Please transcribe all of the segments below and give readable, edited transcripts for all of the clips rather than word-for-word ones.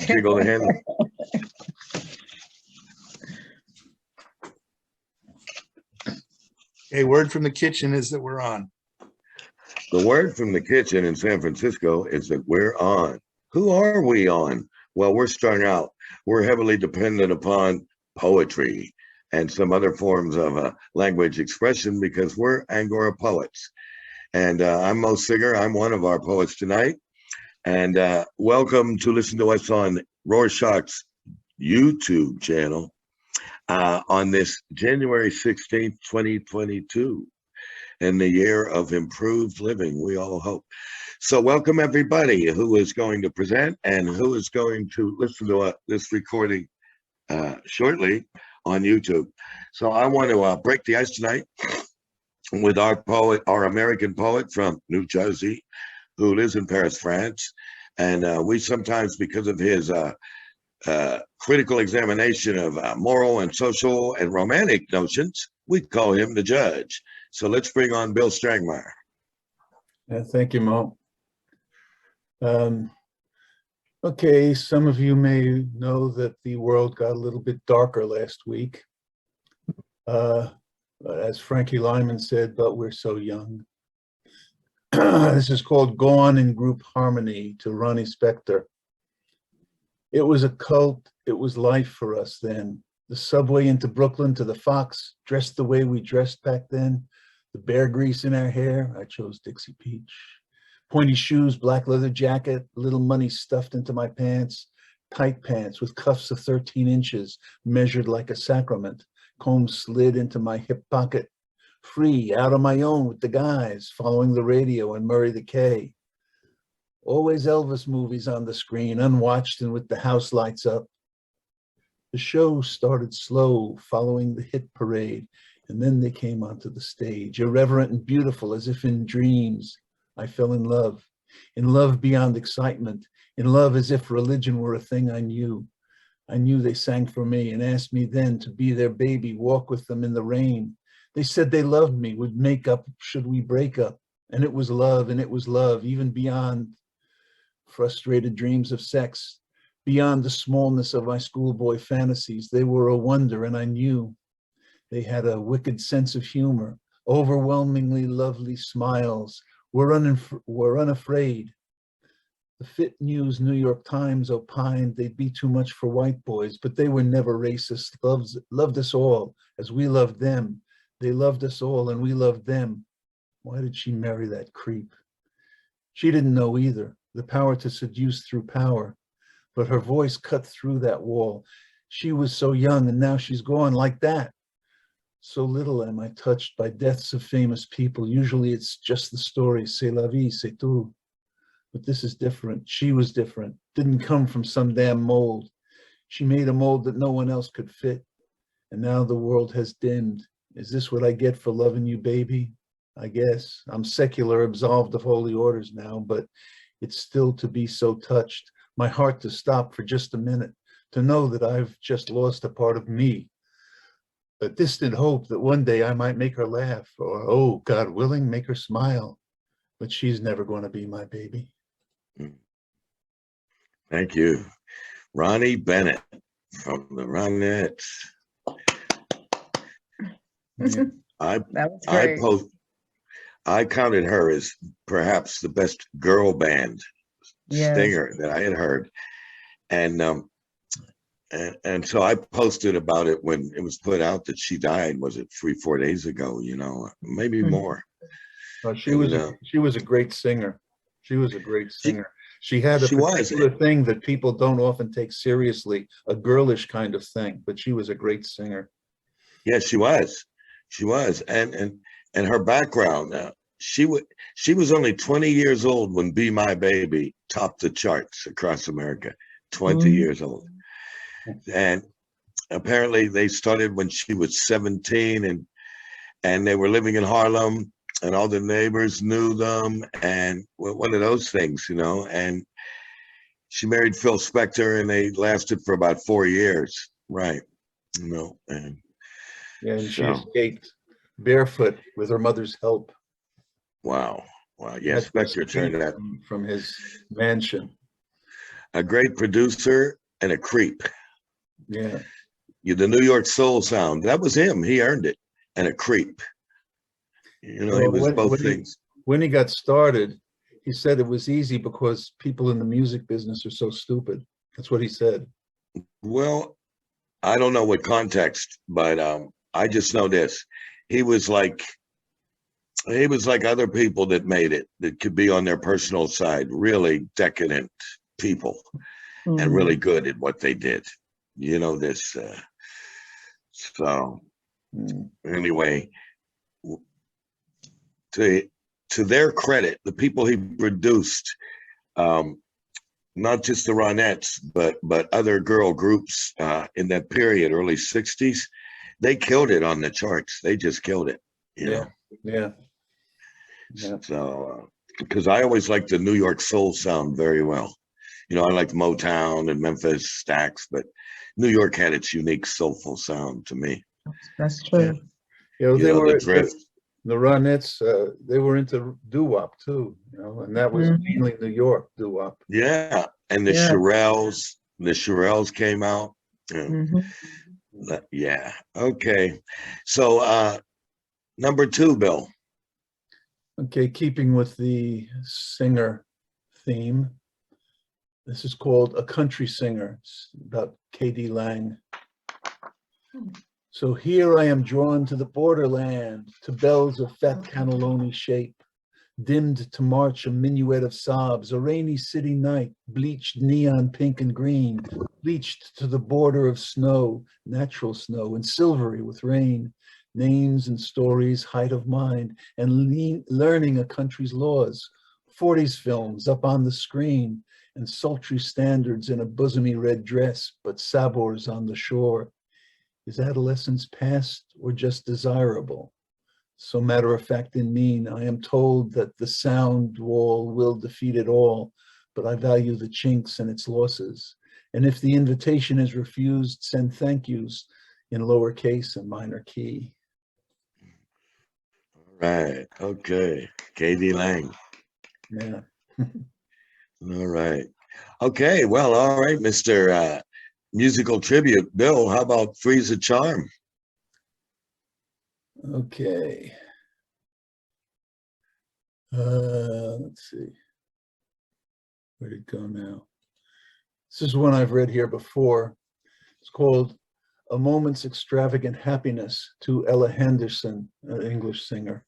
Jiggle the handle. Okay, word from the kitchen is that we're on. The word from the kitchen in San Francisco is that we're on. Who are we on? Well, we're starting out. We're heavily dependent upon poetry and some other forms of language expression because we're Angora poets. And I'm Mo Singer. I'm one of our poets tonight. And welcome to listen to us on Rorschach's YouTube channel on this January 16th, 2022, in the year of improved living, we all hope. So welcome everybody who is going to present and who is going to listen to this recording shortly on YouTube. So I want to break the ice tonight with our poet, our American poet from New Jersey, who lives in Paris, France. And we sometimes, because of his critical examination of moral and social and romantic notions, we call him the judge. So let's bring on Bill Strangmeyer. Thank you, Mo. Okay, some of you may know that the world got a little bit darker last week. As Frankie Lyman said, but we're so young. This is called Gone in Group Harmony to Ronnie Spector. It was a cult. It was life for us then. The subway into Brooklyn to the Fox, dressed the way we dressed back then. The bear grease in our hair. I chose Dixie Peach. Pointy shoes, black leather jacket, little money stuffed into my pants. Tight pants with cuffs of 13 inches, measured like a sacrament. Comb slid into my hip pocket. Free, out on my own with the guys, following the radio and Murray the K. Always Elvis movies on the screen, unwatched and with the house lights up. The show started slow, following the hit parade, and then they came onto the stage, irreverent and beautiful, as if in dreams. I fell in love beyond excitement, in love as if religion were a thing I knew. I knew they sang for me and asked me then to be their baby, walk with them in the rain. They said they loved me, would make up should we break up. And it was love, even beyond frustrated dreams of sex, beyond the smallness of my schoolboy fantasies. They were a wonder, and I knew they had a wicked sense of humor, overwhelmingly lovely smiles, were unafraid. The Fit News New York Times opined they'd be too much for white boys, but they were never racist, loved us all as we loved them. They loved us all and we loved them. Why did she marry that creep? She didn't know either, the power to seduce through power, but her voice cut through that wall. She was so young and now she's gone like that. So little am I touched by deaths of famous people. Usually it's just the story, c'est la vie, c'est tout. But this is different. She was different, didn't come from some damn mold. She made a mold that no one else could fit. And now the world has dimmed. Is this what I get for loving you, baby? I guess. I'm secular, absolved of holy orders now, but it's still to be so touched. My heart to stop for just a minute, to know that I've just lost a part of me. A distant hope that one day I might make her laugh, or, oh, God willing, make her smile. But she's never going to be my baby. Thank you. Ronnie Bennett from the Ronettes. That was great. I counted her as perhaps the best girl band singer that I had heard. And so I posted about it when it was put out that she died. Was it 3-4 days ago? You know, maybe more. She was a great singer. She was a great singer. She had a particular thing that people don't often take seriously, a girlish kind of thing. But she was a great singer. Yes, she was. She was, and her background. She was only 20 years old when "Be My Baby" topped the charts across America. 20 years old. And apparently they started when she was 17 and they were living in Harlem and all the neighbors knew them and one of those things, you know, and she married Phil Spector and they lasted for about 4 years. Right. You know, and yeah, and she escaped barefoot with her mother's help. Wow. Wow. Yeah, Spector turned out from his mansion. a great producer and a creep. Yeah. The New York soul sound, that was him. He earned it. And a creep. He Well, was both things. When he got started, he said it was easy because people in the music business are so stupid. That's what he said. Well, I don't know what context, but I just know this. He was like other people that made it, that could be on their personal side, really decadent people and really good at what they did. This. So anyway, to their credit, the people he produced, not just the Ronettes, but other girl groups in that period, early 60s, they killed it on the charts. They just killed it. Yeah. So, because I always liked the New York soul sound very well. I liked Motown and Memphis Stax, but New York had its unique soulful sound to me. That's true. Yeah. They were the drift. The Ronettes, they were into doo-wop too, and that was mainly New York doo-wop. Yeah, and the Shirelles came out. Yeah. Okay. So number 2, Bill. Okay, keeping with the singer theme, this is called A Country Singer. It's about K.D. Lang. So here I am drawn to the borderland, to bells of fat cannelloni shape, dimmed to march a minuet of sobs, a rainy city night, bleached neon pink and green, bleached to the border of snow, natural snow, and silvery with rain, names and stories, height of mind, and learning a country's laws, 40s films up on the screen, and sultry standards in a bosomy red dress, but sabors on the shore. Is adolescence past or just desirable? So matter of fact and mean, I am told that the sound wall will defeat it all, but I value the chinks and its losses. And if the invitation is refused, send thank yous in lowercase and minor key. Right. Okay. K.D. Lang. Yeah. All right. Okay. Well, all right, Mr. Musical Tribute. Bill, how about Freeze a Charm? Okay. Let's see. Where'd it go now? This is one I've read here before. It's called A Moment's Extravagant Happiness to Ella Henderson, an English singer.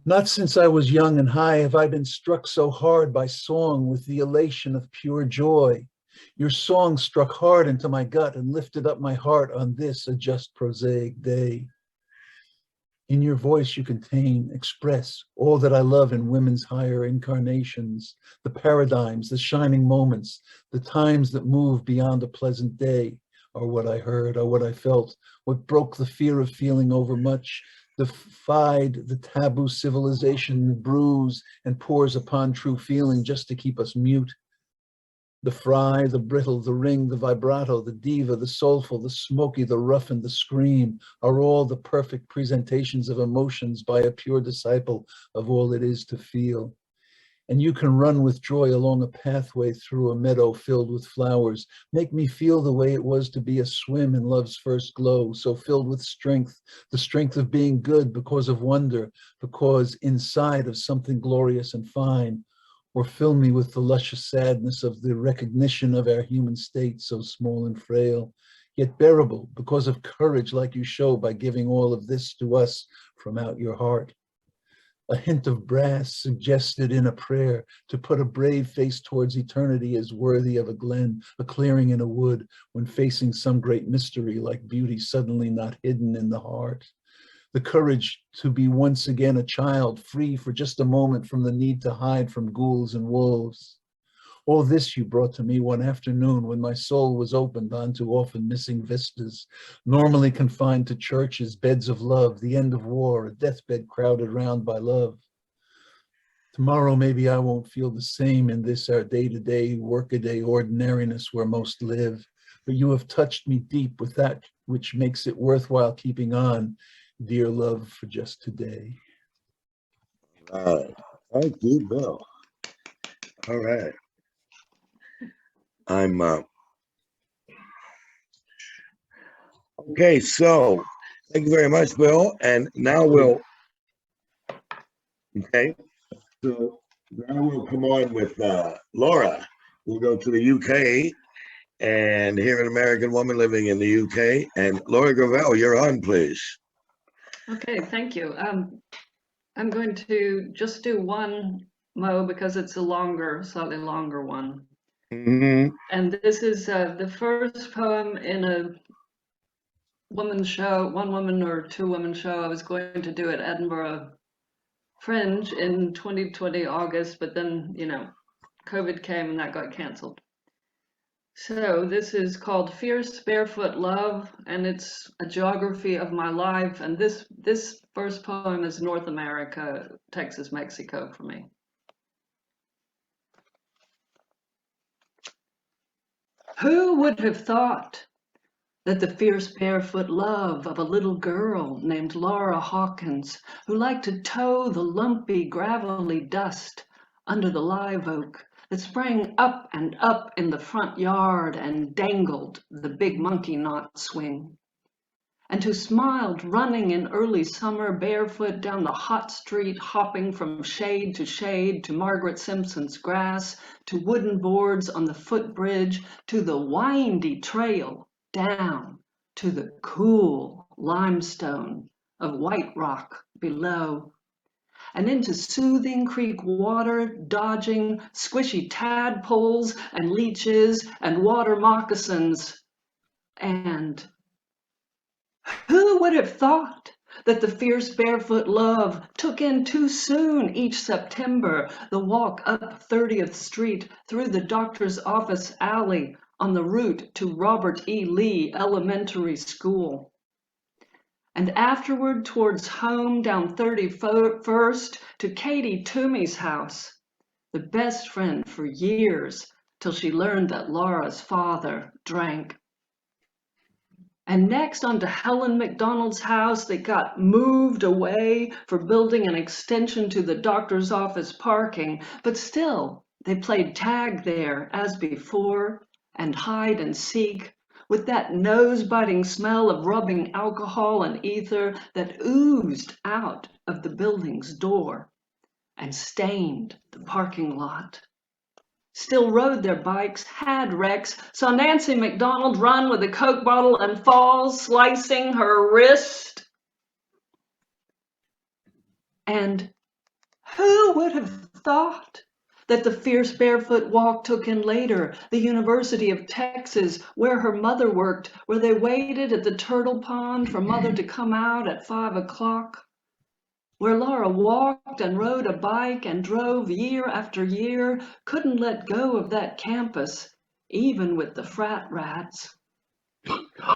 Not since I was young and high have I been struck so hard by song with the elation of pure joy. Your song struck hard into my gut and lifted up my heart on this, a just prosaic day. In your voice you contain, express all that I love in women's higher incarnations, the paradigms, the shining moments, the times that move beyond a pleasant day, are what I heard, are what I felt, what broke the fear of feeling overmuch, defied the taboo civilization brews and pours upon true feeling just to keep us mute. The fry, the brittle, the ring, the vibrato, the diva, the soulful, the smoky, the rough, and the scream are all the perfect presentations of emotions by a pure disciple of all it is to feel. And you can run with joy along a pathway through a meadow filled with flowers. Make me feel the way it was to be a swim in love's first glow, so filled with strength, the strength of being good because of wonder, because inside of something glorious and fine. Or fill me with the luscious sadness of the recognition of our human state, so small and frail, yet bearable because of courage like you show by giving all of this to us from out your heart. A hint of brass suggested in a prayer to put a brave face towards eternity is worthy of a glen, a clearing in a wood, when facing some great mystery like beauty suddenly not hidden in the heart. The courage to be once again a child, free for just a moment from the need to hide from ghouls and wolves. All this you brought to me one afternoon when my soul was opened onto often missing vistas, normally confined to churches, beds of love, the end of war, a deathbed crowded round by love. Tomorrow maybe I won't feel the same in this our day-to-day, workaday ordinariness where most live, but you have touched me deep with that which makes it worthwhile keeping on. Dear love, for just today. All right. Thank you, Bill. All right. I'm okay. So thank you very much, Bill. And now okay. So now we'll come on with Laura. We'll go to the UK and hear an American woman living in the UK. And Laura Gravel, you're on, please. Okay, thank you. I'm going to just do one Mo because it's a longer, slightly longer one. Mm-hmm. And this is the first poem in a woman show, one woman or two woman show I was going to do at Edinburgh Fringe in 2020 August, but then, you know, COVID came and that got canceled. So this is called Fierce Barefoot Love, and it's a geography of my life. And this first poem is North America, Texas, Mexico for me. Who would have thought that the fierce barefoot love of a little girl named Laura Hawkins, who liked to toe the lumpy, gravelly dust under the live oak that sprang up and up in the front yard and dangled the big monkey knot swing, and who smiled running in early summer barefoot down the hot street, hopping from shade to Margaret Simpson's grass, to wooden boards on the footbridge, to the windy trail down to the cool limestone of White Rock below, and into soothing creek water, dodging squishy tadpoles and leeches and water moccasins. And who would have thought that the fierce barefoot love took in too soon each September the walk up 30th Street through the doctor's office alley on the route to Robert E. Lee Elementary School, and afterward towards home down 31st to Katie Toomey's house, the best friend for years till she learned that Laura's father drank. And next on to Helen McDonald's house that got moved away for building an extension to the doctor's office parking, but still they played tag there as before and hide and seek with that nose-biting smell of rubbing alcohol and ether that oozed out of the building's door and stained the parking lot. Still rode their bikes, had wrecks, saw Nancy McDonald run with a Coke bottle and fall, slicing her wrist. And who would have thought that the fierce barefoot walk took in later the University of Texas, where her mother worked, where they waited at the turtle pond for mother to come out at 5 o'clock, where Laura walked and rode a bike and drove year after year, couldn't let go of that campus, even with the frat rats,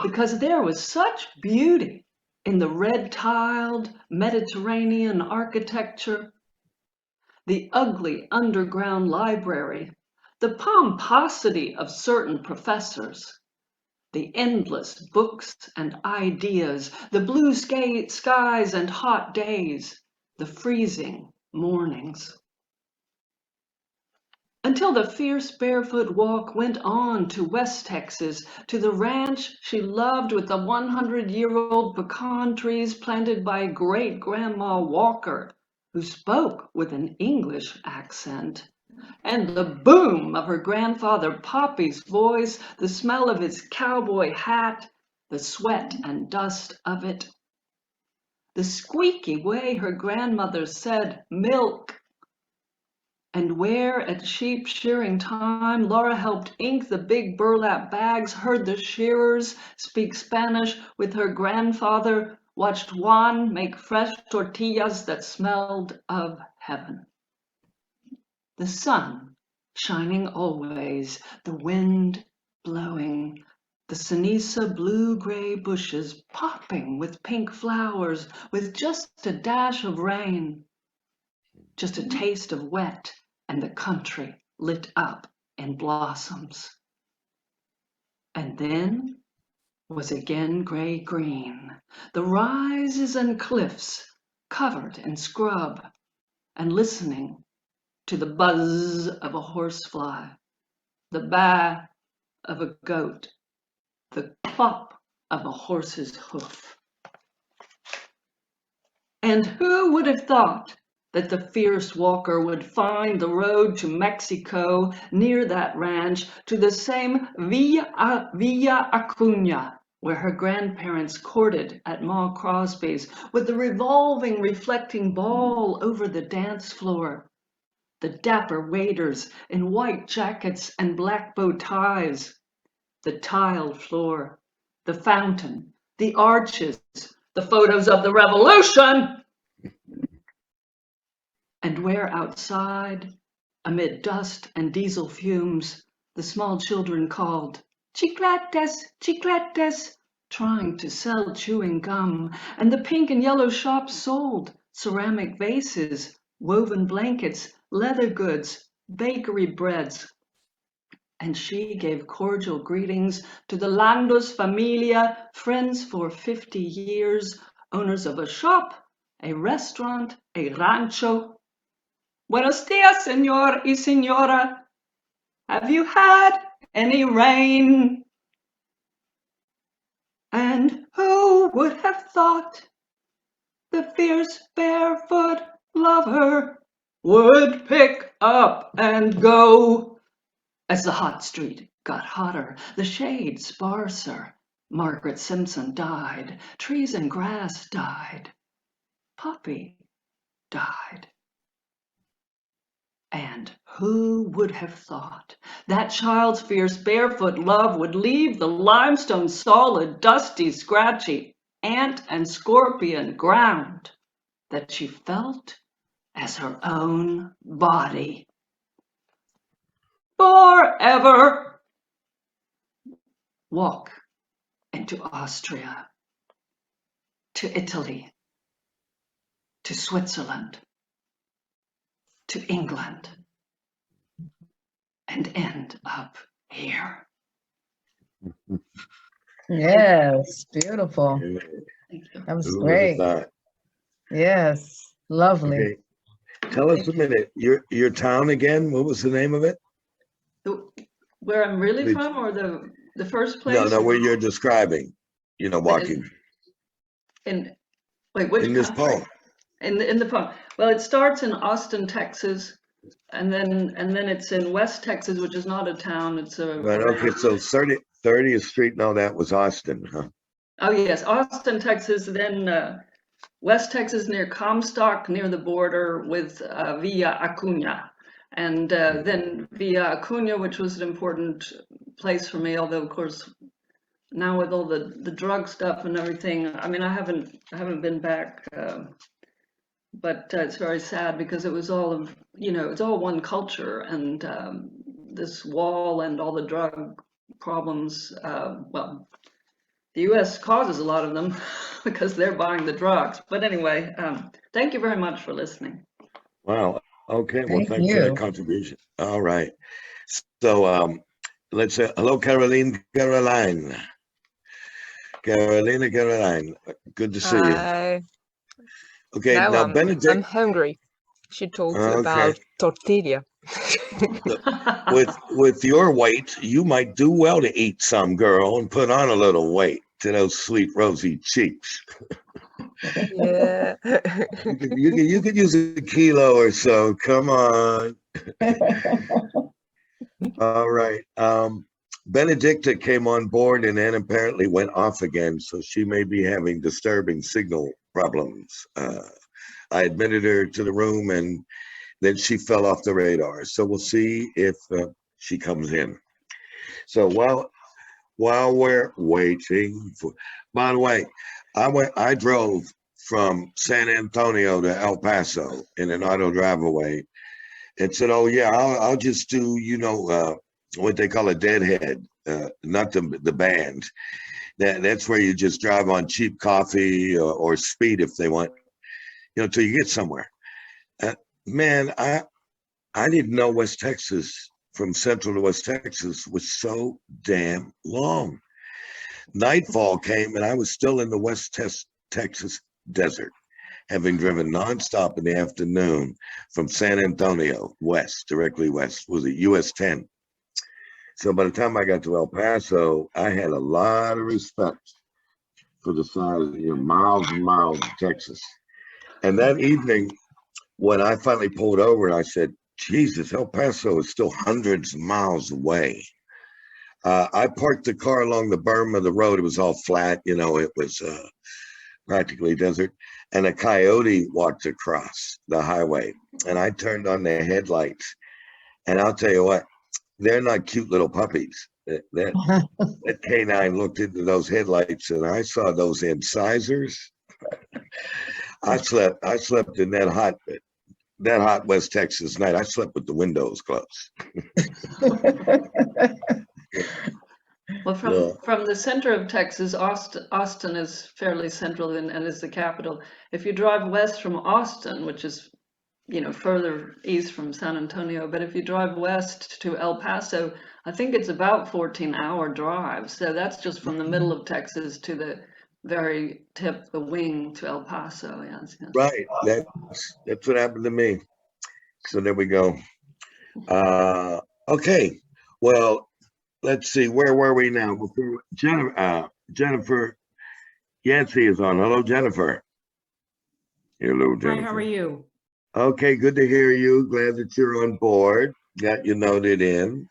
because there was such beauty in the red-tiled Mediterranean architecture, the ugly underground library, the pomposity of certain professors, the endless books and ideas, the blue skies and hot days, the freezing mornings. Until the fierce barefoot walk went on to West Texas, to the ranch she loved with the 100-year-old pecan trees planted by great-grandma Walker, who spoke with an English accent, and the boom of her grandfather Poppy's voice, the smell of his cowboy hat, the sweat and dust of it, the squeaky way her grandmother said milk, and where at sheep shearing time Laura helped ink the big burlap bags, heard the shearers speak Spanish with her grandfather, watched Juan make fresh tortillas that smelled of heaven. The sun shining always, the wind blowing, the ceniza blue-gray bushes popping with pink flowers, with just a dash of rain, just a taste of wet, and the country lit up in blossoms. And then was again gray-green, the rises and cliffs covered in scrub, and listening to the buzz of a horsefly, the baa of a goat, the clop of a horse's hoof. And who would have thought that the fierce walker would find the road to Mexico near that ranch, to the same Villa Acuna, where her grandparents courted at Ma Crosby's, with the revolving, reflecting ball over the dance floor, the dapper waiters in white jackets and black bow ties, the tiled floor, the fountain, the arches, the photos of the revolution, and where outside, amid dust and diesel fumes, the small children called, "Chicletes, chicletes," trying to sell chewing gum, and the pink and yellow shops sold ceramic vases, woven blankets, leather goods, bakery breads. And she gave cordial greetings to the Landos Familia, friends for 50 years, owners of a shop, a restaurant, a rancho. Buenos dias, señor y señora. Have you had any rain? And who would have thought the fierce barefoot lover would pick up and go as the hot street got hotter, the shade sparser? Margaret Simpson died, trees and grass died, Poppy died. And who would have thought that child's fierce barefoot love would leave the limestone solid, dusty, scratchy, ant and scorpion ground that she felt as her own body? Forever. Walk into Austria, to Italy, to Switzerland, to England, and end up here. Yes, beautiful. Thank you. That was Who would have great. thought? Yes, lovely. Okay. Tell us a minute, your town again, what was the name of it? Where I'm really Did- from, or the first place? No, where you're describing, walking In wait, which in this country? poem. In the poem. Well, it starts in Austin, Texas, and then it's in West Texas, which is not a town. It's a Right, okay, so 30th Street, no, that was Austin, huh? Oh yes, Austin, Texas. Then West Texas near Comstock, near the border with Villa Acuna, and then Villa Acuna, which was an important place for me. Although, of course, now with all the drug stuff and everything, I mean, I haven't been back. But it's very sad because it was all of, it's all one culture, and this wall and all the drug problems, well, the US causes a lot of them because they're buying the drugs. But anyway, thank you very much for listening. Wow, okay, well, Thank thanks for that you. contribution. All right, so let's say hello, Caroline, Carolina, good to see you. Hi. Okay, Now now I'm Benedict, hungry. She told you okay, about tortilla. with your weight, you might do well to eat some, girl, and put on a little weight to those sweet rosy cheeks. Yeah. You could use a kilo or so. Come on. All right. Benedicta came on board and then apparently went off again, so she may be having disturbing signal problems. I admitted her to the room and then she fell off the radar. So we'll see if she comes in. So while we're waiting for, by the way, I drove from San Antonio to El Paso in an auto drive-away and said, oh yeah, I'll just do, what they call a deadhead, not the band. That's where you just drive on cheap coffee or speed if they want, till you get somewhere. Man, I didn't know West Texas, from Central to West Texas, was so damn long. Nightfall came and I was still in the West Texas desert. having driven nonstop in the afternoon from San Antonio west, directly west, was it US 10. So by the time I got to El Paso, I had a lot of respect for the size, miles and miles of Texas. And that evening, when I finally pulled over and I said, Jesus, El Paso is still hundreds of miles away. I parked the car along the berm of the road. It was all flat, it was practically desert. And a coyote walked across the highway. And I turned on the headlights. And I'll tell you what, they're not cute little puppies. That canine looked into those headlights and I saw those incisors. I slept in that hot West Texas night. I slept with the windows closed. Well, from the center of Texas, Austin is fairly central and is the capital. If you drive west from Austin, which is further east from San Antonio, but if you drive west to El Paso, I think it's about 14-hour drive. So that's just from the middle of Texas to the very tip, the wing to El Paso. Yes. Right. That's what happened to me. So there we go. Okay. Well, let's see. Where were we now? Before Jennifer Yancey is on. Hello, Jennifer. Hello, Jennifer. Hi, how are you? Okay, good to hear you. Glad that you're on board. Got you noted in.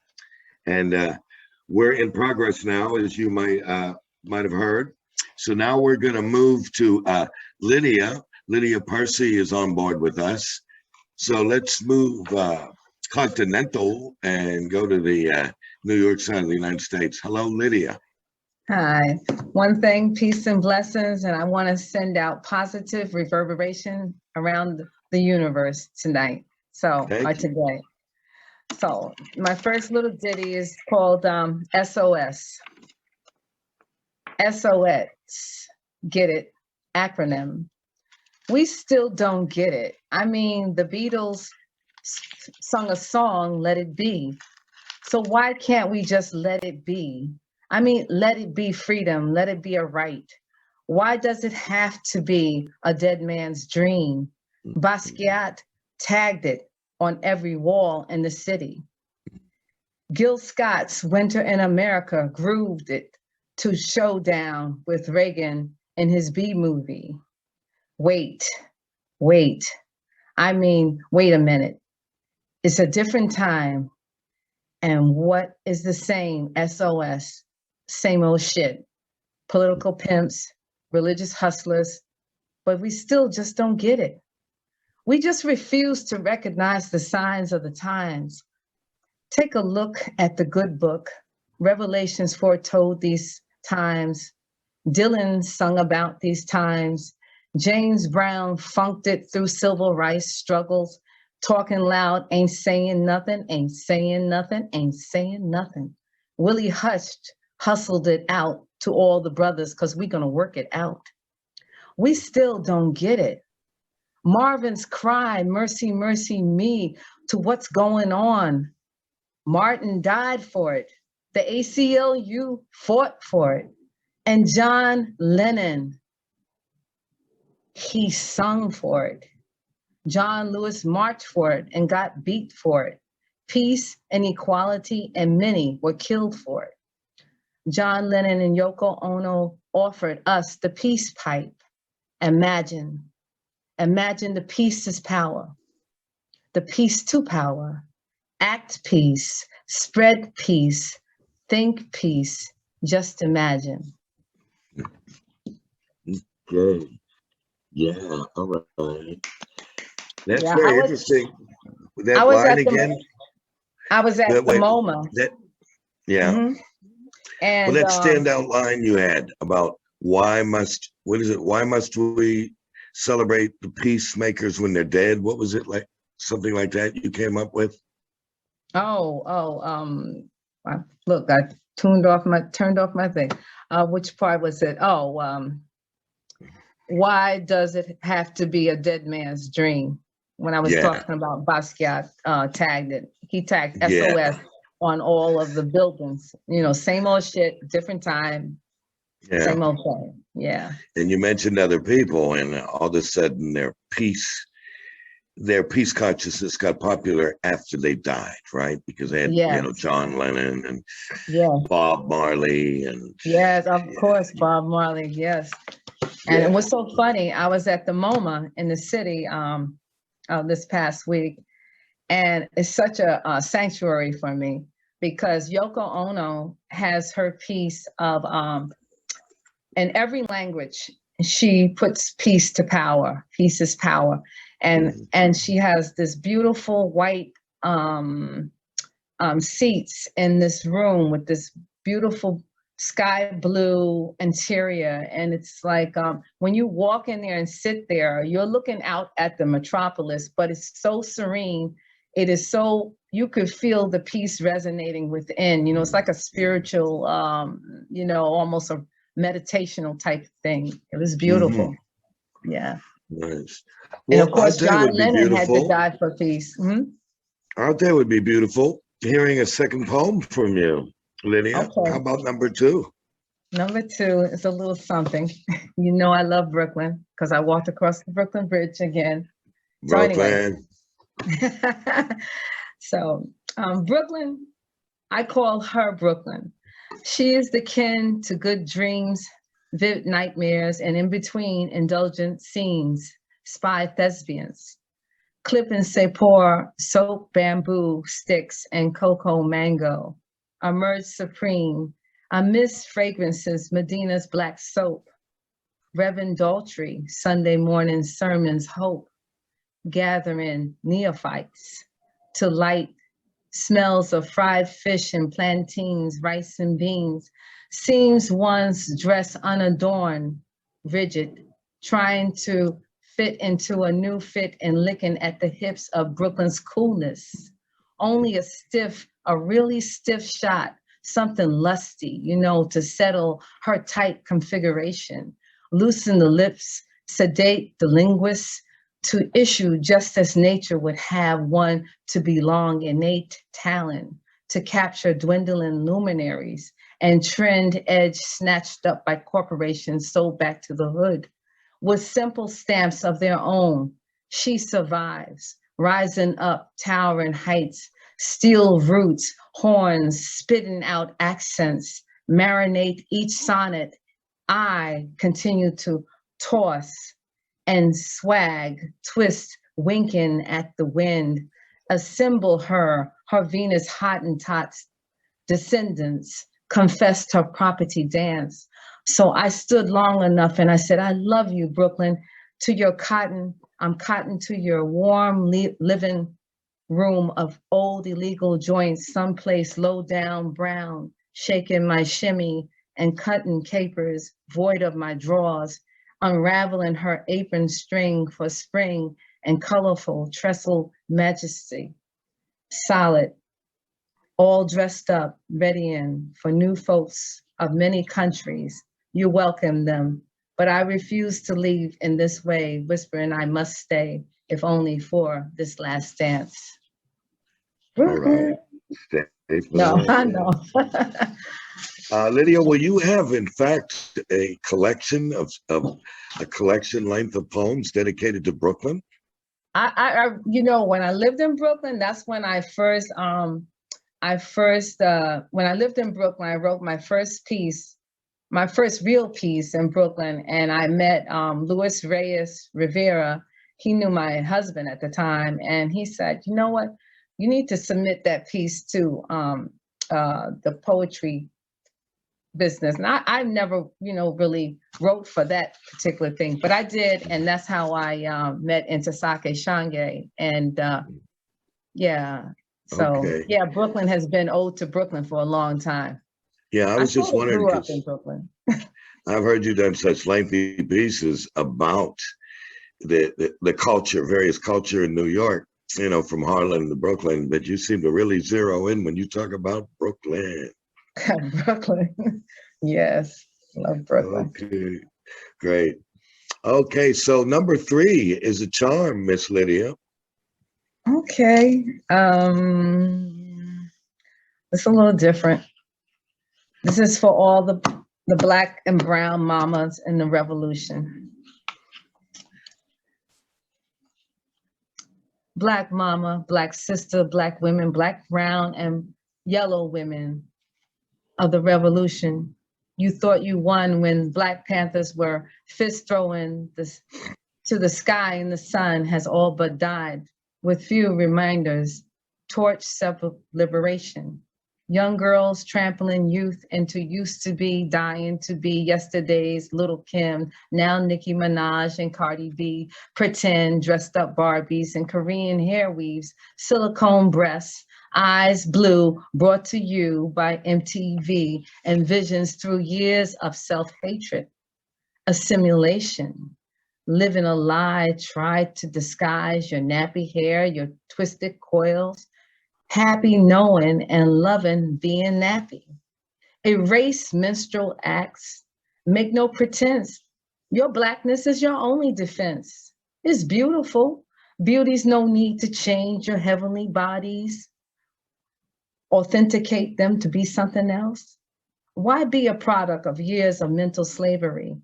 And we're in progress now, as you might have heard. So now we're going to move to Lydia. Lydia Percy is on board with us. So let's move continental and go to the New York side of the United States. Hello, Lydia. Hi. One thing, peace and blessings, and I want to send out positive reverberation around the universe tonight. So, or today. So, my first little ditty is called SOS. SOS. Get it? Acronym. We still don't get it. I mean, the Beatles sung a song, Let It Be. So why can't we just let it be? I mean, let it be freedom. Let it be a right. Why does it have to be a dead man's dream? Basquiat tagged it on every wall in the city. Gil Scott's Winter in America grooved it to Showdown with Reagan in his B movie. Wait. I mean, wait a minute. It's a different time. And what is the same? SOS, same old shit. Political pimps, religious hustlers, but we still just don't get it. We just refuse to recognize the signs of the times. Take a look at the good book. Revelations foretold these times. Dylan sung about these times. James Brown funked it through civil rights struggles. Talking loud, ain't saying nothing, ain't saying nothing, ain't saying nothing. Willie hustled it out to all the brothers because we're going to work it out. We still don't get it. Marvin's cry, mercy, mercy me, to what's going on. Martin died for it. The ACLU fought for it. And John Lennon, he sung for it. John Lewis marched for it and got beat for it. Peace and equality, and many were killed for it. John Lennon and Yoko Ono offered us the peace pipe. Imagine the peace is power. The peace to power. Act peace, spread peace, think peace, just imagine. Okay. Yeah, all right. That's very interesting. That line again? I was at the MoMA. Yeah. Mm-hmm. And that standout line you had about why must we celebrate the peacemakers when they're dead? What was it like? Something like that you came up with? Look, I turned off my thing. Which part was it? Why does it have to be a dead man's dream? When I was talking about Basquiat tagged it. He tagged SOS on all of the buildings. Same old shit, different time. Yeah. Same old thing. Yeah. And you mentioned other people, and all of a sudden their peace consciousness got popular after they died, right? Because they had, Yes. John Lennon and Yes. Bob Marley and Yes, of course, Bob Marley. Yes. And yeah. it was so funny. I was at the MoMA in the city this past week, and it's such a sanctuary for me because Yoko Ono has her piece of in every language. She puts peace to power. Peace is power, and she has this beautiful white seats in this room with this beautiful sky blue interior. And it's like when you walk in there and sit there, you're looking out at the metropolis, but it's so serene. It is so, you could feel the peace resonating within, it's like a spiritual, almost a meditational type thing. It was beautiful. Yeah. Nice. And Well, of course, I'll tell you what John would be Lennon had to beautiful. die for peace. I'll tell you what would be beautiful. Hearing a second poem from you, Lydia. Okay. How about number 2? Number 2 is a little something. I love Brooklyn because I walked across the Brooklyn Bridge again. Brooklyn. So Brooklyn, I call her Brooklyn. She is the kin to good dreams, vivid nightmares, and in between indulgent scenes, spy thespians. Clip and Sepor, soap, bamboo, sticks, and cocoa mango. Emerge supreme, amidst fragrances, Medina's black soap. Reverend Daltrey, Sunday morning sermons, hope. Gathering neophytes to light smells of fried fish and plantains, rice and beans. Seems one's dress unadorned, rigid, trying to fit into a new fit and licking at the hips of Brooklyn's coolness. Only a really stiff shot, something lusty, to settle her tight configuration. Loosen the lips, sedate the linguist, to issue just as nature would have one to belong innate talent, to capture dwindling luminaries and trend edge snatched up by corporations sold back to the hood. With simple stamps of their own, she survives, rising up towering heights, steel roots, horns, spitting out accents, marinate each sonnet. I continue to toss and swag, twist, winking at the wind, assemble her Venus Hottentots descendants, confessed her property dance. So I stood long enough and I said, I love you, Brooklyn, to your cotton, I'm cotton to your warm living room of old illegal joints, someplace low down brown, shaking my shimmy and cutting capers, void of my drawers, unraveling her apron string for spring and colorful trestle majesty. Solid, all dressed up, readying for new folks of many countries. You welcome them, but I refuse to leave in this way, whispering I must stay, if only for this last dance. All right. Stay for No, the I last know. dance. Lydia, will you have, in fact, a collection of a collection length of poems dedicated to Brooklyn? When I lived in Brooklyn, that's when when I lived in Brooklyn, I wrote my first real piece in Brooklyn, and I met Luis Reyes Rivera. He knew my husband at the time, and he said, you know what, you need to submit that piece to the poetry business. And I never, really wrote for that particular thing, but I did. And that's how I met Intisake Shange. And yeah, so Okay. yeah, Brooklyn has been ode to Brooklyn for a long time. Yeah, I was just sort of wondering, grew up in because Brooklyn. I've heard you done such lengthy pieces about the culture, various culture in New York, from Harlem to Brooklyn, but you seem to really zero in when you talk about Brooklyn. Brooklyn. Yes, love Brooklyn. Okay, great. Okay, so number 3 is a charm, Miss Lydia. Okay. It's a little different. This is for all the The black and brown mamas in the revolution. Black mama, black sister, black women, black, brown, and yellow women of the revolution. You thought you won when Black Panthers were fist throwing this to the sky, and the sun has all but died with few reminders. Torch self-liberation. Young girls trampling youth into used to be, dying to be yesterday's Little Kim, now Nicki Minaj and Cardi B, pretend dressed up Barbies and Korean hair weaves, silicone breasts, eyes blue, brought to you by MTV, and visions through years of self-hatred, a simulation. Living a lie, tried to disguise your nappy hair, your twisted coils, happy knowing and loving being nappy. Erase menstrual acts, make no pretense. Your blackness is your only defense. It's beautiful. Beauty's no need to change your heavenly bodies, authenticate them to be something else. Why be a product of years of mental slavery?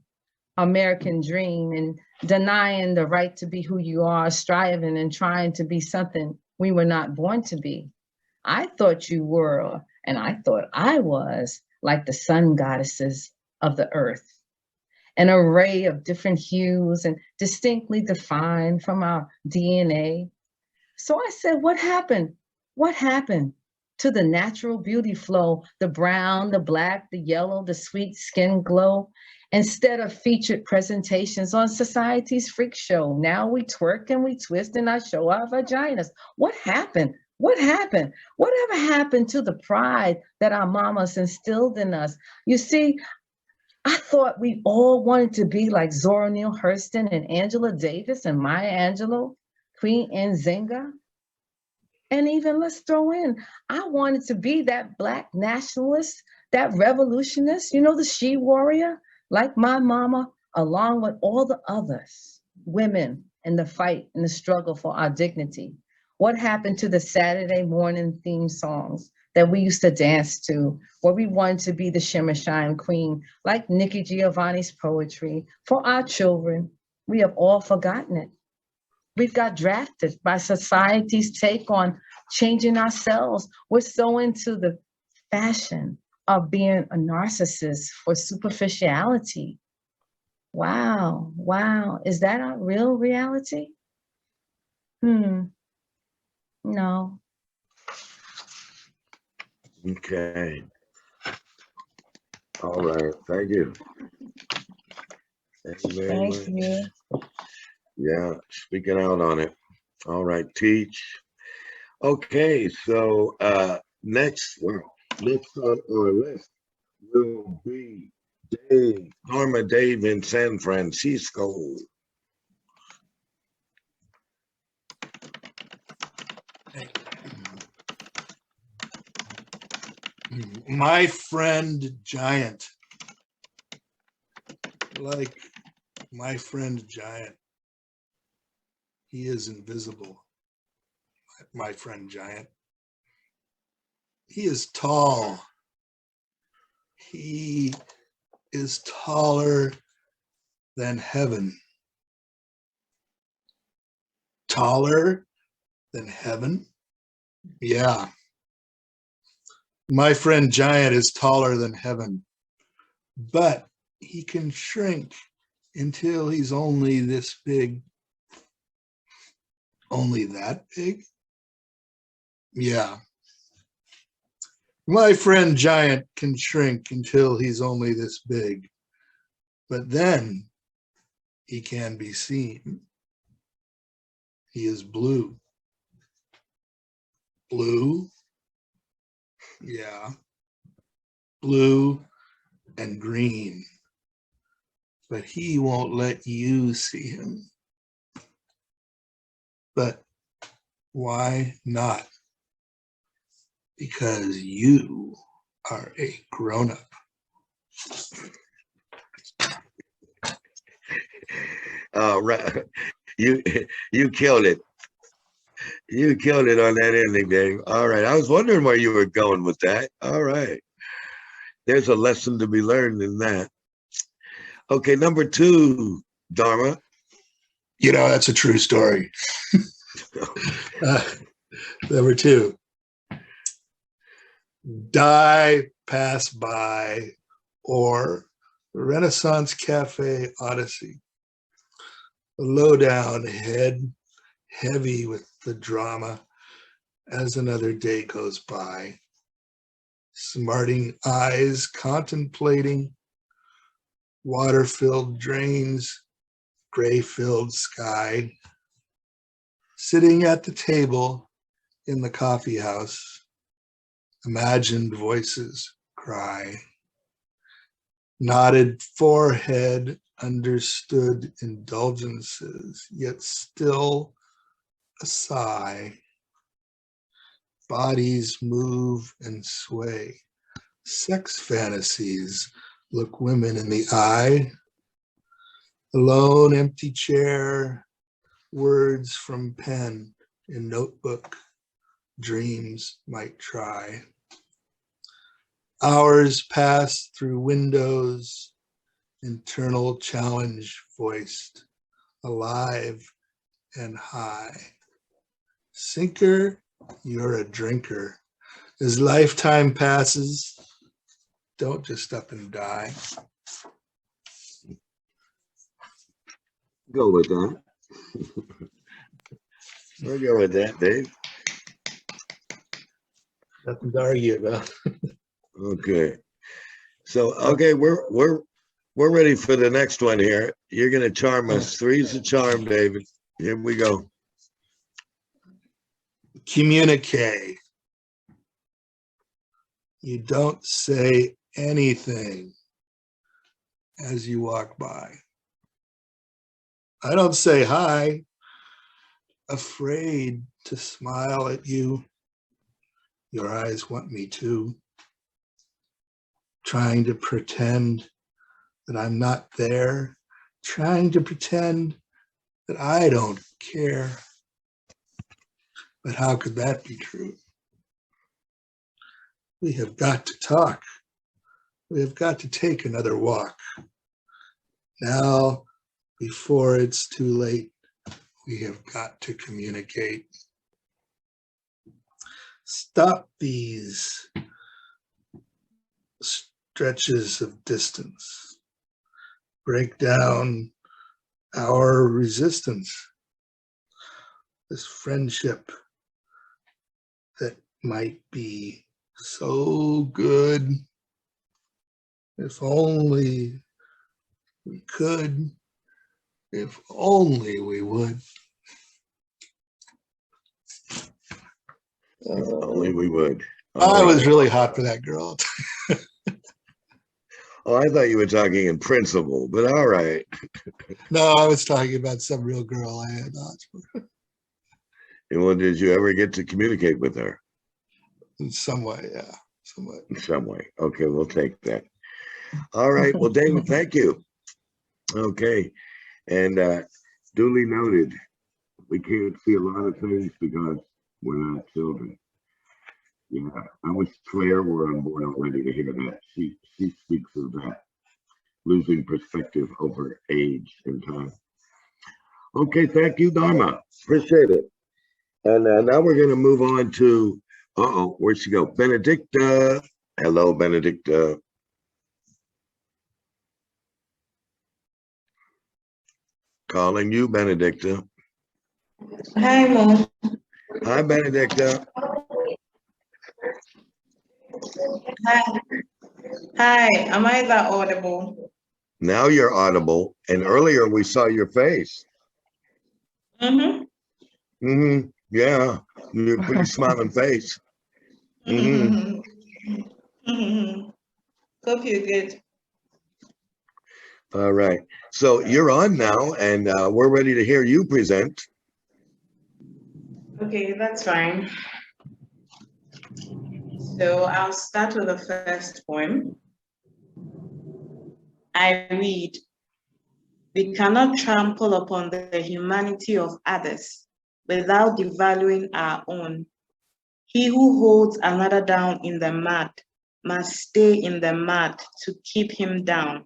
American dream and denying the right to be who you are, striving and trying to be something we were not born to be. I thought you were, and I thought I was, like the sun goddesses of the earth, an array of different hues and distinctly defined from our DNA. So I said, what happened? What happened to the natural beauty flow, the brown, the black, the yellow, the sweet skin glow? Instead of featured presentations on society's freak show, now we twerk and we twist and I show our vaginas. What happened? What happened? Whatever happened to the pride that our mamas instilled in us? You see, I thought we all wanted to be like Zora Neale Hurston and Angela Davis and Maya Angelou, Queen Nzinga. And even let's throw in, I wanted to be that Black nationalist, that revolutionist, you know, the she warrior, like my mama, along with all the others, women in the fight and the struggle for our dignity. What happened to the Saturday morning theme songs that we used to dance to, where we wanted to be the shimmer shine queen, like Nikki Giovanni's poetry for our children? We have all forgotten it. We've got drafted by society's take on changing ourselves. We're so into the fashion of being a narcissist for superficiality. Wow, wow. Is that our real reality? No. Okay. All right. Thank you. Thank you very much. Thank you. Yeah, speaking out on it. All right, teach. Okay, so next, well, next on our list will be Dave, Norma Dave in San Francisco. My friend Giant. Like my friend Giant. He is invisible. My friend Giant. He is tall. He is taller than heaven. Taller than heaven? Yeah. My friend Giant is taller than heaven, but he can shrink until he's only this big. Only that big? Yeah. My friend Giant can shrink until he's only this big, but then he can be seen. He is blue. Blue? Yeah. Blue and green. But he won't let you see him. But why not? Because you are a grown-up. Right. You killed it. You killed it on that ending, Dave. All right. I was wondering where you were going with that. All right. There's a lesson to be learned in that. Okay, number 2, Dharma. You know, that's a true story. Number 2. Die, pass by, or Renaissance Cafe Odyssey. A low-down head, heavy with the drama as another day goes by. Smarting eyes contemplating water-filled drains, gray-filled sky. Sitting at the table in the coffee house, imagined voices cry. Knotted forehead, understood indulgences, yet still a sigh. Bodies move and sway. Sex fantasies look women in the eye. Alone, empty chair, words from pen in notebook, dreams might try. Hours pass through windows, internal challenge voiced, alive and high. Sinker, you're a drinker. As lifetime passes, don't just up and die. Go with that. We'll go with that, Dave. Nothing to argue about. Okay. So, okay, we're ready for the next one here. You're gonna charm us. 3's a charm, David. Here we go. Communique. You don't say anything as you walk by. I don't say hi, afraid to smile at you. Your eyes want me to. Trying to pretend that I'm not there, trying to pretend that I don't care. But how could that be true? We have got to talk. We have got to take another walk. Now, before it's too late, we have got to communicate. Stop these stretches of distance. Break down our resistance. This friendship that might be so good. If only we could. If only we would. Only we would. I was really hot for that girl. Oh, I thought you were talking in principle, but all right. No, I was talking about some real girl I had thoughts for. And well, did you ever get to communicate with her? In some way, yeah. Somewhat. In some way. Okay, we'll take that. All right. Well, David, thank you. Okay. And duly noted, we can't see a lot of things because we're not children. Yeah, I wish Claire were on board already to hear that. She speaks of that, losing perspective over age and time. Okay, thank you, Dharma. Appreciate it. And now we're going to move on to, where'd she go? Benedicta. Hello, Benedicta. Calling you, Benedicta. Hi, Mom. Hi, Benedicta. Hi. Hi. Am I that audible? Now you're audible. And earlier we saw your face. Mm-hmm. Mm-hmm. Yeah. You're a pretty smiling face. Mm-hmm. Hope you're good. All right. So you're on now, and we're ready to hear you present. Okay, that's fine. So I'll start with the first poem. I read, we cannot trample upon the humanity of others without devaluing our own. He who holds another down in the mud must stay in the mud to keep him down.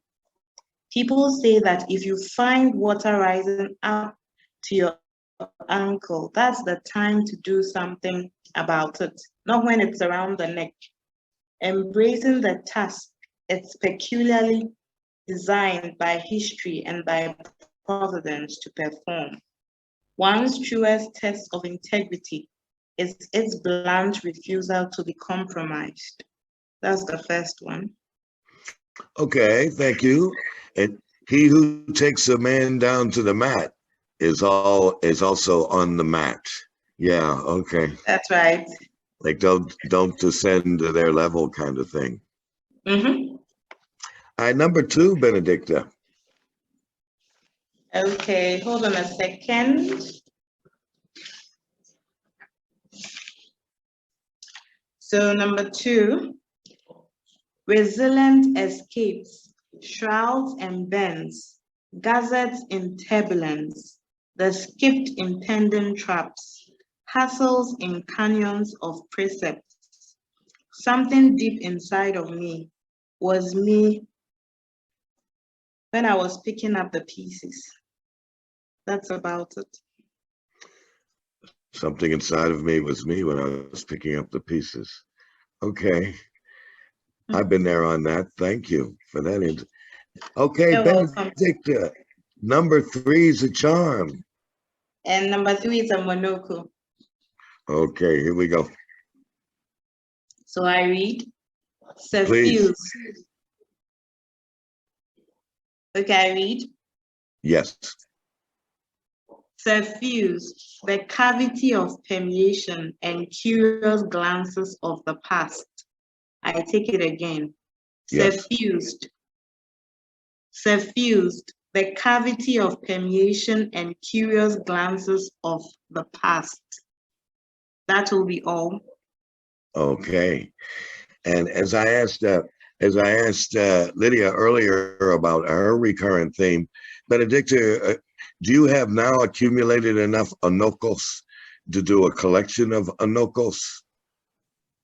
People say that if you find water rising up to your ankle, that's the time to do something about it, not when it's around the neck. Embracing the task, it's peculiarly designed by history and by providence to perform. One's truest test of integrity is its blunt refusal to be compromised. That's the first one. Okay, thank you. And he who takes a man down to the mat is also on the mat. Yeah, okay. That's right. Like don't descend to their level kind of thing. Mm-hmm. All right, number 2, Benedicta. Okay, hold on a second. So number 2, resilient escapes, shrouds and bends, gazzards in turbulence, the skipped in pendant traps, hustles in canyons of precepts. Something deep inside of me was me when I was picking up the pieces. That's about it. Something inside of me was me when I was picking up the pieces. Okay. I've been there on that. Thank you for that. Okay, You're welcome. Benedicta, number 3 is a charm. And number 3 is a monocle. Okay, here we go. So I read, Please. suffuse. Okay, I read. Yes. Suffuse, the cavity of permeation and curious glances of the past. I take it again. Yes. Suffused, the cavity of permeation and curious glances of the past. That will be all. Okay. And as I asked Lydia earlier about her recurrent theme, Benedicta, do you have now accumulated enough anokos to do a collection of anokos?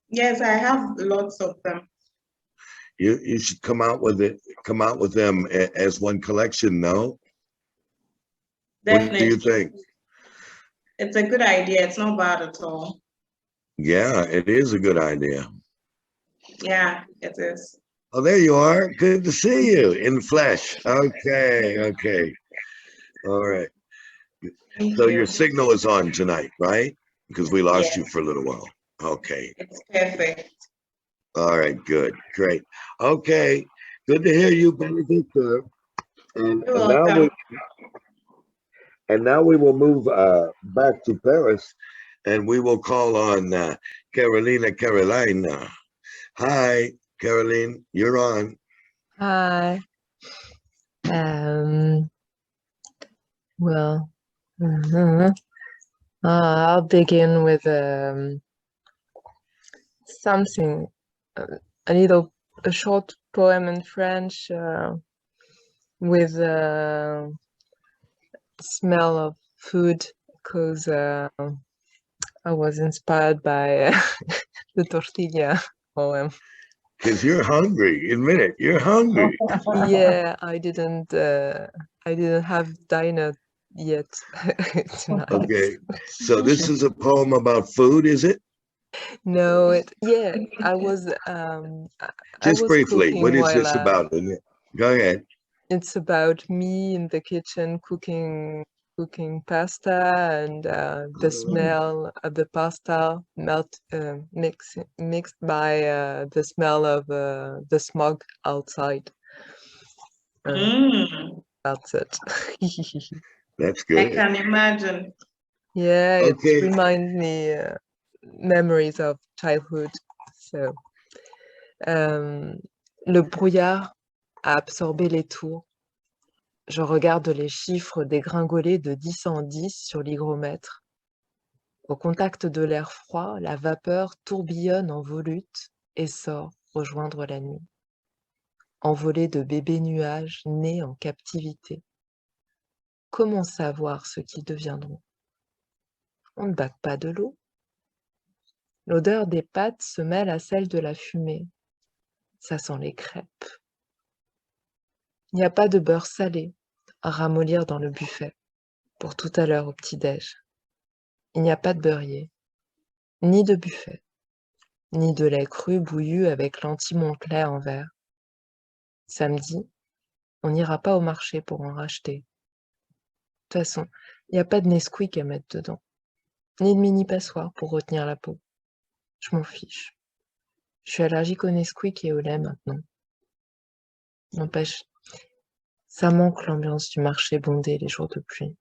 Yes, I have lots of them. You should come out with them as one collection, no? Definitely. What do you think? It's a good idea. It's not bad at all. Yeah, it is a good idea. Yeah, it is. Oh, there you are. Good to see you in flesh. Okay. All right. Thank So you. your signal is on tonight, right? Because we lost Yes. you for a little while. Okay. It's perfect. All right, good. Great. Okay. Good to hear you, Benedicta. And You're welcome. now we will move back to Paris, and we will call on Carolina. Hi, Caroline, you're on. Hi. Well, I'll begin with something, a short poem in French with smell of food, because I was inspired by the tortilla poem. Because you're hungry. Admit it, you're hungry. Yeah, I didn't have dinner yet tonight. Okay, so this is a poem about food, is it? No, I was Just briefly, cooking what is while this about? Go ahead. it's about me in the kitchen cooking pasta, and the smell of the pasta mixed by the smell of the smog outside. That's it. That's I good. can imagine. Yeah, Okay. it reminds me memories of childhood. So, le brouillard a absorbé les tours. Je regarde les chiffres dégringoler de 10 en 10 sur l'hygromètre. Au contact de l'air froid, la vapeur tourbillonne en volute et sort rejoindre la nuit. Envolée de bébés nuages nés en captivité. Comment savoir ce qu'ils deviendront? On ne bat pas de l'eau. L'odeur des pâtes se mêle à celle de la fumée. ça sent les crêpes. Il n'y a pas de beurre salé à ramollir dans le buffet pour tout à l'heure au petit-déj. Il n'y a pas de beurrier, ni de buffet, ni de lait cru bouillu avec l'anti-Montclair en verre. Samedi, on n'ira pas au marché pour en racheter. De toute façon, il n'y a pas de Nesquik à mettre dedans, ni de mini-passoire pour retenir la peau. Je m'en fiche. Je suis allergique au Nesquik et au lait maintenant. N'empêche, ça manque l'ambiance du marché bondé les jours de pluie.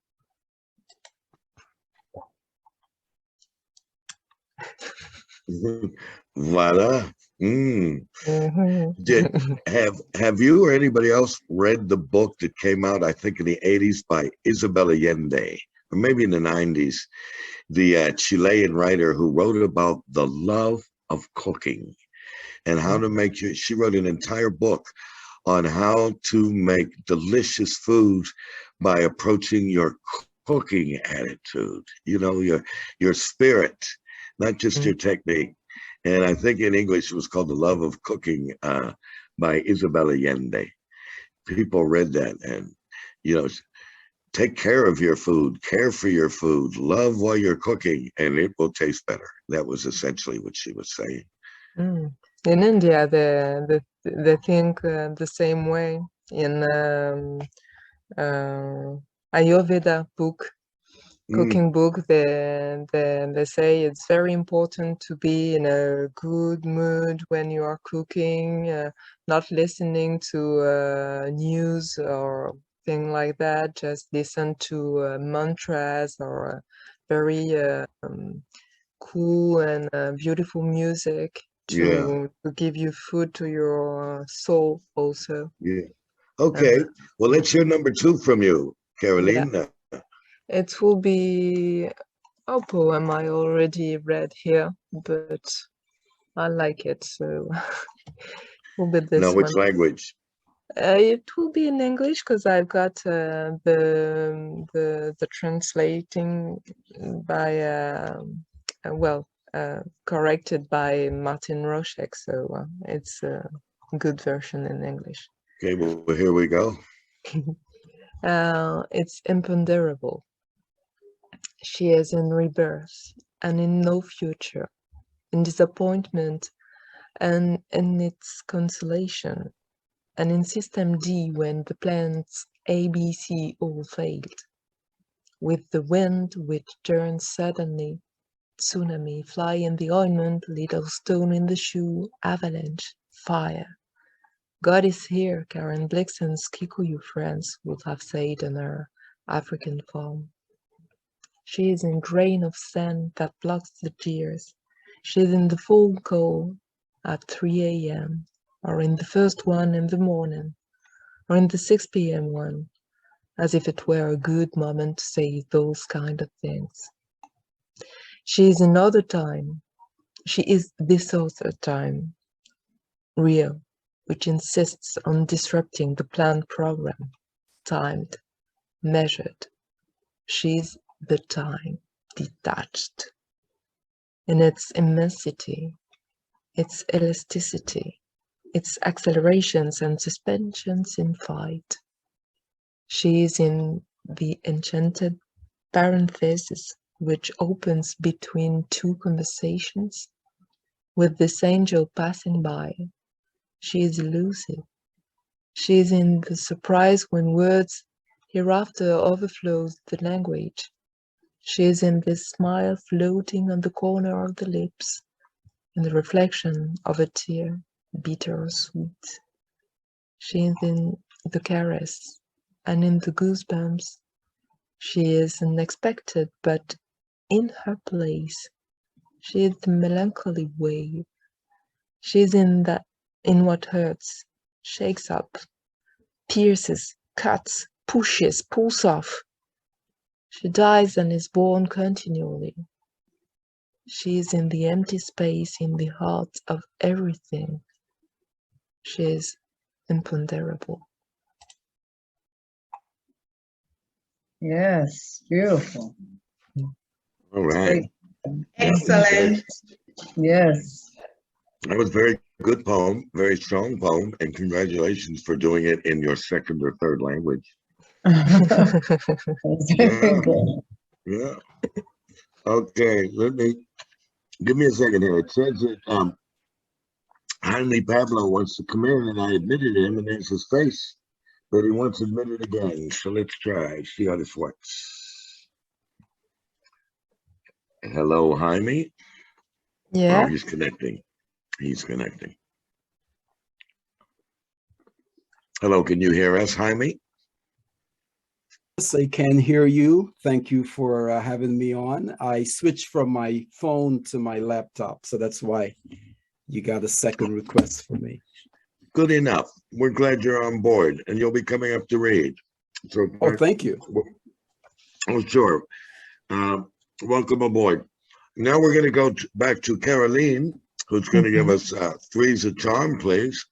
Voila. Mm. Mhm. Have you or anybody else read the book that came out, I think, in the 80s by Isabel Allende, or maybe in the 90s, the Chilean writer who wrote about the love of cooking and how to make your, she wrote an entire book on how to make delicious foods by approaching your cooking attitude, you know, your spirit, not just your technique. And I think in English it was called The Love of Cooking by Isabel Allende. People read that and, you know, take care of your food, care for your food, love while you're cooking, and it will taste better. That was essentially what she was saying. Mm. In India, they think the same way. In Ayurveda book, cooking book, they say it's very important to be in a good mood when you are cooking, not listening to news or thing like that. Just listen to mantras or very cool and beautiful music to give you food to your soul also. Yeah. Okay. Well, let's hear number 2 from you, Caroline. Yeah. It will be a poem I already read here, but I like it, so it will be this Now, which one. language? It will be in English because I've got the translating by corrected by Martin Roszek, so it's a good version in English. Okay, well, here we go. It's imponderable. She is in rebirth and in no future, in disappointment and in its consolation, and in System D when the plans ABC all failed, with the wind which turns suddenly, tsunami, fly in the ointment, little stone in the shoe, avalanche, fire. God is here, Karen Blixen's Kikuyu friends would have said in her African farm. She is in grain of sand that blocks the tears. She is in the phone call at 3 a.m. or in the first one in the morning or in the 6 p.m. one, as if it were a good moment to say those kind of things. She is another time. She is this other time, real, which insists on disrupting the planned program, timed, measured. She's the time, detached. In its immensity, its elasticity, its accelerations and suspensions in flight. She is in the enchanted parenthesis which opens between two conversations, with this angel passing by. She is elusive. She is in the surprise when words hereafter overflows the language. She is in this smile floating on the corner of the lips, in the reflection of a tear, bitter or sweet. She is in the caress and in the goosebumps. She is unexpected, but in her place. She is the melancholy wave. She is in what hurts, shakes up, pierces, cuts, pushes, pulls off. She dies and is born continually. She is in the empty space in the heart of everything. She is imponderable. Yes, beautiful. All right. Excellent. Yes. That was very good poem, very strong poem, and congratulations for doing it in your second or third language. Yeah, yeah. Okay, give me a second here. It says that Jaime Pablo wants to come in, and I admitted him, and there's his face, but he wants admitted again. So let's try, see how this works. Hello, Jaime. Oh, Yeah, he's connecting. He's connecting. Hello, can you hear us, Jaime? Yes, I can hear you. Thank you for having me on. I switched from my phone to my laptop, so that's why you got a second request for me. Good enough. We're glad you're on board, and you'll be coming up to read. So, Oh, thank you. oh, sure. Welcome aboard. Now we're going to go back to Caroline, who's going to give us Three's a Charm, please.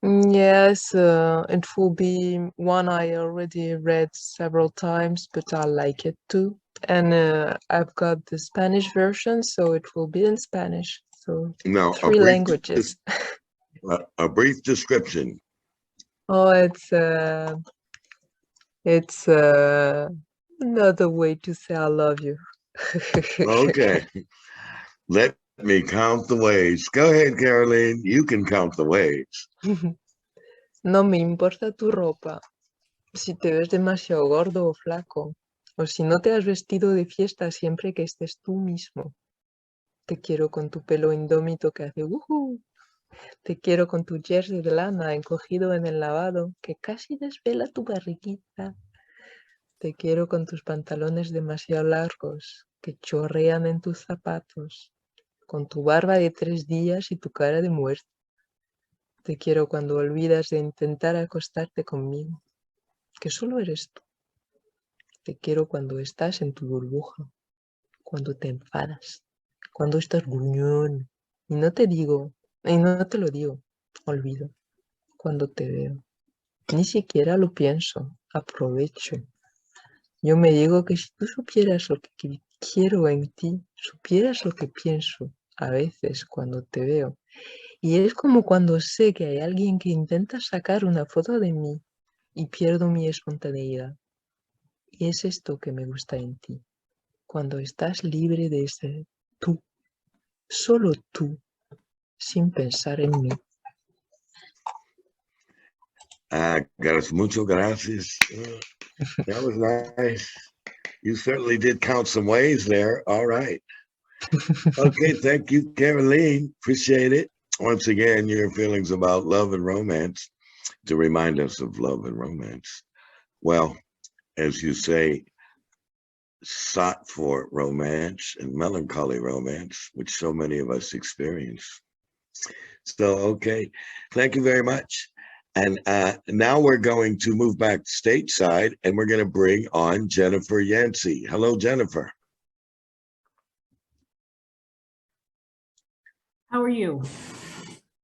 yes, it will be one I already read several times, but I like it too. And I've got the Spanish version, so it will be in Spanish. So Now, three languages. A brief description. Oh, it's another way to say I love you. Okay. Let me count the ways. Go ahead, Caroline. You can count the ways. No me importa tu ropa, si te ves demasiado gordo o flaco, o si no te has vestido de fiesta siempre que estés tú mismo. Te quiero con tu pelo indómito que hace Te quiero con tu jersey de lana encogido en el lavado que casi desvela tu barriguita. Te quiero con tus pantalones demasiado largos que chorrean en tus zapatos, con tu barba de 3 días y tu cara de muerte. Te quiero cuando olvidas de intentar acostarte conmigo, que solo eres tú. Te quiero cuando estás en tu burbuja, cuando te enfadas, cuando estás gruñón. Y no te lo digo, olvido, cuando te veo. Ni siquiera lo pienso, aprovecho. Yo me digo que si tú supieras lo que quiero en ti, supieras lo que pienso a veces cuando te veo. Y es como cuando sé que hay alguien que intenta sacar una foto de mí y pierdo mi espontaneidad. Y es esto que me gusta en ti, cuando estás libre de ser tú, solo tú, sin pensar en mí. Muchas gracias. That was nice. You certainly did count some ways there. All right. Okay, thank you, Caroline. Appreciate it. Once again, your feelings about love and romance to remind us of love and romance. Well, as you say, sought for romance and melancholy romance, which so many of us experience. So, okay, thank you very much. And now we're going to move back stateside, and we're going to bring on Jennifer Yancey. Hello, Jennifer. How are you?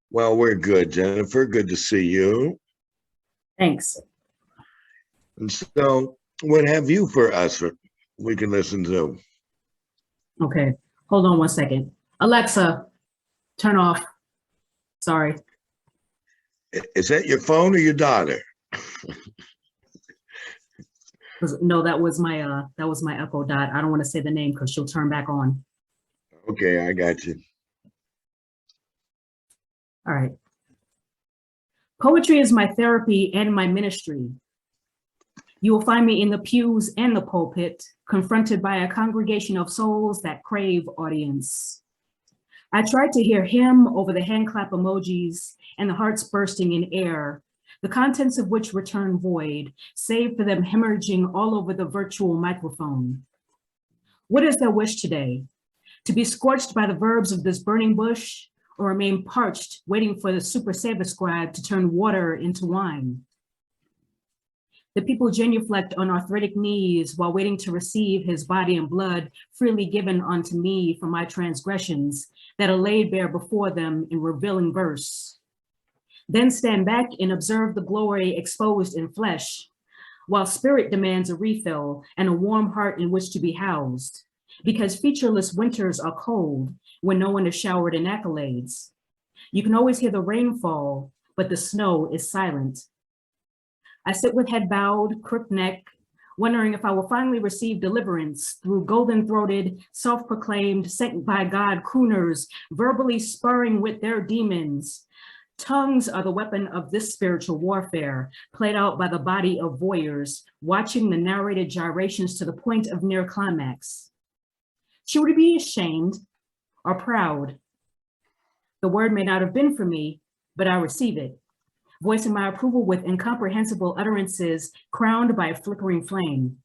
Well, we're good, Jennifer. Good to see you. Thanks. And so, what have you for us we can listen to? Okay, hold on one second. Alexa, turn off. Sorry. Is that your phone or your daughter? No, that was my Echo Dot. I don't want to say the name because she'll turn back on. Okay, I got you. All right. Poetry is my therapy and my ministry. You will find me in the pews and the pulpit, confronted by a congregation of souls that crave audience. I tried to hear him over the hand clap emojis and the hearts bursting in air, the contents of which return void, save for them hemorrhaging all over the virtual microphone. What is their wish today? To be scorched by the verbs of this burning bush, or remain parched, waiting for the super saver scribe to turn water into wine? The people genuflect on arthritic knees while waiting to receive his body and blood freely given unto me for my transgressions that are laid bare before them in revealing verse. Then stand back and observe the glory exposed in flesh, while spirit demands a refill and a warm heart in which to be housed, because featureless winters are cold when no one is showered in accolades. You can always hear the rain fall, but the snow is silent. I sit with head bowed, crooked neck, wondering if I will finally receive deliverance through golden-throated, self-proclaimed, sent by God crooners, verbally sparring with their demons. Tongues are the weapon of this spiritual warfare, played out by the body of voyeurs, watching the narrated gyrations to the point of near climax. Should we be ashamed or proud? The word may not have been for me, but I receive it, voicing my approval with incomprehensible utterances crowned by a flickering flame.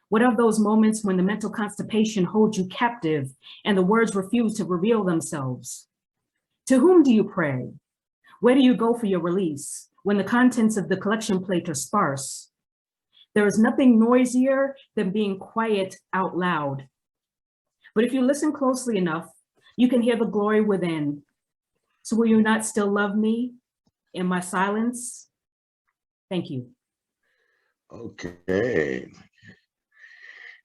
What of those moments when the mental constipation holds you captive and the words refuse to reveal themselves? To whom do you pray? Where do you go for your release when the contents of the collection plate are sparse? There is nothing noisier than being quiet out loud. But if you listen closely enough, you can hear the glory within. So will you not still love me in my silence? Thank you. Okay.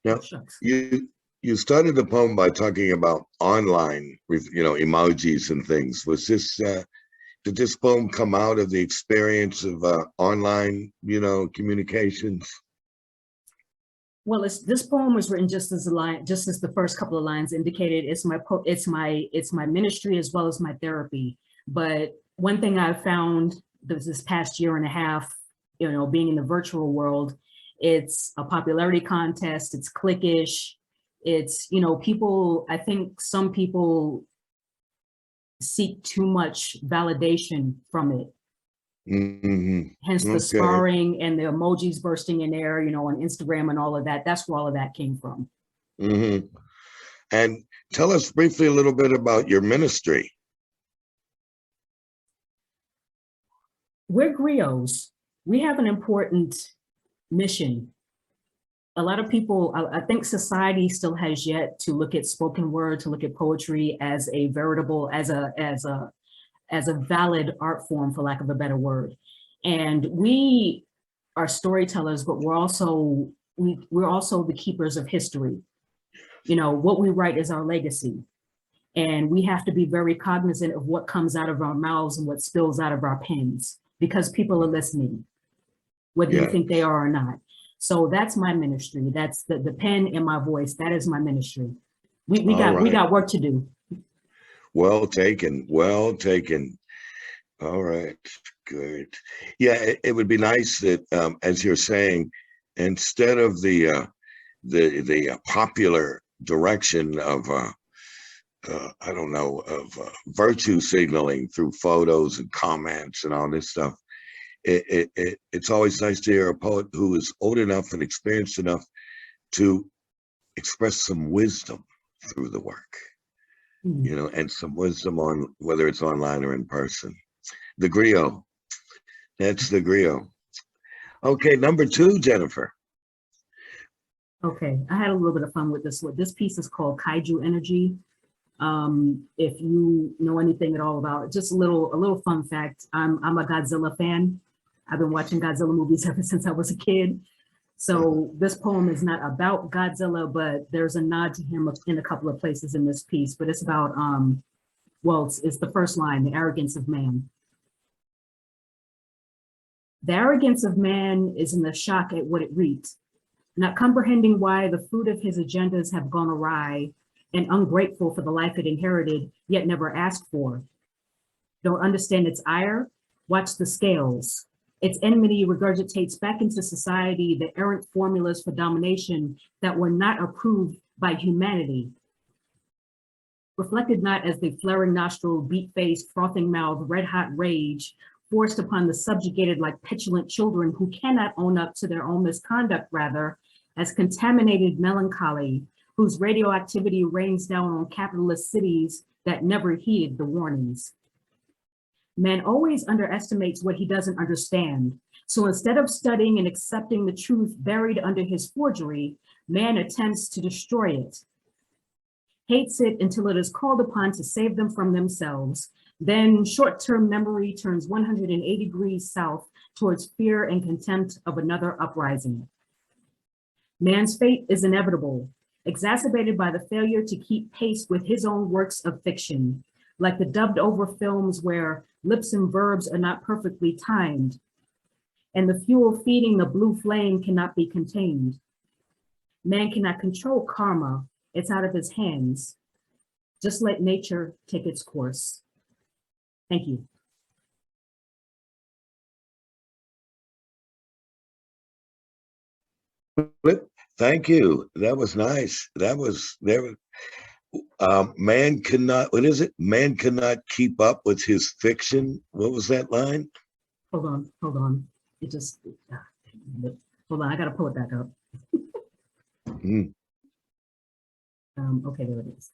Now, Shucks. you started the poem by talking about online, with emojis and things. Was this did this poem come out of the experience of online, communications? Well, this poem was written just as the first couple of lines indicated. It's my ministry as well as my therapy. But one thing I've found this past year and a half, being in the virtual world, it's a popularity contest. It's cliquish. It's, people, I think some people seek too much validation from it. Mm-hmm. Hence the sparring and the emojis bursting in there, on Instagram and all of that. That's where all of that came from. Mm-hmm. And tell us briefly a little bit about your ministry. We're griots. We have an important mission. A lot of people, I think society still has yet to look at spoken word, to look at poetry as a veritable, as a valid art form, for lack of a better word. And we are storytellers, but we're also the keepers of history. What we write is our legacy. And we have to be very cognizant of what comes out of our mouths and what spills out of our pens, because people are listening, whether you think they are or not. So that's my ministry. That's the pen and my voice. That is my ministry. We got work to do. Well taken. Well taken. All right. Good. Yeah, it would be nice that, as you're saying, instead of the popular direction of virtue signaling through photos and comments and all this stuff, it's always nice to hear a poet who is old enough and experienced enough to express some wisdom through the work, and some wisdom on whether it's online or in person. The griot. That's the griot. Okay, number 2, Jennifer. Okay, I had a little bit of fun with this one. This piece is called Kaiju Energy. If you know anything at all about it, just a little fun fact. I'm a Godzilla fan. I've been watching Godzilla movies ever since I was a kid. So this poem is not about Godzilla, but there's a nod to him in a couple of places in this piece. But it's about, it's the first line, the arrogance of man. The arrogance of man is in the shock at what it reaps, not comprehending why the fruit of his agendas have gone awry and ungrateful for the life it inherited, yet never asked for. Don't understand its ire? Watch the scales. Its enmity regurgitates back into society the errant formulas for domination that were not approved by humanity. Reflected not as the flaring nostril, beat-faced, frothing mouth, red-hot rage forced upon the subjugated like petulant children who cannot own up to their own misconduct, rather, as contaminated melancholy, whose radioactivity rains down on capitalist cities that never heeded the warnings. Man always underestimates what he doesn't understand. So instead of studying and accepting the truth buried under his forgery, man attempts to destroy it. Hates it until it is called upon to save them from themselves. Then short-term memory turns 180 degrees south towards fear and contempt of another uprising. Man's fate is inevitable, exacerbated by the failure to keep pace with his own works of fiction. like the dubbed over films where lips and verbs are not perfectly timed, and the fuel feeding the blue flame cannot be contained. Man cannot control karma, it's out of his hands. Just let nature take its course. Thank you. Thank you. That was nice. That was there. Man cannot. What is it? Man cannot keep up with his fiction. What was that line? Hold on. It just, hold on, I gotta pull it back up. Okay, there it is.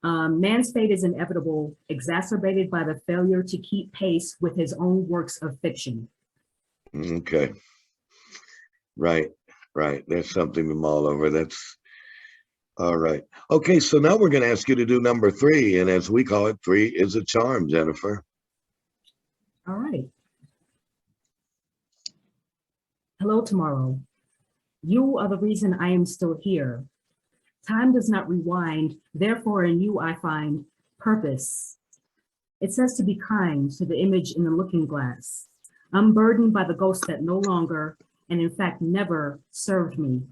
Man's fate is inevitable, exacerbated by the failure to keep pace with his own works of fiction. Okay. Right. There's something to mull over. That's all right. Okay, so now we're going to ask you to do number 3, and as we call it, 3 is a charm, Jennifer. All right. Hello, tomorrow. You are the reason I am still here. Time does not rewind, therefore in you I find purpose. It says to be kind to the image in the looking glass, unburdened by the ghost that no longer, and in fact never, served me.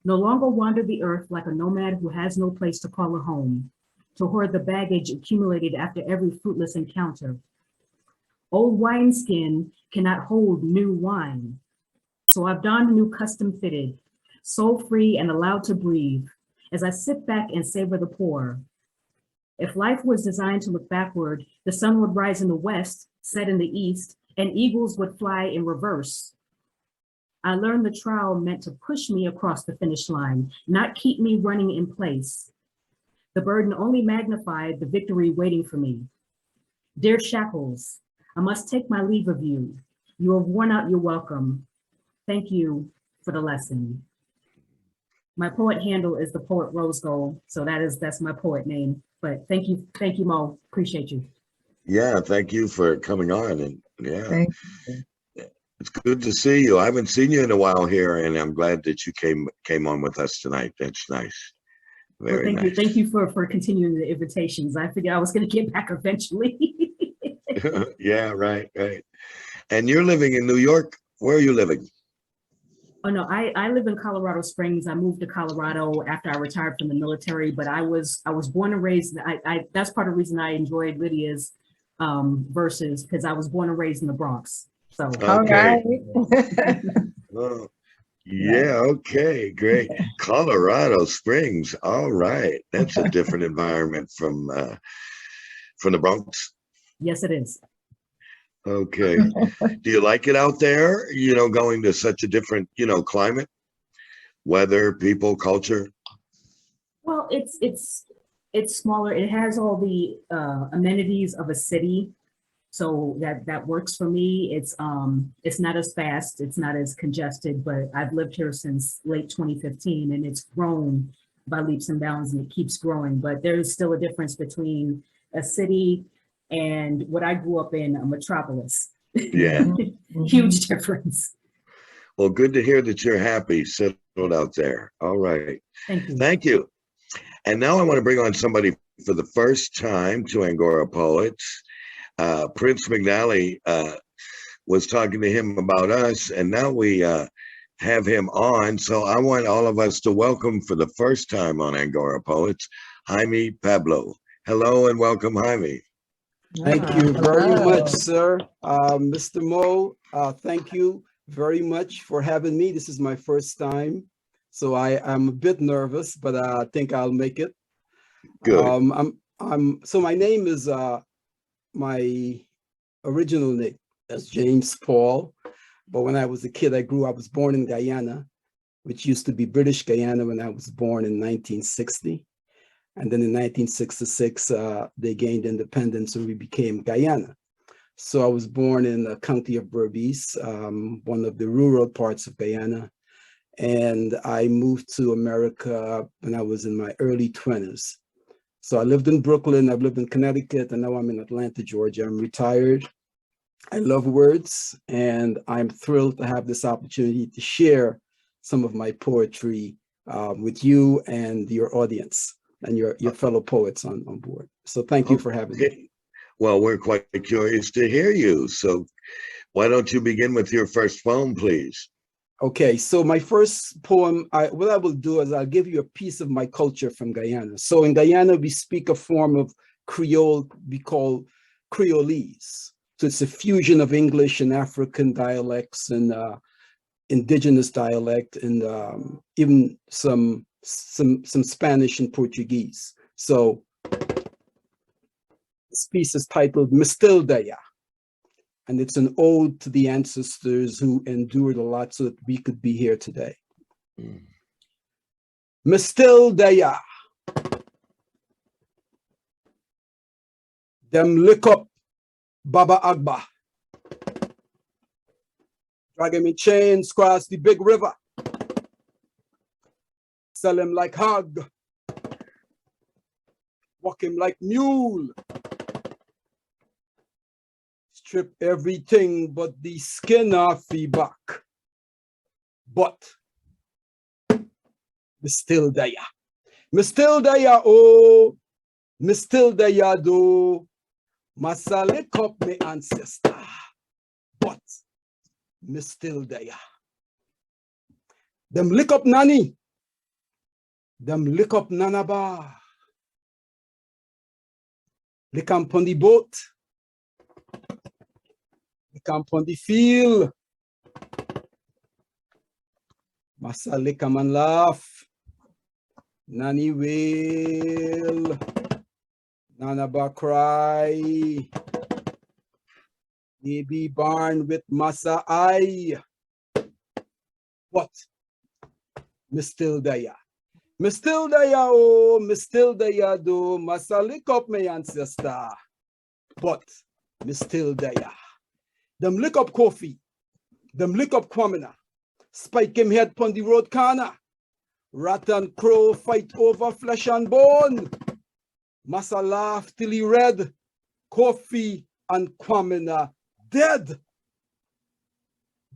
No longer wander the earth like a nomad who has no place to call a home, to hoard the baggage accumulated after every fruitless encounter. Old wineskin cannot hold new wine. So I've donned a new custom fitted, soul free and allowed to breathe as I sit back and savor the pour. If life was designed to look backward, the sun would rise in the west, set in the east, and eagles would fly in reverse. I learned the trial meant to push me across the finish line, not keep me running in place. The burden only magnified the victory waiting for me. Dear shackles, I must take my leave of you. You have worn out your welcome. Thank you for the lesson. My poet handle is the Poet Rose Gold, so that's my poet name. But thank you, Mo. Appreciate you. Yeah, thank you for coming on, and yeah. Thank you. It's good to see you. I haven't seen you in a while here, and I'm glad that you came on with us tonight. That's nice. Very nice. Thank you for continuing the invitations. I figured I was going to get back eventually. Yeah, right. And you're living in New York. Where are you living? Oh no, I live in Colorado Springs. I moved to Colorado after I retired from the military, but I was born and raised. That's part of the reason I enjoyed Lydia's verses, because I was born and raised in the Bronx. So Okay. All right. Oh, yeah, okay, great. Colorado Springs. All right. That's a different environment from the Bronx. Yes, it is. Okay. Do you like it out there? Going to such a different, climate, weather, people, culture? Well, it's smaller. It has all the amenities of a city, so that works for me. It's not as fast, it's not as congested, but I've lived here since late 2015, and it's grown by leaps and bounds, and it keeps growing. But there's still a difference between a city and what I grew up in, a metropolis. Yeah. Huge difference. Well, good to hear that you're happy, settled out there. All right. Thank you. Thank you. And now I want to bring on somebody for the first time to Angora Poets. Prince McNally was talking to him about us, and now we have him on. So I want all of us to welcome for the first time on Angora Poets, Jaime Pablo. Hello and welcome, Jaime. Thank you very Hello. much, sir. Mr. Mo, thank you very much for having me. This is my first time, so I'm a bit nervous, but I think I'll make it. Good. So my name is my original name is James Paul, but when I was a kid, I was born in Guyana, which used to be British Guyana when I was born in 1960. And then in 1966, they gained independence and we became Guyana. So I was born in the county of Berbice, one of the rural parts of Guyana. And I moved to America when I was in my early 20s. So I lived in Brooklyn, I've lived in Connecticut, and now I'm in Atlanta, Georgia. I'm retired. I love words, and I'm thrilled to have this opportunity to share some of my poetry with you and your audience and your fellow poets on board. So thank you for having me. Well, we're quite curious to hear you. So why don't you begin with your first poem, please? Okay, so my first poem, what I will do is I'll give you a piece of my culture from Guyana. So in Guyana, we speak a form of Creole we call Creolese. So it's a fusion of English and African dialects and indigenous dialect and even some Spanish and Portuguese. So this piece is titled Mistildaya, and it's an ode to the ancestors who endured a lot so that we could be here today. Mistildaya, them lick up Baba Agba, drag him in chains across the big river, sell him like hog, walk him like mule, strip everything but the skin off the back. But me still there. Me still there, oh, me still there, do. Massa lick up me ancestor. But me still there. Them lick up Nani. Them lick up Nanaba. Lick up on the boat. Camp on the field. Massa lick and laugh. Nani wail. Nanaba cry. Baby barn with massa eye. What? Me still there. Me still there, oh, me still there, do. Massa lick up my ancestor. But me still there. Them lick up Kofi, them lick up Kwamina, spike him head pon the road corner, rat and crow fight over flesh and bone. Massa laugh till he red, Kofi and Kwamina dead.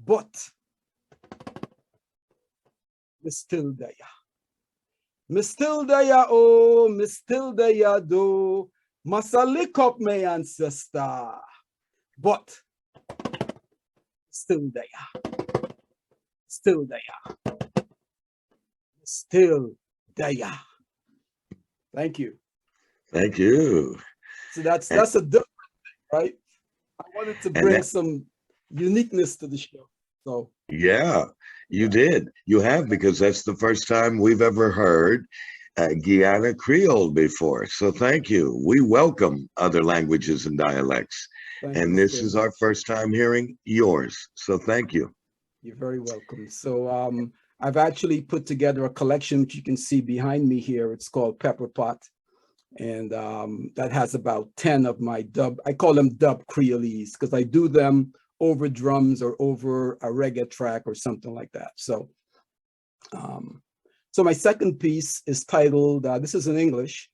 But me still there. Me still there, oh, me still there, do. Massa lick up my ancestor. But still there. Still there. Still there. Thank you. Thank you. So that's a different thing, right? I wanted to bring some uniqueness to the show. So yeah, you did. You have, because that's the first time we've ever heard Guyana Creole before. So thank you. We welcome other languages and dialects. And this is our first time hearing yours. So thank you. You're very welcome. So I've actually put together a collection, which you can see behind me here. It's called Pepper Pot. And that has about 10 of my dub, I call them dub Creolese, because I do them over drums or over a reggae track or something like that. So, so my second piece is titled, this is in English,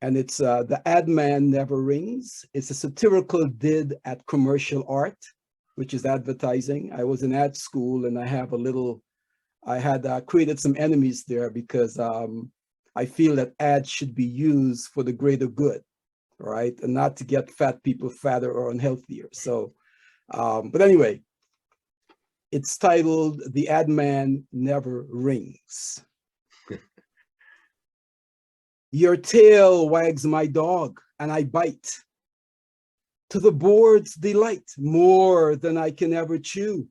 and it's The Ad Man Never Rings. It's a satirical did at commercial art, which is advertising. I was in ad school and I have a little, I had created some enemies there because I feel that ads should be used for the greater good, right? And not to get fat people fatter or unhealthier. So, but anyway, it's titled The Ad Man Never Rings. Your tail wags my dog and I bite, to the board's delight, more than I can ever chew.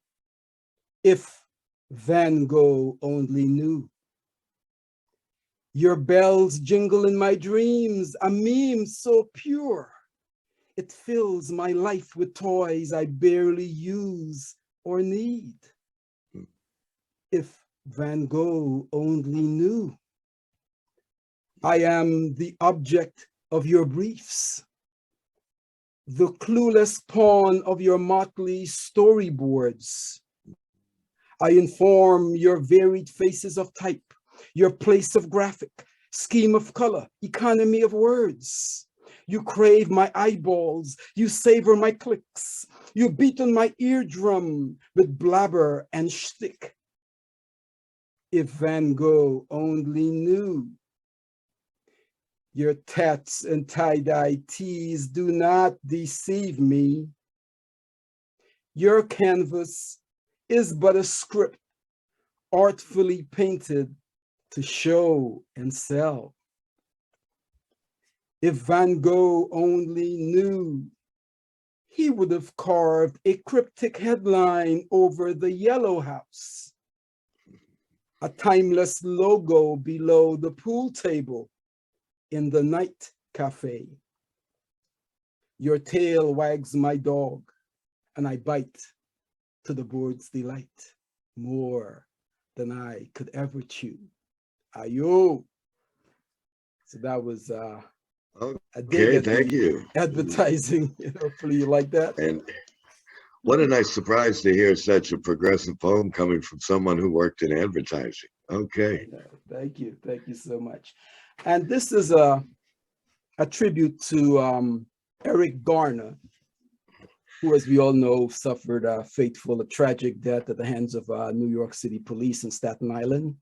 If Van Gogh only knew. Your bells jingle in my dreams, a meme so pure. It fills my life with toys I barely use or need. If Van Gogh only knew. I am the object of your briefs, the clueless pawn of your motley storyboards. I inform your varied faces of type, your place of graphic, scheme of color, economy of words. You crave my eyeballs, you savor my clicks, you beat on my eardrum with blabber and shtick. If Van Gogh only knew. Your tats and tie-dye tees do not deceive me. Your canvas is but a script artfully painted to show and sell. If Van Gogh only knew, he would have carved a cryptic headline over the yellow house, a timeless logo below the pool table in the night cafe. Your tail wags my dog, and I bite to the board's delight, more than I could ever chew. Ayo. So that was a dig Okay, at thank the you. advertising. Hopefully you like that. And what a nice surprise to hear such a progressive poem coming from someone who worked in advertising. Okay. Thank you so much. And this is a tribute to Eric Garner, who, as we all know, suffered a tragic death at the hands of New York City police in Staten Island.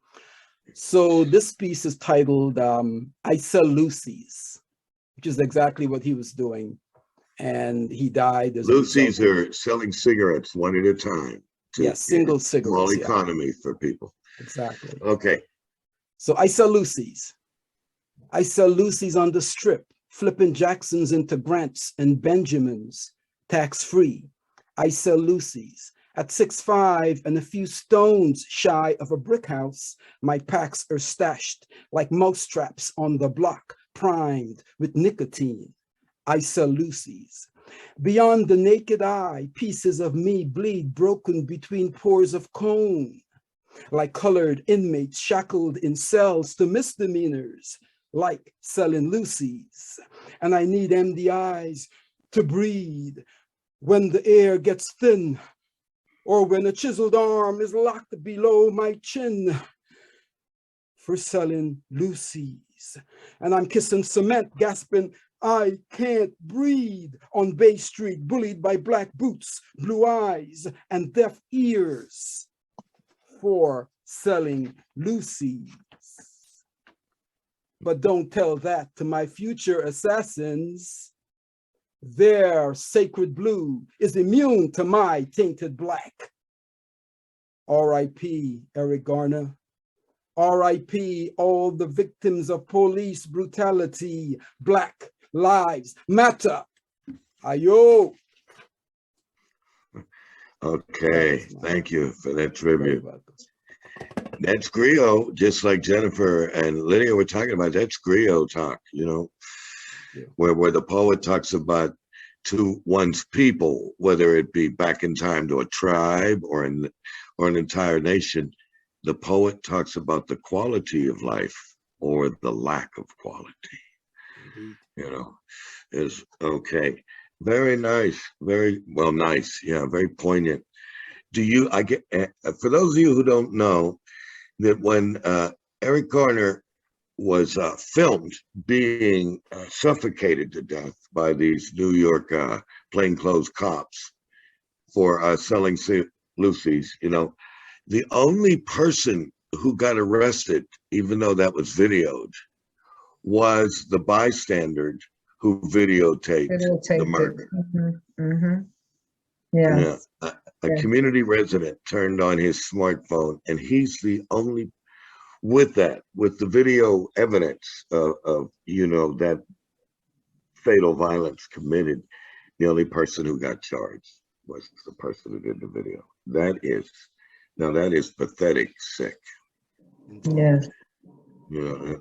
So this piece is titled I Sell Lucy's, which is exactly what he was doing. And he died as Lucy's are selling cigarettes one at a time. Yes, single cigarettes. Small economy for people. Exactly. Okay. So I sell Lucy's. I sell Lucy's on the strip, flipping Jacksons into Grants and Benjamins, tax-free. I sell Lucy's. At 6'5" and a few stones shy of a brick house, my packs are stashed like mousetraps on the block, primed with nicotine. I sell Lucy's. Beyond the naked eye, pieces of me bleed broken between pores of cone, like colored inmates shackled in cells to misdemeanors, like selling Lucy's. And I need MDIs to breathe when the air gets thin, or when a chiseled arm is locked below my chin for selling Lucy's. And I'm kissing cement, gasping, I can't breathe on Bay Street, bullied by black boots, blue eyes, and deaf ears for selling Lucy's. But don't tell that to my future assassins. Their sacred blue is immune to my tainted black. R.I.P. Eric Garner. R.I.P. all the victims of police brutality. Black lives matter. Ayo. Okay, thank you for that tribute. That's griot, just like Jennifer and Lydia were talking about. That's griot talk, you know, where the poet talks about to one's people, whether it be back in time to a tribe or an entire nation. The poet talks about the quality of life or the lack of quality. You know, is okay. Very nice. Very well, nice. Yeah, very poignant. For those of you who don't know, that when Eric Garner was filmed being suffocated to death by these New York plainclothes cops for selling Lucy's, you know, the only person who got arrested, even though that was videoed, was the bystander who videotaped the murder. Yeah. A community resident turned on his smartphone, and he's the only, with the video evidence of you know, that fatal violence committed, the only person who got charged was the person who did the video. That is pathetic, sick. Yes. Yeah.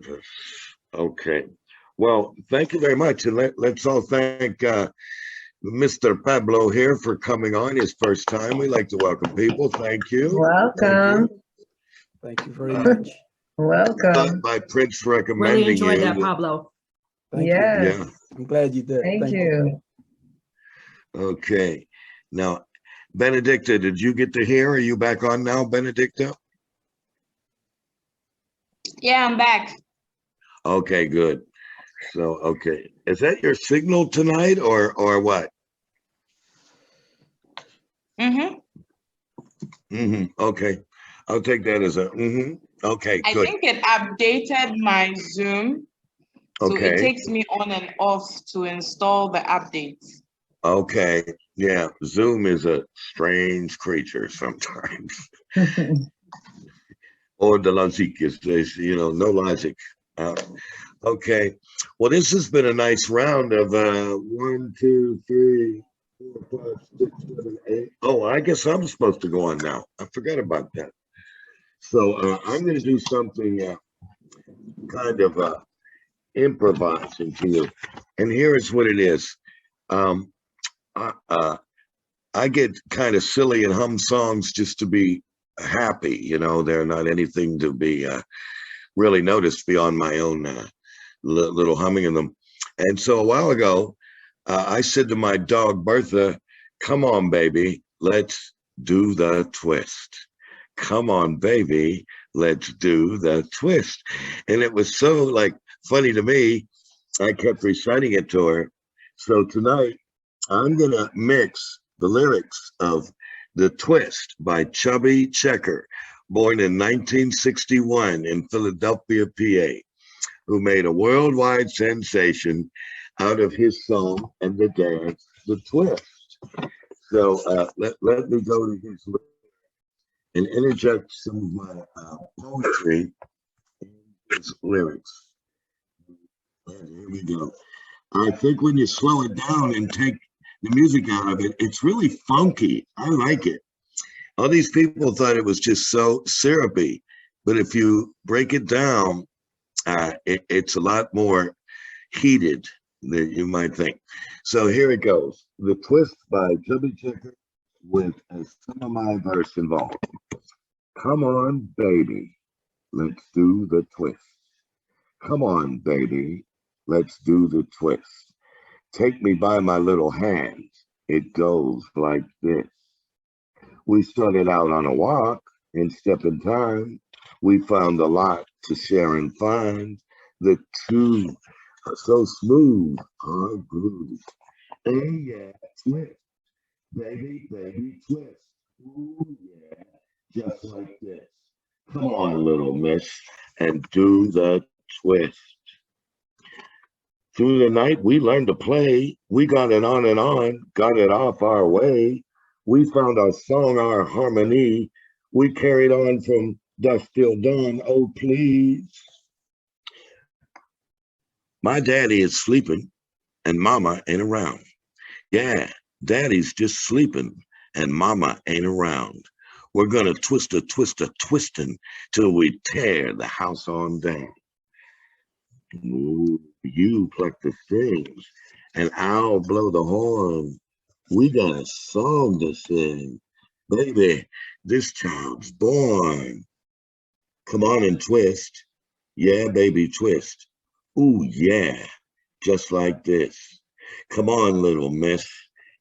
Okay. Well, thank you very much, and let's all thank Mr. Pablo here for coming on his first time. We like to welcome people. Thank you. Welcome. Thank you very much. Welcome. By Prince recommending Really enjoyed you. that, Pablo. Thank Yes. you. I'm glad you did. Thank you. Okay. Now, Benedicta, did you get to hear? Are you back on now, Benedicta? Yeah, I'm back. Okay, good. So, okay. Is that your signal tonight or what? Mm-hmm. Okay. I'll take that as a Okay, I good. think it updated my Zoom. So it Okay, takes me on and off to install the updates. okay. Yeah, Zoom is a strange creature sometimes. Or the logic is, no logic. Okay. Well, this has been a nice round of 1, 2, 3, 4, 5, 6, 7, 8. Oh, I guess I'm supposed to go on now. I forgot about that. So I'm going to do something kind of improvising to you. And here is what it is. Um, I get kind of silly and hum songs just to be happy. They're not anything to be really noticed beyond my own little humming of them. And so a while ago, I said to my dog, Bertha, come on, baby, let's do the twist. Come on, baby, let's do the twist. And it was so funny to me. I kept reciting it to her. So tonight, I'm going to mix the lyrics of The Twist by Chubby Checker, born in 1961 in Philadelphia, PA, who made a worldwide sensation out of his song and the dance, The Twist. So let me go to his lyrics and interject some of my poetry in his lyrics. And here we go. I think when you slow it down and take the music out of it, it's really funky. I like it. All these people thought it was just so syrupy, but if you break it down, it's a lot more heated than you might think. So here it goes. The Twist by Chubby Checker with a my verse involved. Come on, baby, let's do the twist. Come on, baby, let's do the twist. Take me by my little hand. It goes like this. We started out on a walk in step in time. We found a lot to share and find. The two are so smooth, our groove. Hey, yeah, twist. Baby, baby, twist. Ooh, yeah, just like this. Come on, little miss, and do the twist. Through the night, we learned to play. We got it on and on, got it off our way. We found our song, our harmony. We carried on from dusk till dawn. Oh, please. My daddy is sleeping and mama ain't around. Yeah, daddy's just sleeping and mama ain't around. We're gonna twist a twisting till we tear the house on down. Ooh, you pluck the strings and I'll blow the horn. We got a song to sing. Baby, this child's born. Come on and twist. Yeah, baby, twist. Ooh, yeah, just like this. Come on, little miss,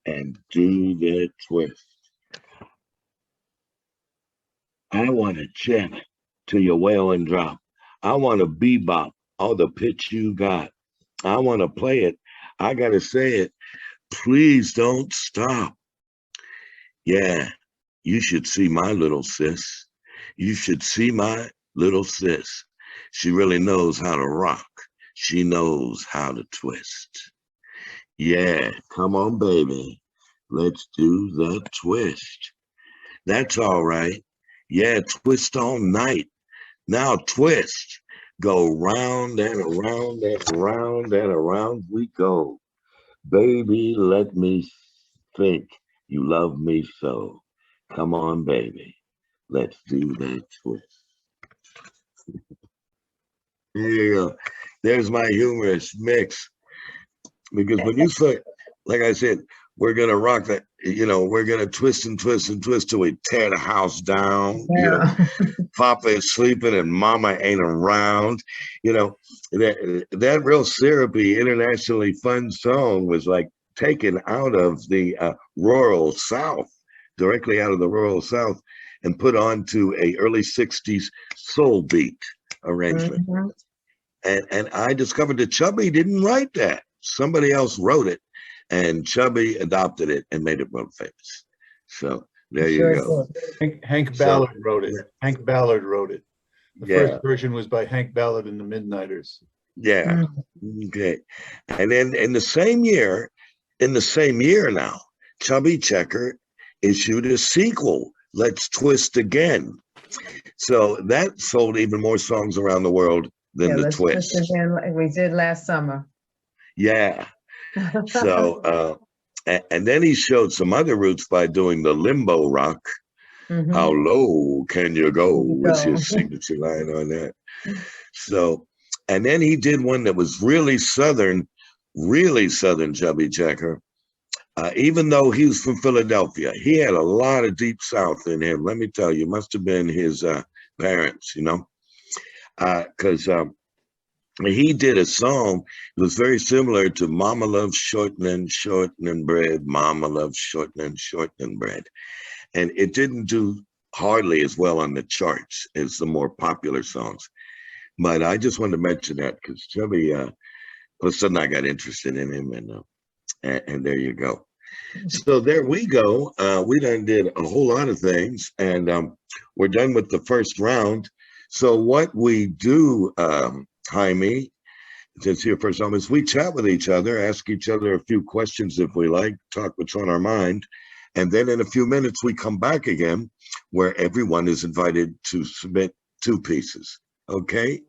and do the twist. I want to check till you wail and drop. I want to bebop all the pitch you got. I want to play it. I got to say it. Please don't stop. Yeah, you should see my little sis. You should see my little sis. She really knows how to rock. She knows how to twist. Yeah, come on, baby. Let's do the twist. That's all right. Yeah, twist all night. Now twist. Go round and around and around and around we go. Baby, let me think you love me so. Come on, baby. Let's do that twist. There you go. There's my humorous mix. Because when you say, like I said, we're gonna rock that, we're gonna twist and twist and twist till we tear the house down. Yeah. Papa is sleeping and mama ain't around. That real syrupy, internationally fun song was taken out of the rural South, directly out of the rural South, and put onto a early 60s soul beat arrangement. Mhm. And I discovered that Chubby didn't write that. Somebody else wrote it, and Chubby adopted it and made it world famous. So there you Sure go. did. Hank Ballard wrote it. Hank Ballard wrote it. The Yeah. first version was by Hank Ballard and the Midnighters. Yeah. Okay. And then in the same year now, Chubby Checker issued a sequel, Let's Twist Again. So that sold even more songs around the world than the let's Twist. again like we did last summer. Yeah. So and then he showed some other roots by doing the limbo rock. Mhm. How low can you go? Was Go. his signature line on that. So, and then he did one that was really southern Chubby Checker. Even though he was from Philadelphia, he had a lot of deep South in him. Let me tell you, must have been his parents, you know, because he did a song that was very similar to Mama Loves Shortening Bread, Mama Loves Shortening Bread. And it didn't do hardly as well on the charts as the more popular songs. But I just wanted to mention that because Chubby, all of a sudden I got interested in him, and there you go. So there we go. We done did a whole lot of things, and we're done with the first round. So what we do, Jaime, since your first time, is we chat with each other, ask each other a few questions if we like, talk what's on our mind. And then in a few minutes, we come back again where everyone is invited to submit 2 pieces. Okay?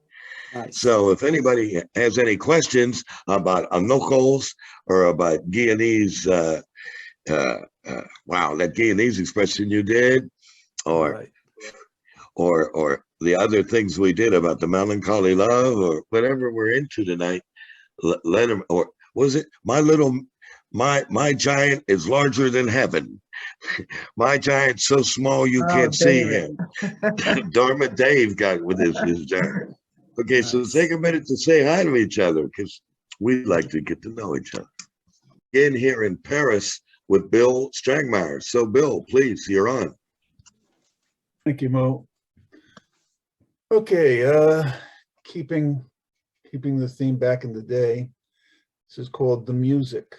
Nice. So if anybody has any questions about Anokos or about Guyanese, wow, that Guyanese expression you did, or Right. or the other things we did about the melancholy love, or whatever we're into tonight, let them, or was it my giant is larger than heaven. My giant's so small you can't see him. Dharma Dave got with his giant. Okay, so Nice. take a minute to say hi to each other because we like to get to know each other. In here in Paris with Bill Strangmeyer. So Bill, please, you're on. Thank you, Mo. Okay, keeping the theme back in the day. This is called The Music.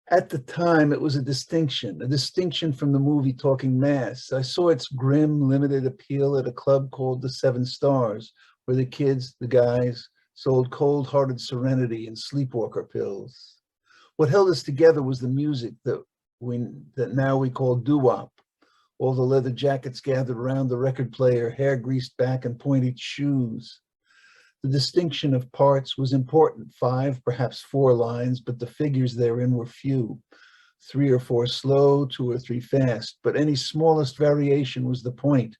At the time, it was a distinction from the movie Talking Mass. I saw its grim, limited appeal at a club called the Seven Stars, where the kids, the guys, sold cold-hearted serenity and sleepwalker pills. What held us together was the music that now we call doo-wop. All the leather jackets gathered around the record player, hair greased back and pointed shoes. The distinction of parts was important, 5, perhaps 4 lines, but the figures therein were few. 3 or 4 slow, 2 or 3 fast, but any smallest variation was the point.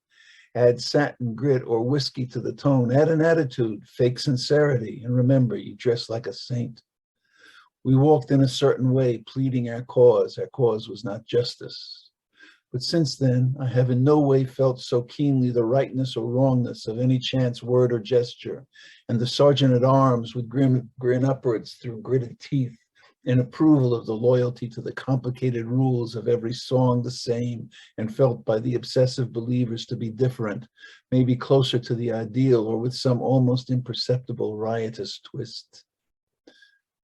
Add satin, grit, or whiskey to the tone. Add an attitude, fake sincerity, and remember, you dress like a saint. We walked in a certain way, pleading our cause. Our cause was not justice. But since then, I have in no way felt so keenly the rightness or wrongness of any chance word or gesture, and the sergeant at arms would grin upwards through gritted teeth in approval of the loyalty to the complicated rules of every song the same and felt by the obsessive believers to be different, maybe closer to the ideal or with some almost imperceptible riotous twist.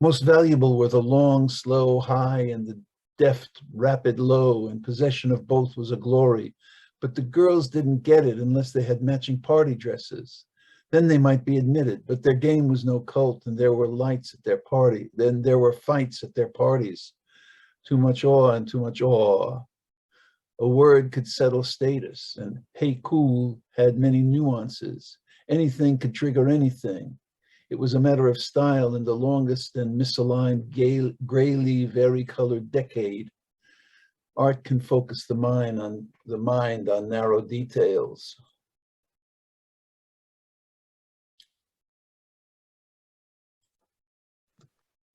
Most valuable were the long, slow high and the deft, rapid low, and possession of both was a glory. But the girls didn't get it unless they had matching party dresses. Then they might be admitted, but their game was no cult, and there were lights at their party. Then there were fights at their parties. Too much awe and too much awe. A word could settle status, and hey cool had many nuances. Anything could trigger anything. It was a matter of style in the longest and misaligned, grayly varicolored decade. Art can focus the mind on narrow details.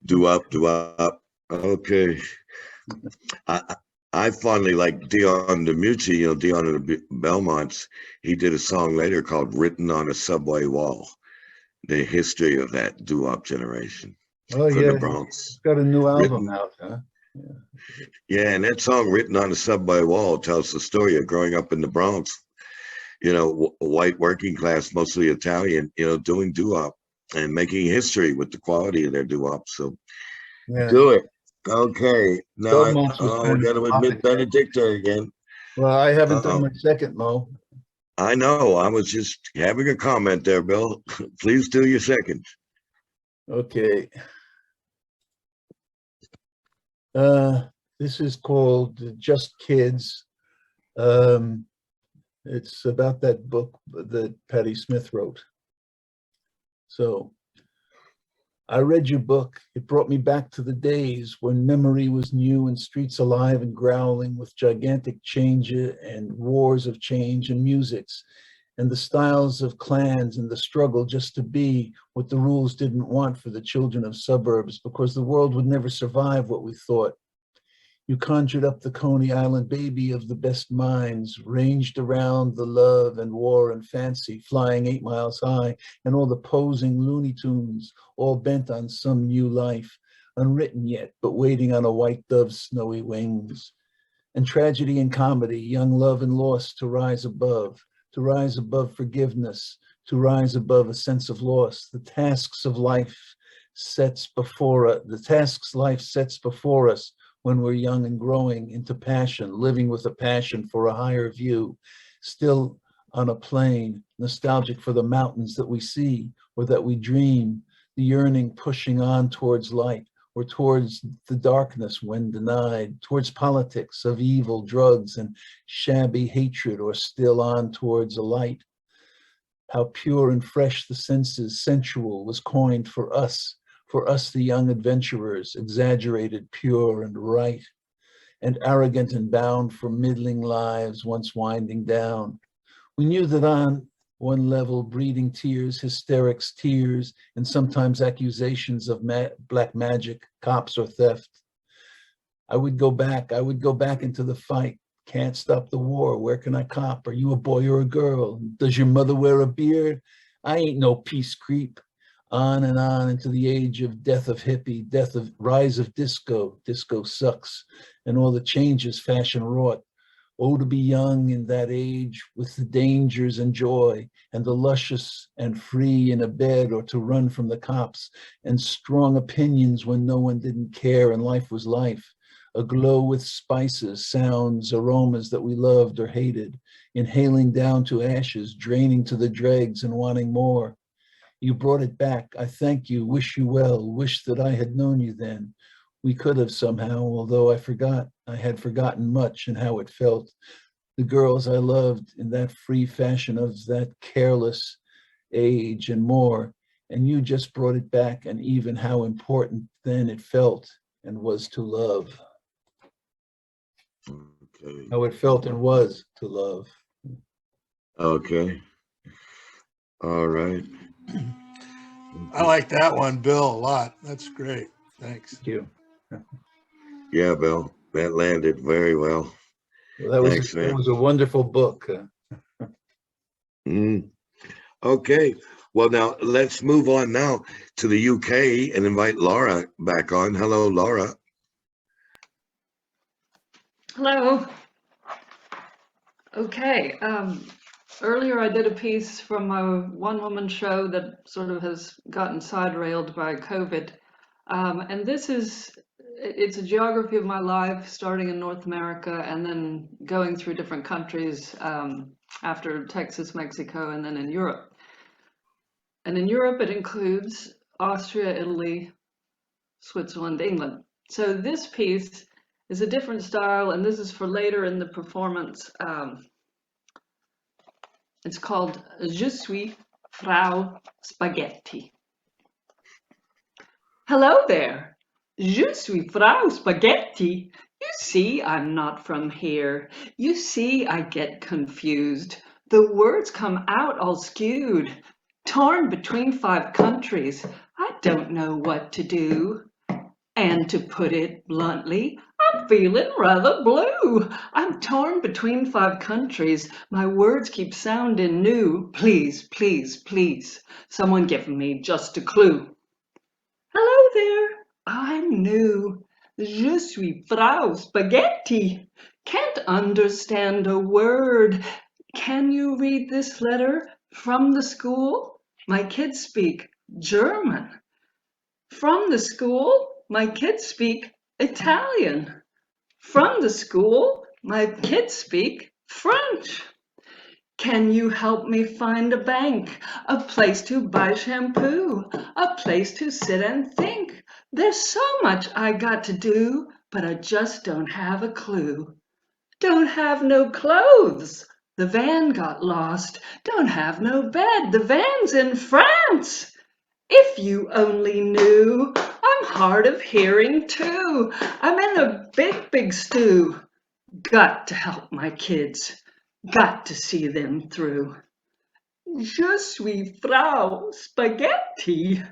Do up. Okay. I fondly like Dion DiMucci, you know, Dion of the Belmonts. He did a song later called Written on a Subway Wall. The history of that doo-wop generation. Oh, from yeah. the Bronx. Got a new album out, huh? Yeah, and that song Written on a Subway Wall tells the story of growing up in the Bronx, you know, white working class, mostly Italian, you know, doing doo-wop and making history with the quality of their doo-wop. So do it. Okay. Now we got to admit Benedicta again. Well, I haven't done my second, Mo. I know. I was just having a comment there, Bill. Please do your second. Okay. This is called Just Kids. It's about that book that Patti Smith wrote. So, I read your book. It brought me back to the days when memory was new and streets alive and growling with gigantic change and wars of change and musics and the styles of clans and the struggle just to be what the rules didn't want for the children of suburbs because the world would never survive what we thought. You conjured up the Coney Island baby of the best minds, ranged around the love and war and fancy, flying 8 miles high, and all the posing Looney Tunes, all bent on some new life, unwritten yet, but waiting on a white dove's snowy wings. And tragedy and comedy, young love and loss to rise above forgiveness, to rise above a sense of loss, the tasks life sets before us, when we're young and growing into passion, living with a passion for a higher view, still on a plane, nostalgic for the mountains that we see or that we dream, the yearning pushing on towards light or towards the darkness when denied, towards politics of evil, drugs, and shabby hatred, or still on towards a light. How pure and fresh the senses, sensual, was coined for us the young adventurers, exaggerated, pure, and right, and arrogant and bound for middling lives once winding down. We knew that on one level, breeding tears, hysterics, tears, and sometimes accusations of black magic, cops, or theft. I would go back into the fight. Can't stop the war. Where can I cop? Are you a boy or a girl? Does your mother wear a beard? I ain't no peace creep. On and on into the age of death of hippie, death of rise of disco. Disco sucks, and all the changes fashion wrought. Oh, to be young in that age with the dangers and joy and the luscious and free in a bed, or to run from the cops and strong opinions when no one didn't care and life was life. Aglow with spices, sounds, aromas that we loved or hated, inhaling down to ashes, draining to the dregs and wanting more. You brought it back. I thank you, wish you well, wish that I had known you then. We could have somehow, although I had forgotten much and how it felt. The girls I loved in that free fashion of that careless age and more. And you just brought it back, and even how important then it felt and was to love. Okay. How it felt and was to love. Okay. All right. I like that one, Bill, a lot. That's great. Thanks. Thank you. Yeah, Bill, that landed very well. Well, Thanks, it man. was a wonderful book. Okay. Well, now let's move on now to the UK and invite Laura back on. Hello, Laura. Hello. Okay. Earlier I did a piece from a one-woman show that sort of has gotten side-railed by COVID. And it's a geography of my life, starting in North America and then going through different countries after Texas, Mexico, and then in Europe. And in Europe, it includes Austria, Italy, Switzerland, England. So this piece is a different style, and this is for later in the performance. It's called Je suis Frau Spaghetti. Hello there. Je suis Frau Spaghetti. You see, I'm not from here. You see, I get confused. The words come out all skewed. Torn between 5 countries. I don't know what to do. And to put it bluntly, I'm feeling rather blue. I'm torn between 5 countries. My words keep sounding new. Please, please, please, someone give me just a clue. Hello there, I'm new. Je suis Frau Spaghetti. Can't understand a word. Can you read this letter from the school? My kids speak German. From the school, my kids speak Italian. From the school, my kids speak French. Can you help me find a bank, a place to buy shampoo, a place to sit and think? There's so much I got to do, but I just don't have a clue. Don't have no clothes, the van got lost. Don't have no bed, the van's in France. If you only knew, I'm hard of hearing too. I'm in a big, big stew. Got to help my kids. Got to see them through. Je suis Frau Spaghetti.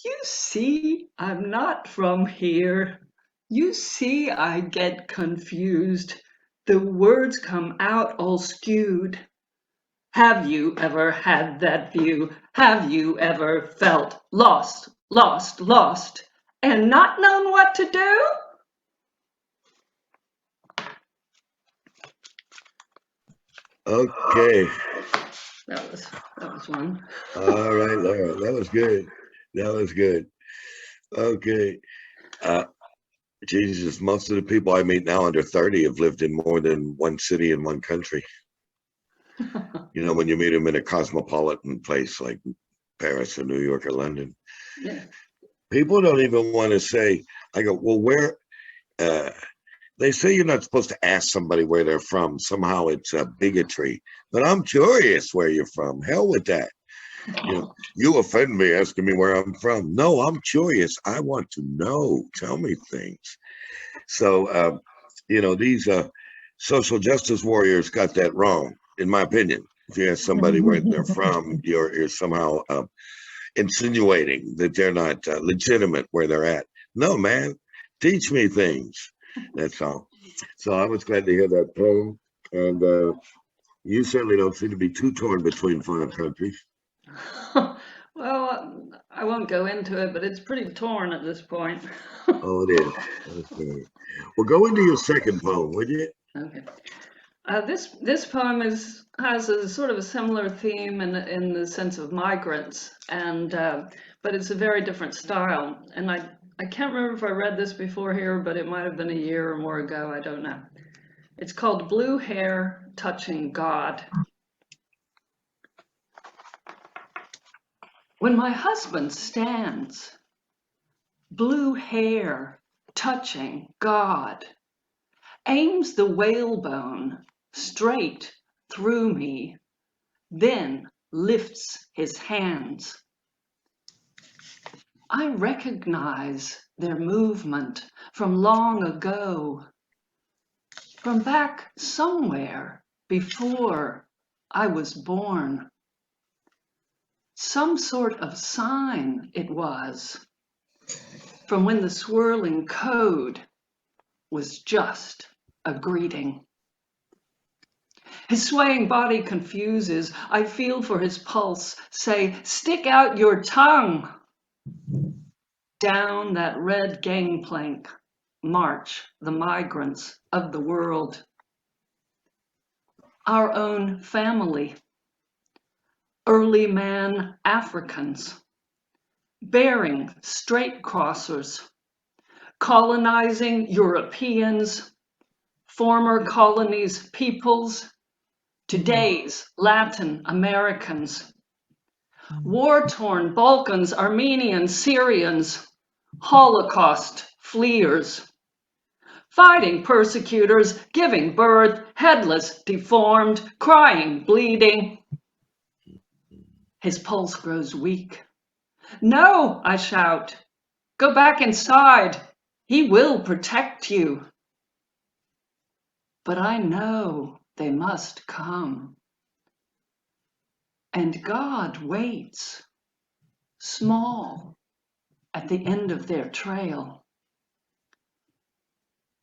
You see, I'm not from here. You see, I get confused. The words come out all skewed. Have you ever had that view? Have you ever felt lost, lost, lost, and not known what to do? Okay. That was one. All right, Laura. That was good. That was good. Okay. Jesus, most of the people I meet now under 30 have lived in more than one city in one country. You know, when you meet them in a cosmopolitan place like Paris or New York or London, Yeah. people don't even want to say, I go, well, where? They say you're not supposed to ask somebody where they're from. Somehow it's a bigotry. But I'm curious where you're from. Hell with that. You know, you offend me asking me where I'm from. No, I'm curious. I want to know. Tell me things. So, you know, these social justice warriors got that wrong, in my opinion. If you ask somebody where they're from, you're somehow insinuating that they're not legitimate where they're at. No, man, teach me things. That's all. So I was glad to hear that poem. And you certainly don't seem to be too torn between foreign countries. Well, I won't go into it, but it's pretty torn at this point. Oh, it is. Okay. Well, go into your second poem, would you? Okay. This poem has a sort of a similar theme in the sense of migrants, and but it's a very different style. And I can't remember if I read this before here, but it might have been a year or more ago. I don't know. It's called Blue Hair Touching God. When my husband stands, blue hair touching God, aims the whalebone straight through me, then lifts his hands. I recognize their movement from long ago, from back somewhere before I was born. Some sort of sign it was, from when the swirling code was just a greeting. His swaying body confuses. I feel for his pulse, say, stick out your tongue. Down that red gangplank march the migrants of the world. Our own family, early man Africans, bearing straight crossers, colonizing Europeans, former colonies peoples, today's Latin Americans, war-torn Balkans, Armenians, Syrians, Holocaust fleers, fighting persecutors, giving birth, headless, deformed, crying, bleeding. His pulse grows weak. No, I shout, go back inside. He will protect you. But I know they must come. And God waits, small, at the end of their trail.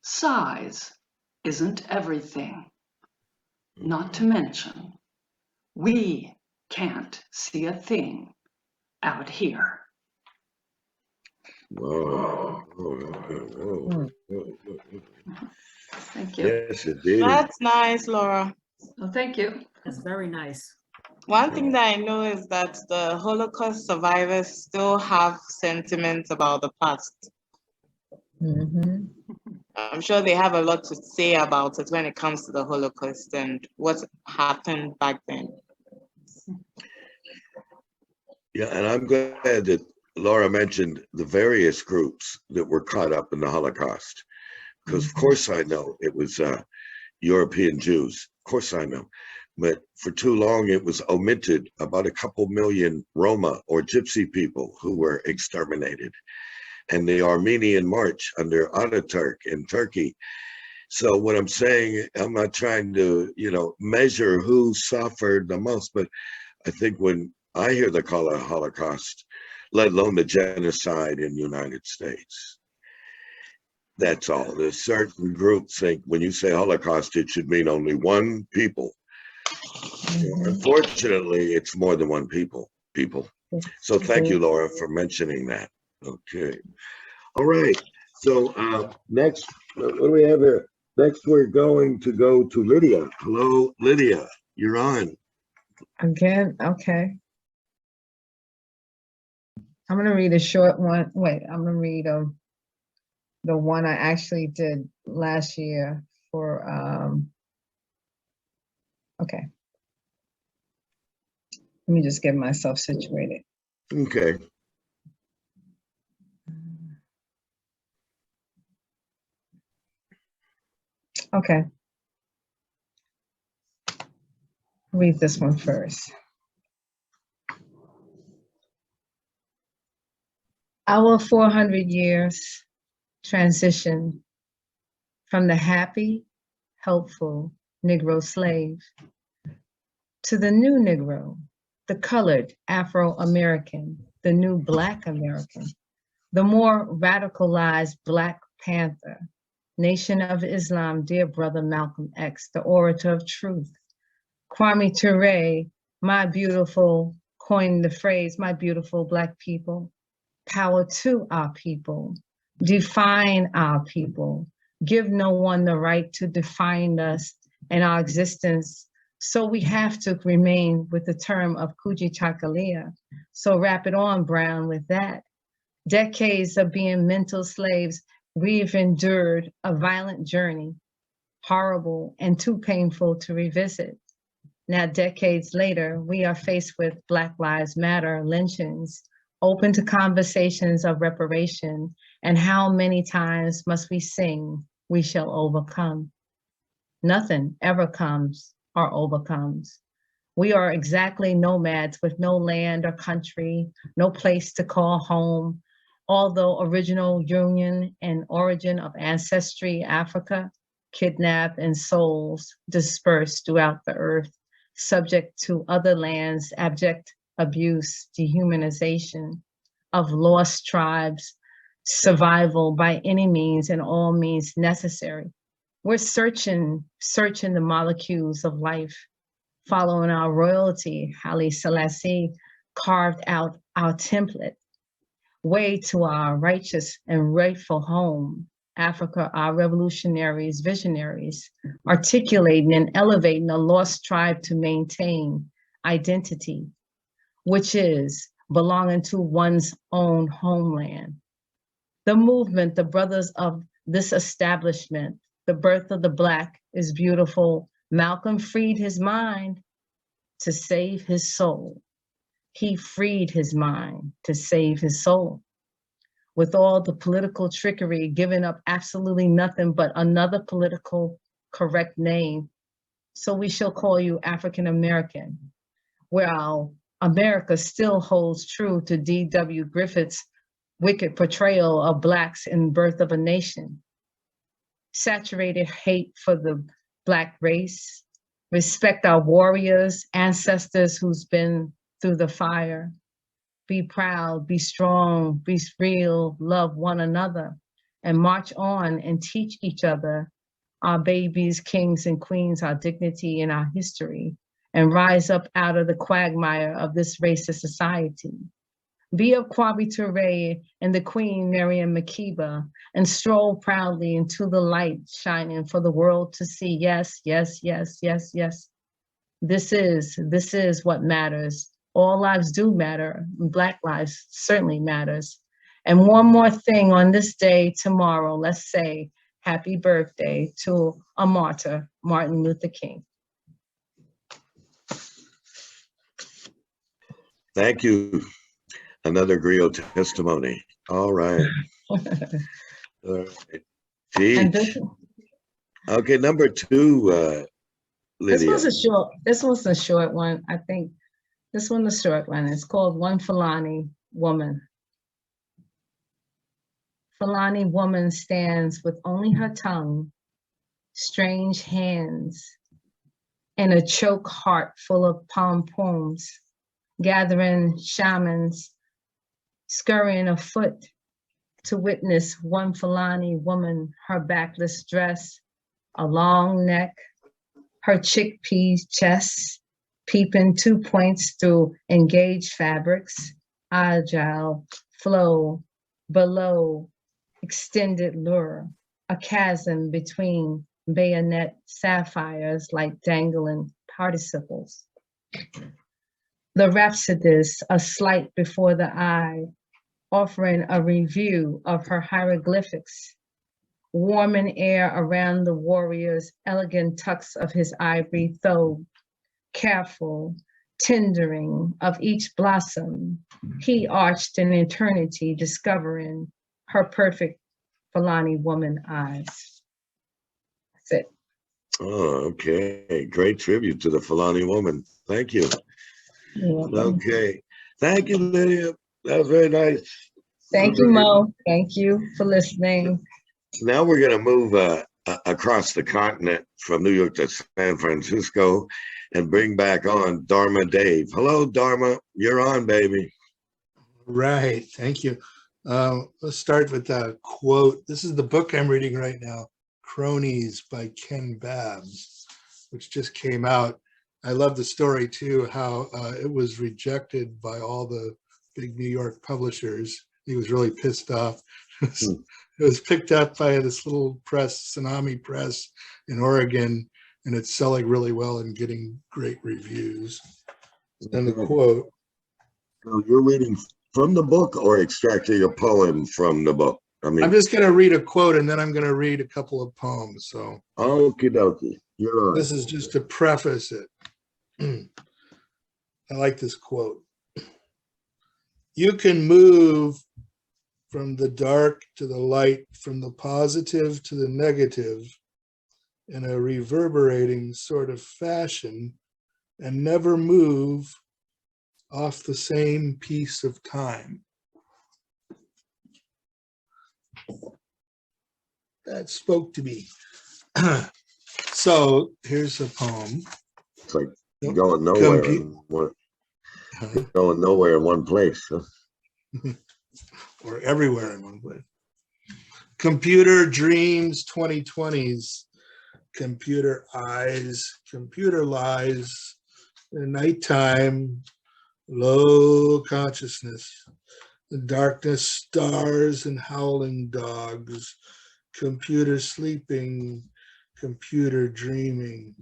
Size isn't everything. Not to mention, we can't see a thing out here. Whoa. Thank you. Yes, indeed. That's nice, Laura. Well, thank you. That's very nice. One thing that I know is that the Holocaust survivors still have sentiments about the past. Mhm. I'm sure they have a lot to say about it when it comes to the Holocaust and what happened back then. Yeah, and I'm glad that Laura mentioned the various groups that were caught up in the Holocaust, because of course I know it was European Jews. Of course I know. But for too long, it was omitted about a couple million Roma or Gypsy people who were exterminated. And the Armenian March under Ataturk in Turkey. So what I'm saying, I'm not trying to, measure who suffered the most, but I think when I hear the call of Holocaust, let alone the genocide in the United States, that's all. There's certain groups think when you say Holocaust, it should mean only one people. Unfortunately, it's more than one people. So thank you, Laura, for mentioning that. Okay. All right. So next, what do we have here? Next, we're going to go to Lydia. Hello, Lydia. You're on. Again, okay. I'm gonna read a short one. Wait, I'm gonna read the one I actually did last year for okay. Let me just get myself situated. Okay. Okay. Read this one first. Our 400 years transition from the happy, helpful Negro slave to the new Negro, the colored Afro-American, the new Black American, the more radicalized Black Panther, Nation of Islam, dear brother Malcolm X, the orator of truth, Kwame Ture, my beautiful, coined the phrase, my beautiful Black people, power to our people, define our people, give no one the right to define us and our existence. So we have to remain with the term of Kujichagulia. So wrap it on, Brown, with that. Decades of being mental slaves, we've endured a violent journey, horrible and too painful to revisit. Now, decades later, we are faced with Black Lives Matter lynchings, open to conversations of reparation, and how many times must we sing, we shall overcome? Nothing ever comes or overcomes. We are exactly nomads with no land or country, no place to call home. Although original union and origin of ancestry, Africa, kidnapped and souls dispersed throughout the earth, subject to other lands, abject abuse, dehumanization of lost tribes, survival by any means and all means necessary. We're searching the molecules of life, following our royalty, Haile Selassie carved out our template, way to our righteous and rightful home. Africa, our revolutionaries, visionaries, articulating and elevating a lost tribe to maintain identity, which is belonging to one's own homeland. The movement, the brothers of this establishment, the birth of the Black is beautiful. Malcolm freed his mind to save his soul. He freed his mind to save his soul. With all the political trickery, giving up absolutely nothing but another political correct name. So we shall call you African American, where our America still holds true to D.W. Griffith's wicked portrayal of Blacks in Birth of a Nation. Saturated hate for the Black race, respect our warriors, ancestors who's been through the fire. Be proud, be strong, be real, love one another, and march on and teach each other, our babies, kings and queens, our dignity and our history, and rise up out of the quagmire of this racist society. Be of Kwame Ture and the Queen Miriam Makeba, and stroll proudly into the light shining for the world to see. Yes, yes, yes, yes, yes. This is what matters. All lives do matter. Black lives certainly matters. And one more thing on this day tomorrow, let's say, happy birthday to a martyr, Martin Luther King. Thank you. Another griot testimony. All right. All right. And Teach. Okay, number 2, this Lydia. was a short one. I think this one is a short one. It's called One Fulani Woman. Fulani woman stands with only her tongue, strange hands, and a choke heart full of pom-poms, gathering shamans, scurrying afoot to witness one Fulani woman, her backless dress, a long neck, her chickpea chest, peeping 2 points through engaged fabrics, agile flow below, extended lure, a chasm between bayonet sapphires like dangling participles. The rhapsodist, a slight before the eye, offering a review of her hieroglyphics, warming air around the warrior's elegant tucks of his ivory thobe, careful, tendering of each blossom, he arched in eternity, discovering her perfect Fulani woman eyes. That's it. Oh, okay. Great tribute to the Fulani woman. Thank you. You're welcome. Okay. Thank you, Lydia. That was very nice. Thank you, Mo. Thank you for listening. Now we're going to move across the continent from New York to San Francisco and bring back on Dharma Dave. Hello, Dharma. You're on, baby. Right. Thank you. Let's start with a quote. This is the book I'm reading right now, Cronies by Ken Babbs, which just came out. I love the story too, how it was rejected by all the big New York publishers. He was really pissed off. It was picked up by this little press, Tsunami Press in Oregon, and it's selling really well and getting great reviews. And the quote. So you're reading from the book or extracting a poem from the book? I'm just going to read a quote and then I'm going to read a couple of poems. So, okie dokie. You're on. This is just to preface it. I like this quote. You can move from the dark to the light, from the positive to the negative in a reverberating sort of fashion and never move off the same piece of time. That spoke to me. So here's a poem. It's like going nowhere. Going nowhere in one place. Huh? Or everywhere in one place. Computer dreams 2020s. Computer eyes. Computer lies. The nighttime. Low consciousness. The darkness, stars and howling dogs. Computer sleeping. Computer dreaming.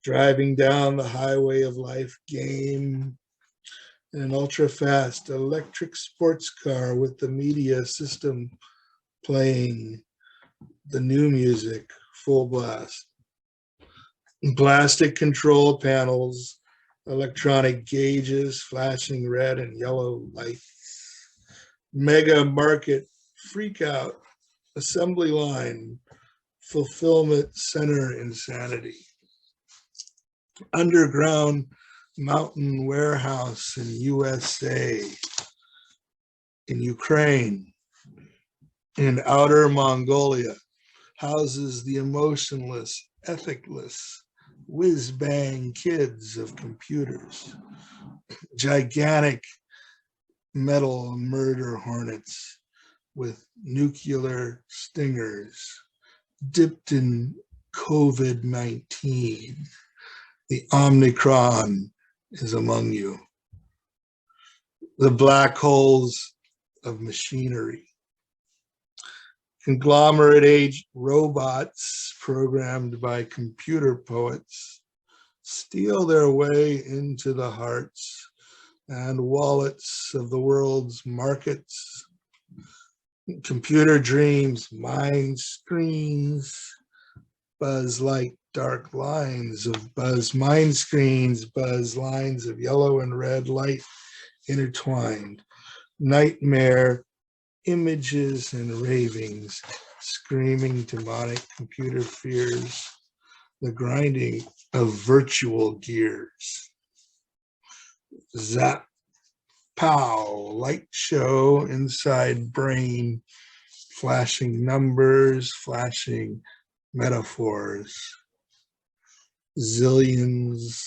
Driving down the highway of life game. An ultra-fast electric sports car with the media system playing the new music full blast. Plastic control panels, electronic gauges flashing red and yellow lights. Mega market freakout, assembly line, fulfillment center insanity. Underground mountain warehouse in USA, in Ukraine, in outer Mongolia, houses the emotionless, ethicless, whiz-bang kids of computers. Gigantic metal murder hornets with nuclear stingers dipped in COVID-19. The Omicron is among you. The black holes of machinery. Conglomerate age robots programmed by computer poets steal their way into the hearts and wallets of the world's markets. Computer dreams, mind screens, buzz like dark lines of buzz mind screens, buzz lines of yellow and red light intertwined, nightmare images and ravings, screaming demonic computer fears, the grinding of virtual gears. Zap, pow, light show inside brain, flashing numbers, flashing metaphors, zillions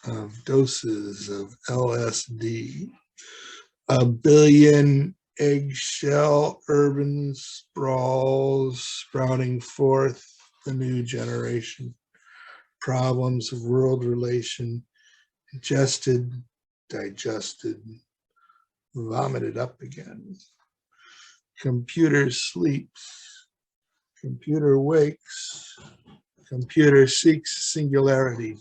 of doses of LSD, a billion eggshell urban sprawls sprouting forth the new generation, problems of world relation, ingested, digested, vomited up again. Computer sleeps, computer wakes, computer seeks singularity.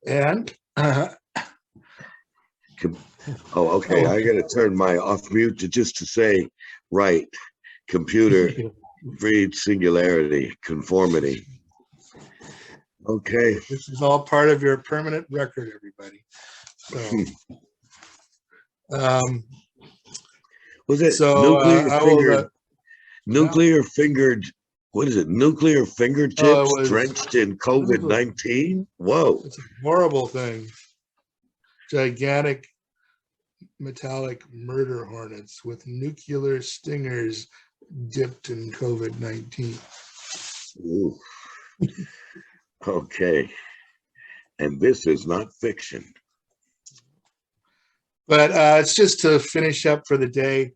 And Oh, okay. I got to turn my off mute to say, right. Computer reads singularity, conformity. Okay. this is all part of your permanent record, everybody. So, Was it nuclear fingered? What is it? Nuclear fingertips drenched in COVID-19? Whoa. It's a horrible thing. Gigantic metallic murder hornets with nuclear stingers dipped in COVID-19. Ooh. Okay. And this is not fiction. But it's just to finish up for the day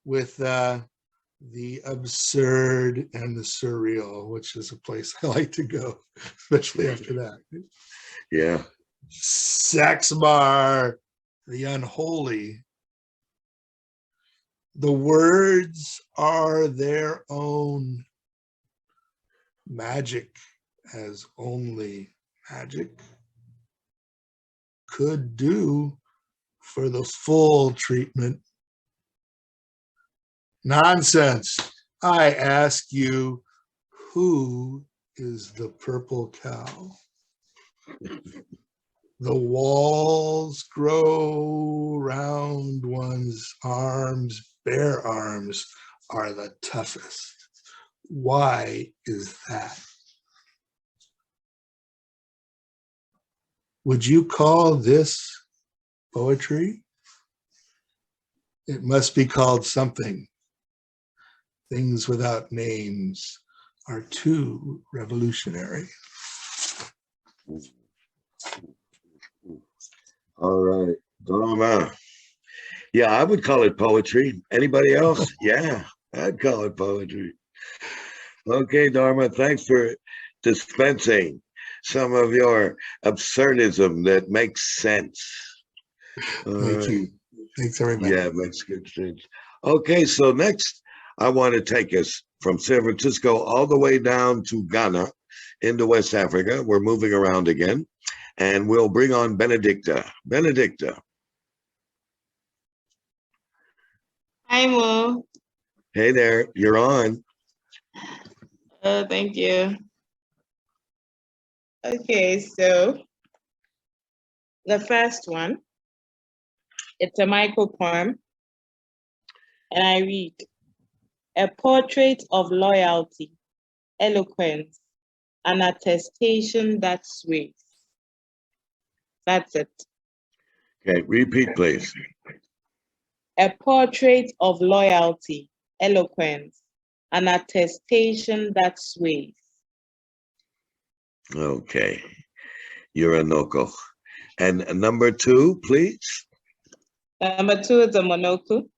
with the absurd and the surreal, which is a place I like to go, especially after that. Yeah. Saxbar, the unholy. The words are their own magic, as only magic could do for the full treatment. Nonsense. I ask you, who is the purple cow? The walls grow round one's arms. Bare arms are the toughest. Why is that? Would you call this poetry? It must be called something. Things without names are too revolutionary. All right. Dharma. Yeah, I would call it poetry. Anybody else? Yeah, I'd call it poetry. Okay, Dharma, thanks for dispensing some of your absurdism that makes sense. Thank you. Thanks, everybody. Yeah, it makes good sense. Okay, so next, I want to take us from San Francisco all the way down to Ghana into West Africa. We're moving around again, and we'll bring on Benedicta. Benedicta. Hi, Mo. Hey there, you're on. Thank you. Okay, so the first one, it's a micro poem, and I read, a portrait of loyalty, eloquence, an attestation that sways. That's it. Okay, repeat, please. A portrait of loyalty, eloquence, an attestation that sways. Okay, you're a noko. And number two, please. Number two is a monocle.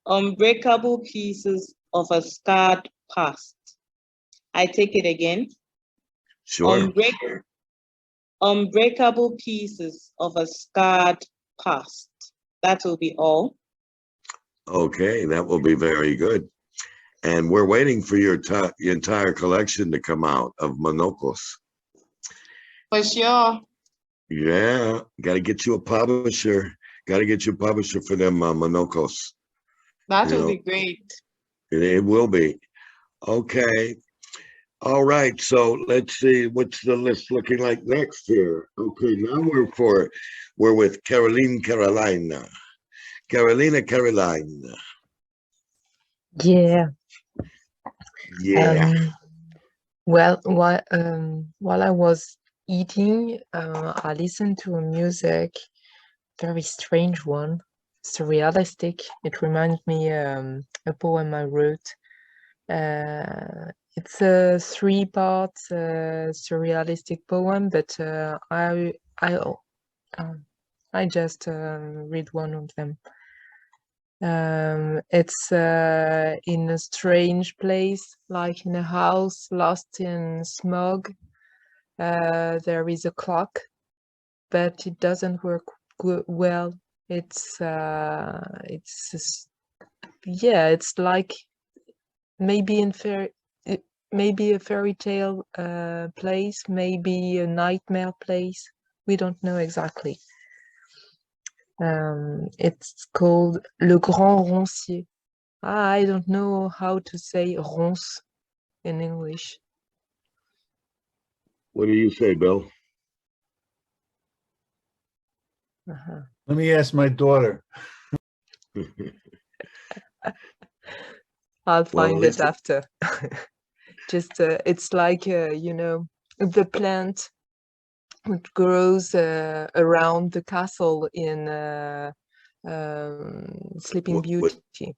Unbreakable pieces of a scarred past. I take it again. Sure. Unbreakable pieces of a scarred past. That will be all. Okay, that will be very good. And we're waiting for your entire collection to come out of monocles. For sure. Yeah, got to get you a publisher. Got to get you a publisher for them Monocos. That You would know, be great. it will be. Okay. All right. So let's see what's the list looking like next here. Okay, now we're with Carolina. Carolina. Yeah. Yeah. Well, while I was eating, I listened to a music, very strange one, surrealistic. It reminds me a poem I wrote. It's a three-part surrealistic poem, but I just read one of them. It's in a strange place, like in a house lost in smog. There is a clock, but it doesn't work well. It's it's like maybe maybe a fairy tale place, maybe a nightmare place. We don't know exactly. It's called Le Grand Roncier. I don't know how to say ronce in English. What do you say, Bill? Let me ask my daughter. I'll find it listen. after. Just it's like the plant which grows around the castle in Sleeping Beauty.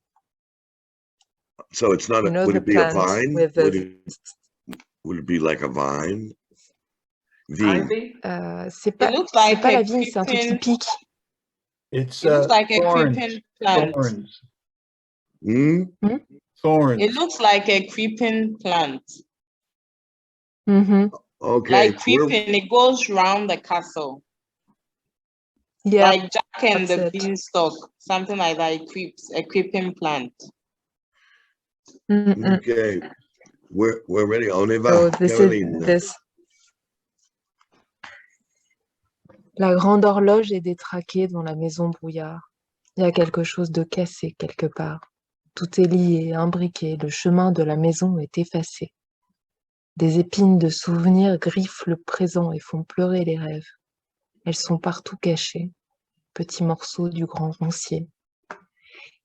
So it's not. Would the it be a plant vine? with Would it be like a vine? Vigne. Ivy? C'est pas, It looks like c'est pas la a vigne, c'est un truc qui creeping, pique. It's it looks like a thorns. creeping plant. Thorns. Hmm? Thorns. It looks like a creeping plant. Mm-hmm. Okay. Like creeping, it goes round the castle. Yeah, Like Jack and the that's it. Beanstalk, something like that. It creeps, a creeping plant. Okay. We're ready. On y va, So this Caroline. is this. La grande horloge est détraquée dans la maison brouillard. Il y a quelque chose de cassé quelque part. Tout est lié, imbriqué, le chemin de la maison est effacé. Des épines de souvenirs griffent le présent et font pleurer les rêves. Elles sont partout cachées, petits morceaux du grand roncier.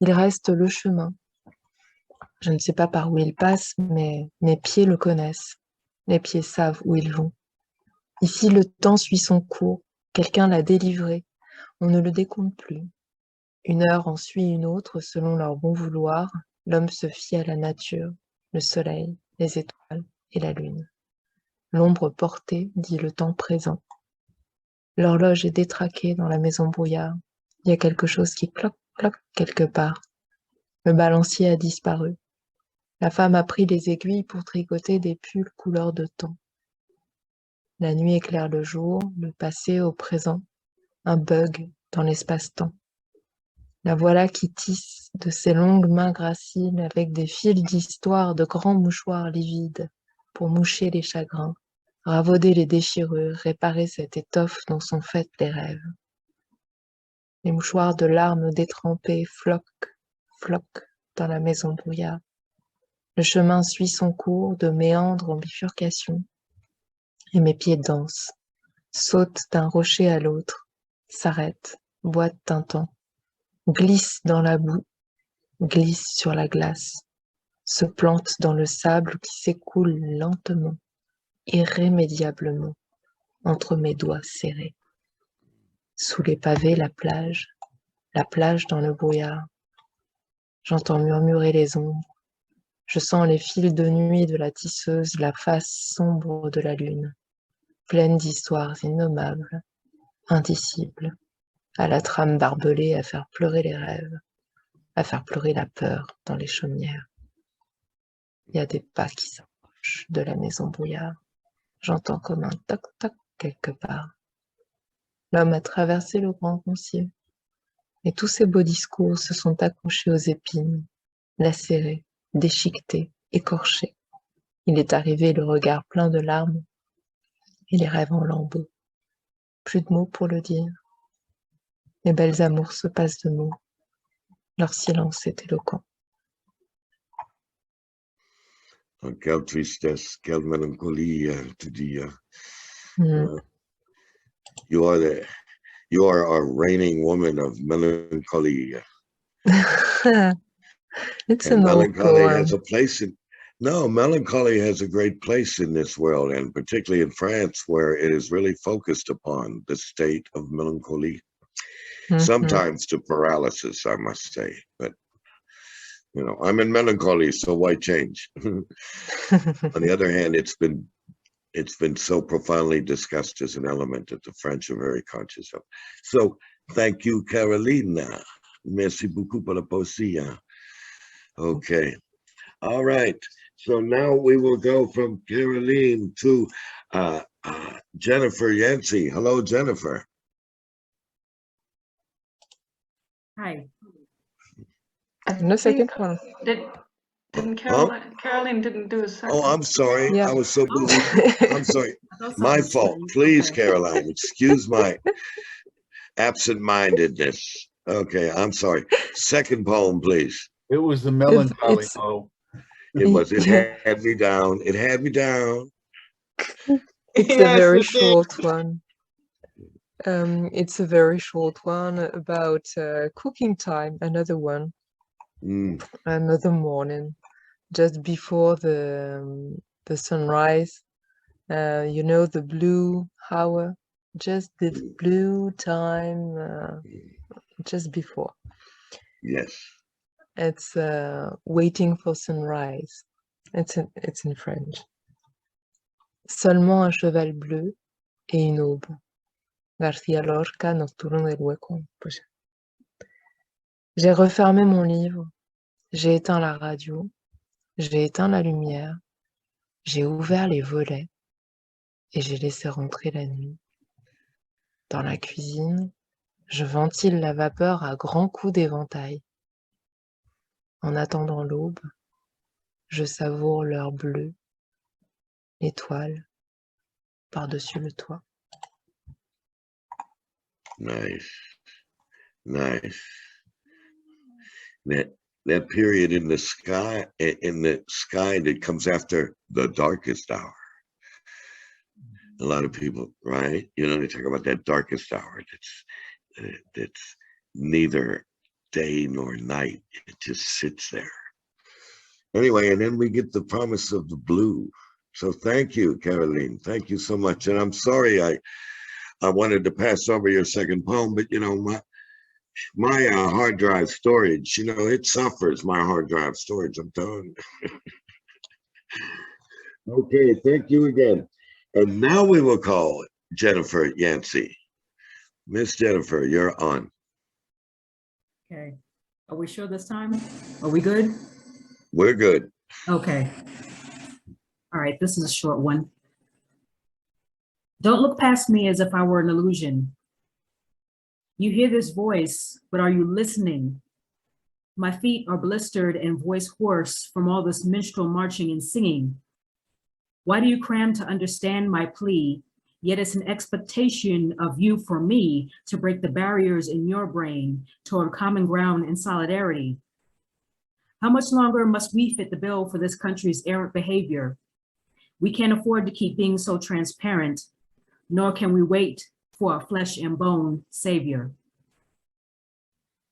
Il reste le chemin. Je ne sais pas par où il passe, mais mes pieds le connaissent. Les pieds savent où ils vont. Ici, le temps suit son cours. Quelqu'un l'a délivré. On ne le décompte plus. Une heure en suit une autre selon leur bon vouloir. L'homme se fie à la nature, le soleil, les étoiles et la lune. L'ombre portée dit le temps présent. L'horloge est détraquée dans la maison brouillard. Il y a quelque chose qui cloque, cloque quelque part. Le balancier a disparu. La femme a pris les aiguilles pour tricoter des pulls couleur de temps. La nuit éclaire le jour, le passé au présent, un bug dans l'espace-temps. La voilà qui tisse de ses longues mains graciles avec des fils d'histoire de grands mouchoirs livides pour moucher les chagrins, ravauder les déchirures, réparer cette étoffe dont sont faites les rêves. Les mouchoirs de larmes détrempées floquent, floquent dans la maison brouillard. Le chemin suit son cours de méandres en bifurcation, et mes pieds dansent, sautent d'un rocher à l'autre, s'arrêtent, boitent un temps, glissent dans la boue, glissent sur la glace, se plantent dans le sable qui s'écoule lentement, irrémédiablement, entre mes doigts serrés. Sous les pavés, la plage dans le brouillard. J'entends murmurer les ombres. Je sens les fils de nuit de la tisseuse, la face sombre de la lune, pleine d'histoires innommables, indicibles, à la trame barbelée à faire pleurer les rêves, à faire pleurer la peur dans les chaumières. Il y a des pas qui s'approchent de la maison brouillard. J'entends comme un toc-toc quelque part. L'homme a traversé le grand roncier, et tous ces beaux discours se sont accrochés aux épines, lacérés, déchiquetés, écorchés. Il est arrivé le regard plein de larmes, et les rêves en lambeaux. Plus de mots pour le dire. Les belles amours se passent de mots. Leur silence est éloquent. Quelle tristesse, quelle mélancolie, tu dis. You are our reigning woman of melancholy. It's And an old melancholy poem. has a place in, no, melancholy has a great place in this world, and particularly in France, where it is really focused upon the state of melancholy. Sometimes to paralysis, I must say, but you know, I'm in melancholy, so why change? On the other hand, it's been so profoundly discussed as an element that the French are very conscious of. So thank you, Carolina. Merci beaucoup pour la poesía. Okay. All right. So now we will go from Caroline to Jennifer Yancey. Hello, Jennifer. Hi. No second one. Didn't Caroline didn't do a second? Oh, I'm sorry. Yeah. I was so busy. I'm sorry. My fault. Please, Caroline, excuse my absent-mindedness. Okay, I'm sorry. Second poem, please. It was the melancholy It's- poem. It was. It had me down. It had me down. It's a very short one. It's a very short one about cooking time. Another one. Another morning, just before the sunrise. You know, the blue hour, just the blue time, just before. Yes. It's waiting for sunrise. It's in French. Seulement un cheval bleu et une aube. García Lorca, Nocturno del Hueco. J'ai refermé mon livre, j'ai éteint la radio, j'ai éteint la lumière, j'ai ouvert les volets et j'ai laissé rentrer la nuit. Dans la cuisine, je ventile la vapeur à grands coups d'éventail. En attendant l'aube, je savoure l'heure bleue, l'étoile par-dessus le toit. Nice. Nice. That period in the sky that comes after the darkest hour. A lot of people, right? You know, they talk about that darkest hour. That's neither day nor night. It just sits there. Anyway, and then we get the promise of the blue. So thank you, Caroline. Thank you so much. And I'm sorry I wanted to pass over your second poem, but you know, my hard drive storage, you know, it suffers, my hard drive storage. I'm done. Okay, thank you again. And now we will call Jennifer Yancey. Miss Jennifer, you're on. Okay. Are we sure this time? Are we good? We're good. Okay. All right, this is a short one. Don't look past me as if I were an illusion. You hear this voice, but are you listening? My feet are blistered and voice hoarse from all this minstrel marching and singing. Why do you cram to understand my plea? Yet it's an expectation of you for me to break the barriers in your brain toward common ground and solidarity. How much longer must we fit the bill for this country's errant behavior? We can't afford to keep being so transparent, nor can we wait for a flesh and bone savior.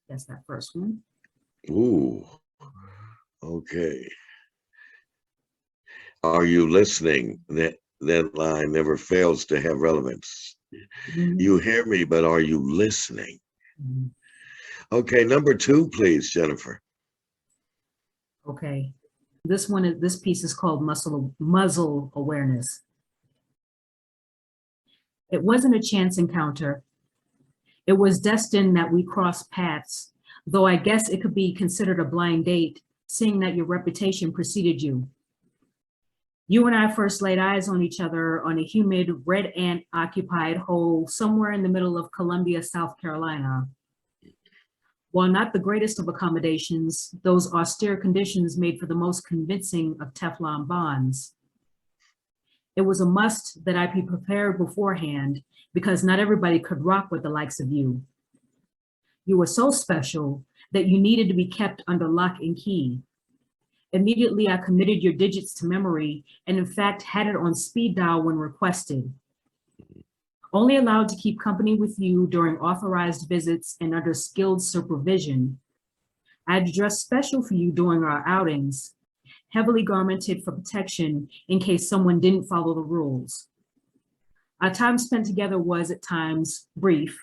That's that first one. Ooh, okay. Are you listening? That line never fails to have relevance. You hear me, but are you listening? Okay, number two, please, Jennifer. Okay, this piece is called Muzzle Awareness. It wasn't a chance encounter. It was destined that we cross paths, though I guess it could be considered a blind date, seeing that your reputation preceded you. You and I first laid eyes on each other on a humid, red ant occupied hole somewhere in the middle of Columbia, South Carolina. While not the greatest of accommodations, those austere conditions made for the most convincing of Teflon bonds. It was a must that I be prepared beforehand because not everybody could rock with the likes of you. You were so special that you needed to be kept under lock and key. Immediately, I committed your digits to memory and in fact had it on speed dial when requested. Only allowed to keep company with you during authorized visits and under skilled supervision. I had dressed special for you during our outings, heavily garmented for protection in case someone didn't follow the rules. Our time spent together was at times brief.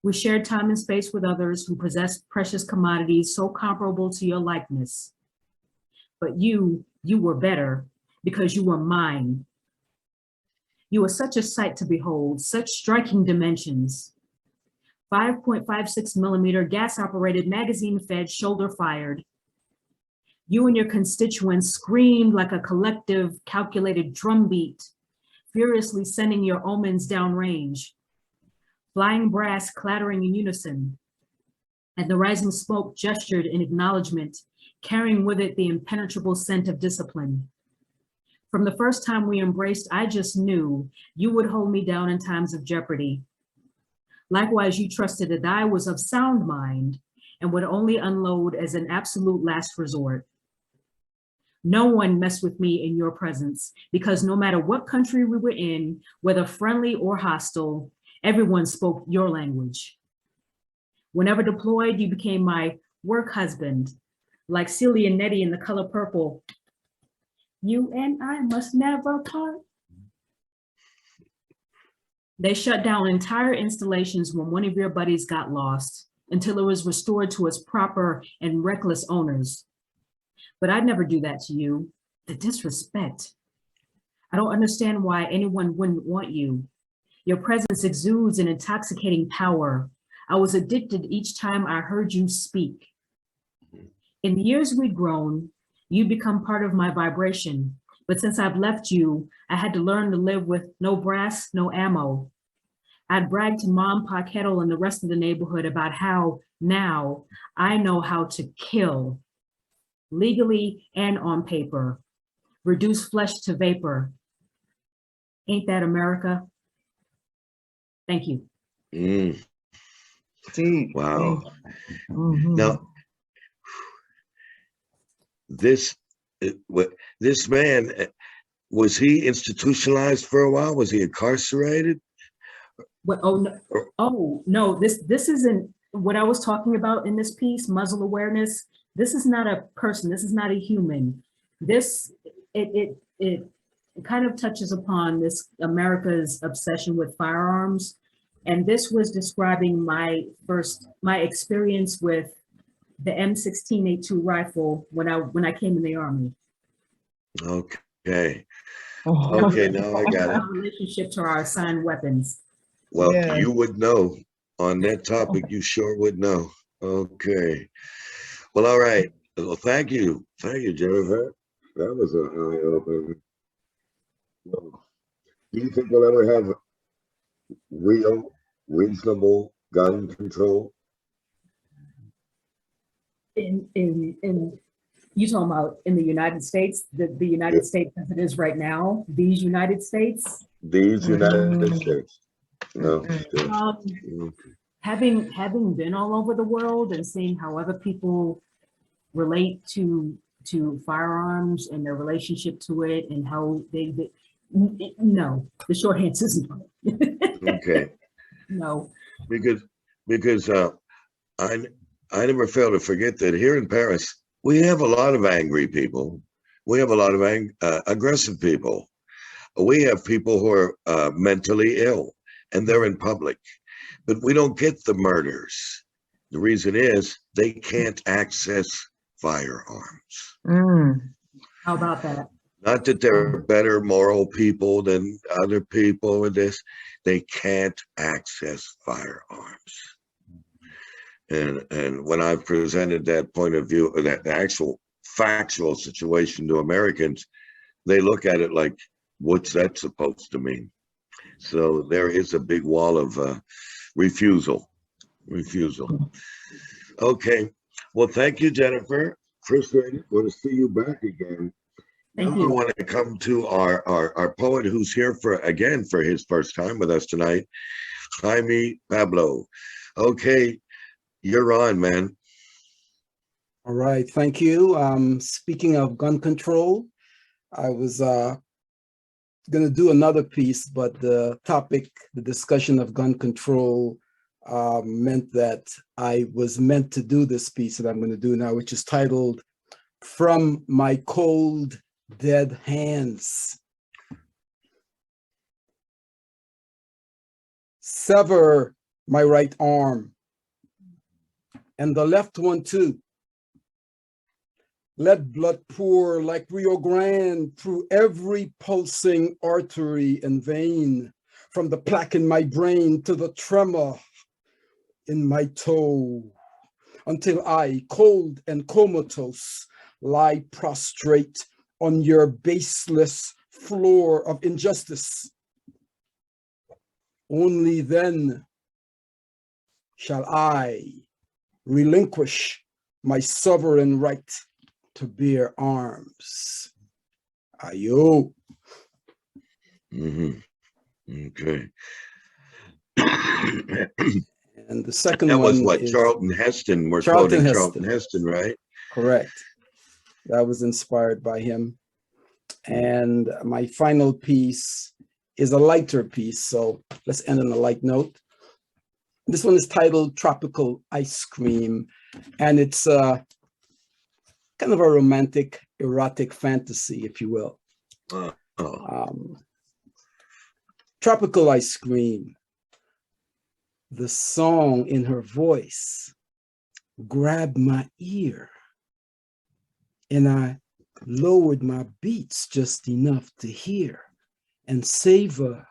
We shared time and space with others who possessed precious commodities so comparable to your likeness. But you were better because you were mine. You were such a sight to behold, such striking dimensions. 5.56 millimeter gas operated, magazine fed, shoulder fired. You and your constituents screamed like a collective calculated drumbeat, furiously sending your omens downrange. Flying brass clattering in unison, and the rising smoke gestured in acknowledgement, carrying with it the impenetrable scent of discipline. From the first time we embraced, I just knew you would hold me down in times of jeopardy. Likewise, you trusted that I was of sound mind and would only unload as an absolute last resort. No one messed with me in your presence because no matter what country we were in, whether friendly or hostile, everyone spoke your language. Whenever deployed, you became my work husband, like Celia Nettie in The Color Purple. You and I must never part. They shut down entire installations when one of your buddies got lost until it was restored to its proper and reckless owners. But I'd never do that to you. The disrespect. I don't understand why anyone wouldn't want you. Your presence exudes an intoxicating power. I was addicted each time I heard you speak. In the years we'd grown, you'd become part of my vibration. But since I've left you, I had to learn to live with no brass, no ammo. I'd brag to Mom, Pa Kettle, and the rest of the neighborhood about how now I know how to kill, legally and on paper, reduce flesh to vapor. Ain't that America? Thank you. Deep. Wow. Mhm. Now, this man, was he institutionalized for a while? Was he incarcerated? What, no, this isn't what I was talking about in this piece, muzzle awareness. This is not a person, this is not a human. This, it kind of touches upon this America's obsession with firearms. And this was describing my experience with the M16A2 rifle when I came in the Army. Okay. Okay, now I got it. Our relationship to our assigned weapons. Well, Yeah. you would know on that topic, you sure would know. Okay. Well, all right. Well, thank you. Thank you, Jennifer. That was an eye-opener. Well, do you think we'll ever have real, reasonable gun control? In you talking about in the United States, the United States as it is right now, these United States? These United States. No. Having been all over the world and seeing how other people relate to firearms and their relationship to it and how no, the short answer is no. Okay. No. Because I never fail to forget that here in Paris, we have a lot of angry people. We have a lot of aggressive people. We have people who are mentally ill and they're in public, but we don't get the murders. The reason is they can't access firearms. How about that? Not that they're better moral people than other people with this. They can't access firearms. And when I've presented that point of view, that actual factual situation to Americans, they look at it like, what's that supposed to mean? So there is a big wall of refusal. Okay. Well, thank you, Jennifer. Appreciate it. Want to see you back again. Thank Now I you. want to come to our poet who's here for his first time with us tonight, Jaime Pablo. Okay, you're on, man. All right, thank you. Speaking of gun control, I was going to do another piece, but the topic, the discussion of gun control, meant that I was meant to do this piece that I'm going to do now, which is titled "From My Cold Dead Hands." Sever my right arm and the left one too. Let blood pour like Rio Grande through every pulsing artery and vein, from the plaque in my brain to the tremor in my toe, until I, cold and comatose, lie prostrate on your baseless floor of injustice. Only then shall I relinquish my sovereign right to bear arms. Ayo. Okay. And the second That was one what, is Charlton Heston. We're Charlton quoting Heston. Charlton Heston, right? Correct. That was inspired by him. And my final piece is a lighter piece, so let's end on a light note. This one is titled Tropical Ice Cream, and it's kind of a romantic, erotic fantasy, if you will. Tropical Ice Cream. The song in her voice grabbed my ear, and I lowered my beats just enough to hear and savor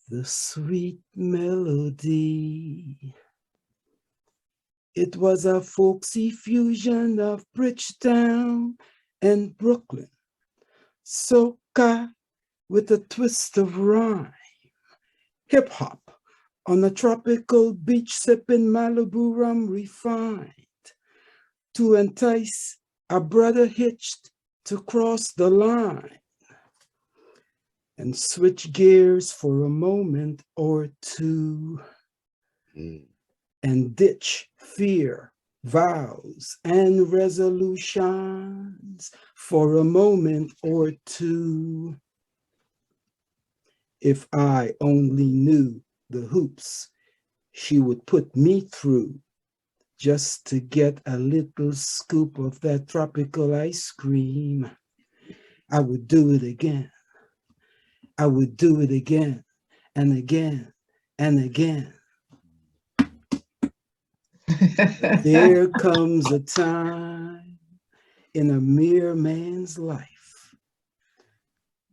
the sweet melody. It was a folksy fusion of Bridgetown and Brooklyn, soca with a twist of rhyme, hip hop on a tropical beach sipping Malibu rum refined to entice a brother hitched to cross the line and switch gears for a moment or two and ditch fear, vows, and resolutions for a moment or two. If I only knew the hoops she would put me through just to get a little scoop of that tropical ice cream, I would do it again. I would do it again and again and again. There comes a time in a mere man's life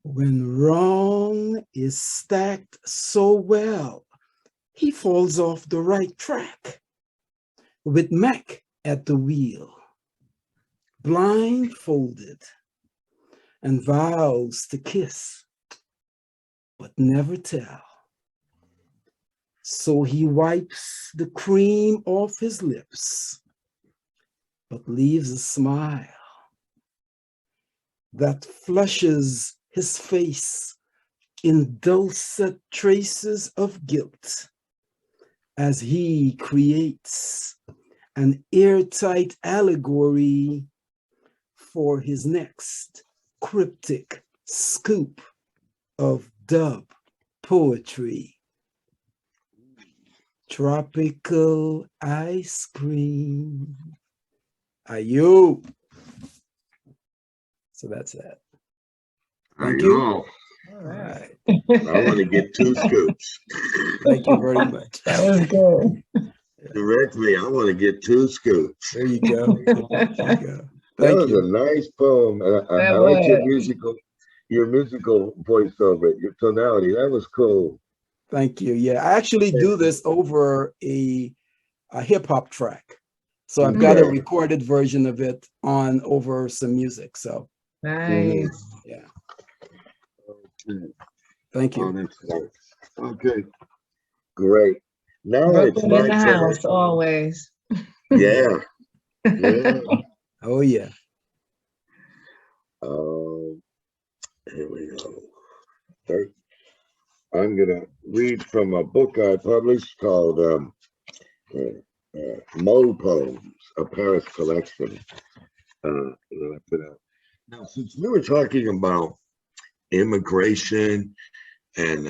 when wrong is stacked so well, he falls off the right track with Mac at the wheel, blindfolded, and vows to kiss, but never tell. So he wipes the cream off his lips, but leaves a smile that flushes his face in dulcet traces of guilt as he creates an airtight allegory for his next cryptic scoop of dub poetry. Tropical ice cream. Ayo. So that's it. Thank you. All right. I want to get 2 scoops. Thank you very much. That was good. Directly, I want to get 2 scoops. There you go. There you go. That Thank was you. a nice poem. I like your musical voiceover, your tonality. That was cool. Thank you. Yeah, I actually do this over a hip hop track. So I've got a recorded version of it on over some music. So Nice. yeah. Thank you. Okay. Great. Now it's Brooklyn my in the turn. house, always. Yeah. Yeah. Oh yeah. Here we go. I'm gonna read from a book I published called Mo Poems, a Paris collection. That I put out. Now, since we were talking about immigration and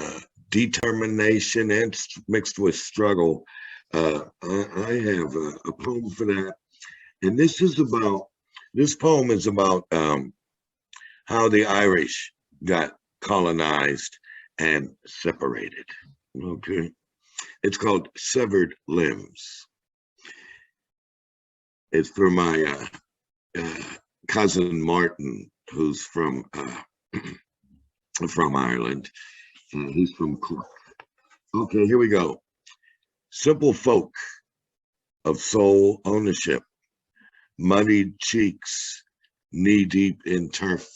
determination and mixed with struggle, I have a poem for that. And this poem is about how the Irish got colonized and separated. Okay. It's called Severed Limbs. It's for my cousin Martin, who's from Ireland. He's from Cork. Okay, here we go. Simple folk of sole ownership, muddied cheeks, knee-deep in turf,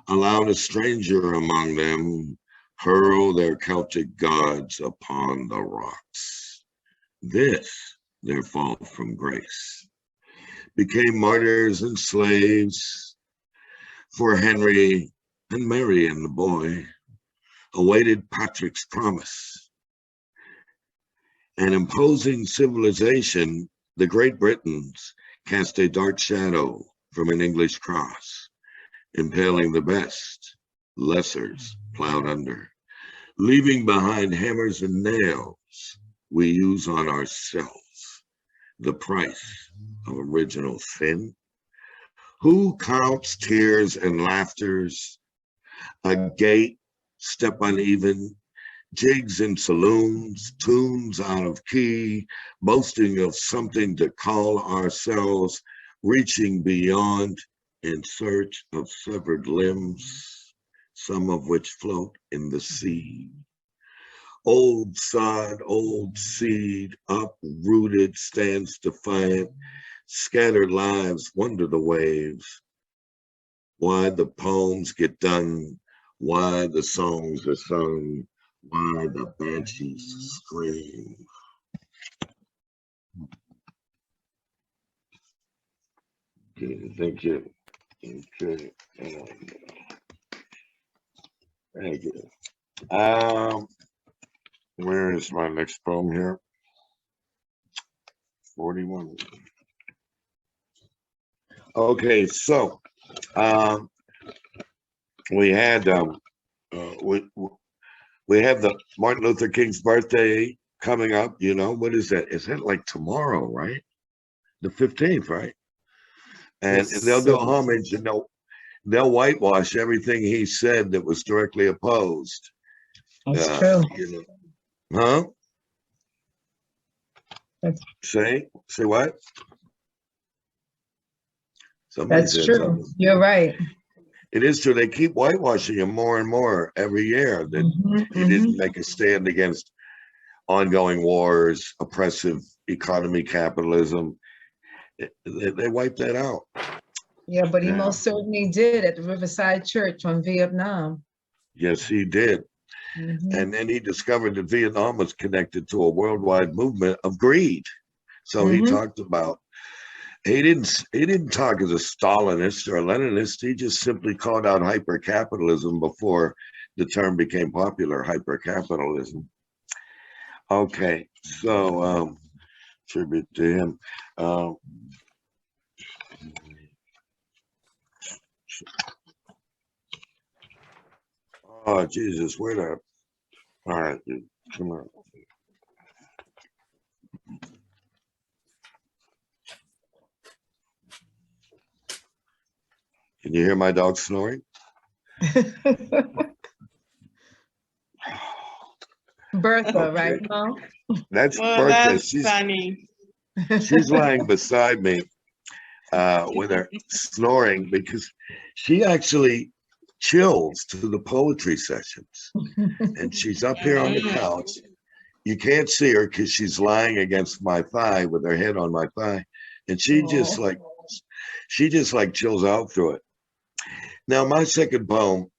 allowed a stranger among them hurl their Celtic gods upon the rocks. This, their fall from grace, became martyrs and slaves, for Henry and Mary and the boy awaited Patrick's promise. An imposing civilization, the Great Britons cast a dark shadow from an English cross, impaling the best, lessers plowed under, leaving behind hammers and nails we use on ourselves, the price of original sin. Who counts tears and laughters, a gait, step uneven, jigs in saloons, tunes out of key, boasting of something to call ourselves, reaching beyond in search of severed limbs, some of which float in the sea. Old sod, old seed, uprooted, stands defiant, scattered lives wonder the waves, why the poems get done, why the songs are sung, why the banshees scream. Okay, thank you. Okay. Thank you. Where is my next poem here? 41. Okay, so we had we have the Martin Luther King's birthday coming up. You know, what is that? Is that like tomorrow, right? The 15th, right? And Yes, they'll do so- homage and they'll whitewash everything he said that was directly opposed. That's true. You know, huh? Say what? Somebody That's said true. something. You're right. It is true. They keep whitewashing him more and more every year. That he didn't make a stand against ongoing wars, oppressive economy, capitalism. They wiped that out. Yeah, but he Yeah. most certainly did at the Riverside Church on Vietnam. Yes, he did. And then he discovered that Vietnam was connected to a worldwide movement of greed. So he talked about, he didn't talk as a Stalinist or a Leninist. He just simply called out hyper-capitalism before the term became popular, hyper-capitalism. Okay, so tribute to him. Oh, Jesus, where the, all right, dude, come on. Can you hear my dog snoring? Bertha, Okay. right, Mom? That's Oh, Bertha. that's funny. She's lying beside me with her snoring because she actually chills to the poetry sessions. And she's up here on the couch. You can't see her because she's lying against my thigh with her head on my thigh. And she just like chills out through it. Now, my second poem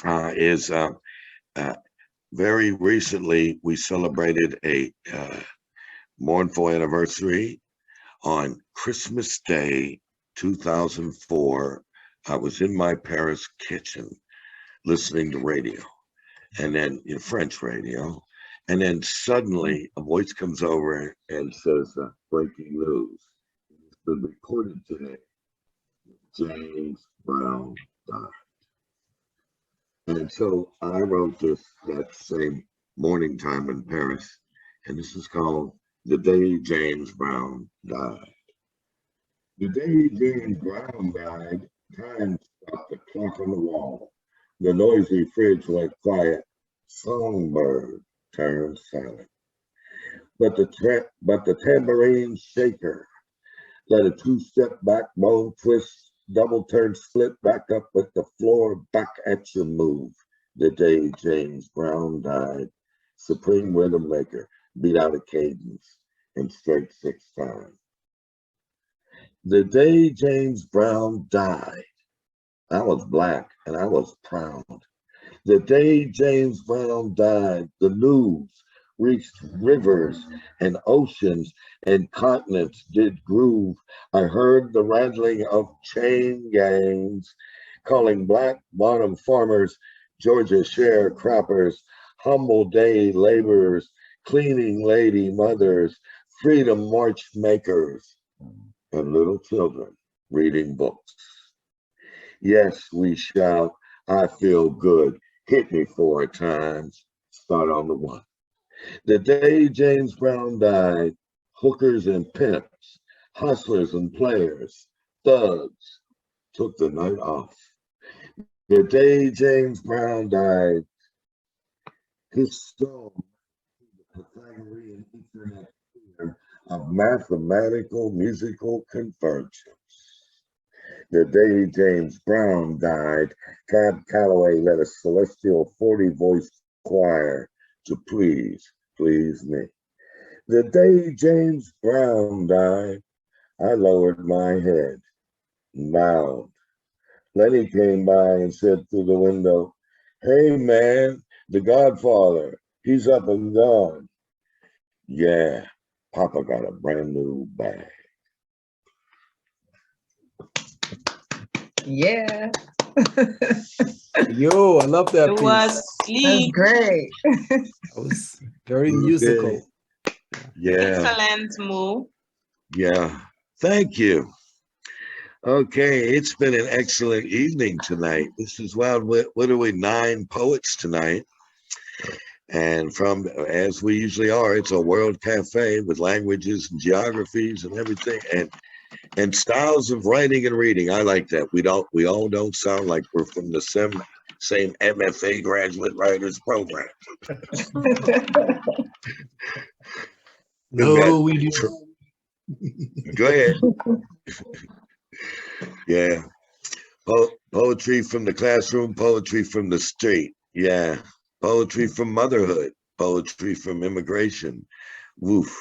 is very recently we celebrated a mournful anniversary on Christmas Day 2004, I was in my Paris kitchen listening to radio, and then French radio, and then suddenly a voice comes over and says, breaking news. It's been reported today. James Brown died. And so I wrote this that same morning time in Paris, and this is called The Day James Brown Died. The day James Brown died, time stopped the clock on the wall. The noisy fridge went quiet. Songbird turned silent. But the tambourine shaker let a two-step backbone twist, double turn split back up with the floor back at your move. The day James Brown died, supreme rhythm maker, beat out a cadence in straight 6 times. The day James Brown died, I was black and I was proud. The day James Brown died, the news reached rivers and oceans and continents did groove. I heard the rattling of chain gangs calling black bottom farmers Georgia sharecroppers, humble day laborers, cleaning lady mothers, freedom march makers, and little children reading books. Yes, we shout, I feel good, hit me 4 times, start on the 1. The day James Brown died, hookers and pimps, hustlers and players, thugs took the night off. The day James Brown died, his soul, the Pythagorean Ethernet fear of mathematical musical convergence. The day James Brown died, Cab Calloway led a celestial 40-voice choir to please me. The day James Brown died, I lowered my head, bowed. Lenny came by and said through the window, hey man, the Godfather, he's up and gone. Yeah, Papa got a brand new bag. Yeah. Yo, I love that It piece. was That's sleek. great. That was very musical. Yeah, Excellent, Mo. yeah. Thank you. Okay, it's been an excellent evening tonight. This is wild. What are we? 9 poets tonight. And from, as we usually are, it's a world cafe with languages and geographies and everything, and styles of writing and reading. I like that. We all don't sound like we're from the same MFA graduate writers program. No, we do. Go ahead. Yeah. Poetry from the classroom, poetry from the street. Yeah. Poetry from motherhood, poetry from immigration. Woof.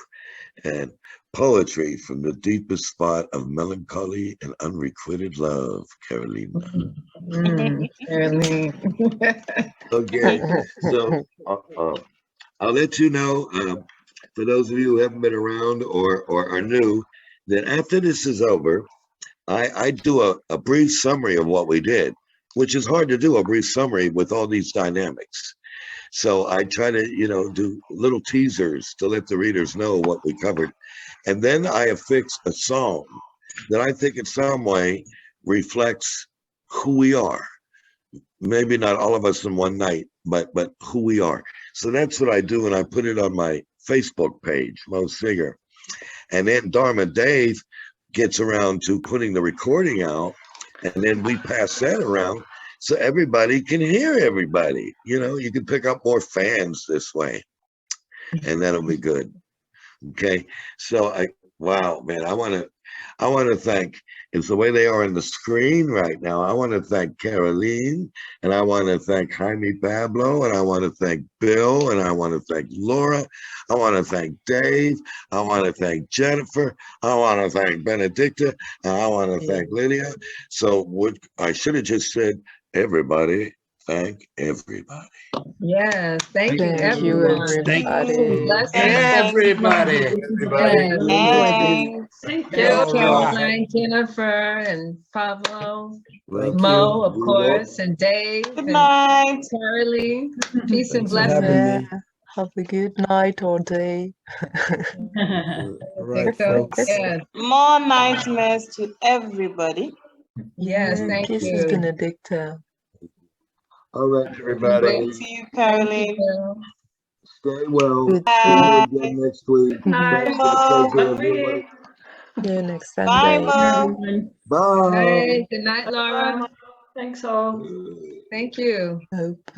And poetry from the deepest spot of melancholy and unrequited love, Carolina. Caroline. Okay. So I'll let you know, for those of you who haven't been around or are new, that after this is over, I do a brief summary of what we did, which is hard to do, a brief summary with all these dynamics. So I try to, do little teasers to let the readers know what we covered. And then I affix a song that I think in some way reflects who we are. Maybe not all of us in one night, but who we are. So that's what I do, and I put it on my Facebook page, Mo Singer. And then Dharma Dave gets around to putting the recording out, and then we pass that around so everybody can hear everybody. You can pick up more fans this way, and that'll be good. Okay, so wow, man, I want to thank. It's the way they are on the screen right now. I want to thank Caroline, and I want to thank Jaime Pablo, and I want to thank Bill, and I want to thank Laura. I want to thank Dave. I want to thank Jennifer. I want to thank Benedicta, and I want to thank Lydia. So what I should have just said, everybody, thank everybody. Yes, thank you, Thank you, everyone. Thank everybody. everybody. Yes. Thanks. Thank There's All you. right. Caroline, Jennifer, and Pablo, Well, Thank Mo, you. of course, and Dave, Good and night. Charlie. Peace and Thanks for having blessings. me. Have a good night or day. All right, So, folks. yes, More nightmares to everybody. yes, thank Kisses, you. Benedicta. all right, everybody. See you, Thank Caroline. you. Stay well. Good See you sleep. again next week. Night. Thanks for the pleasure of Lovely. everybody. See you next Bye, Sunday. Mo. Bye. Bye. Good night, Laura. Thanks all. Thank you. Hope.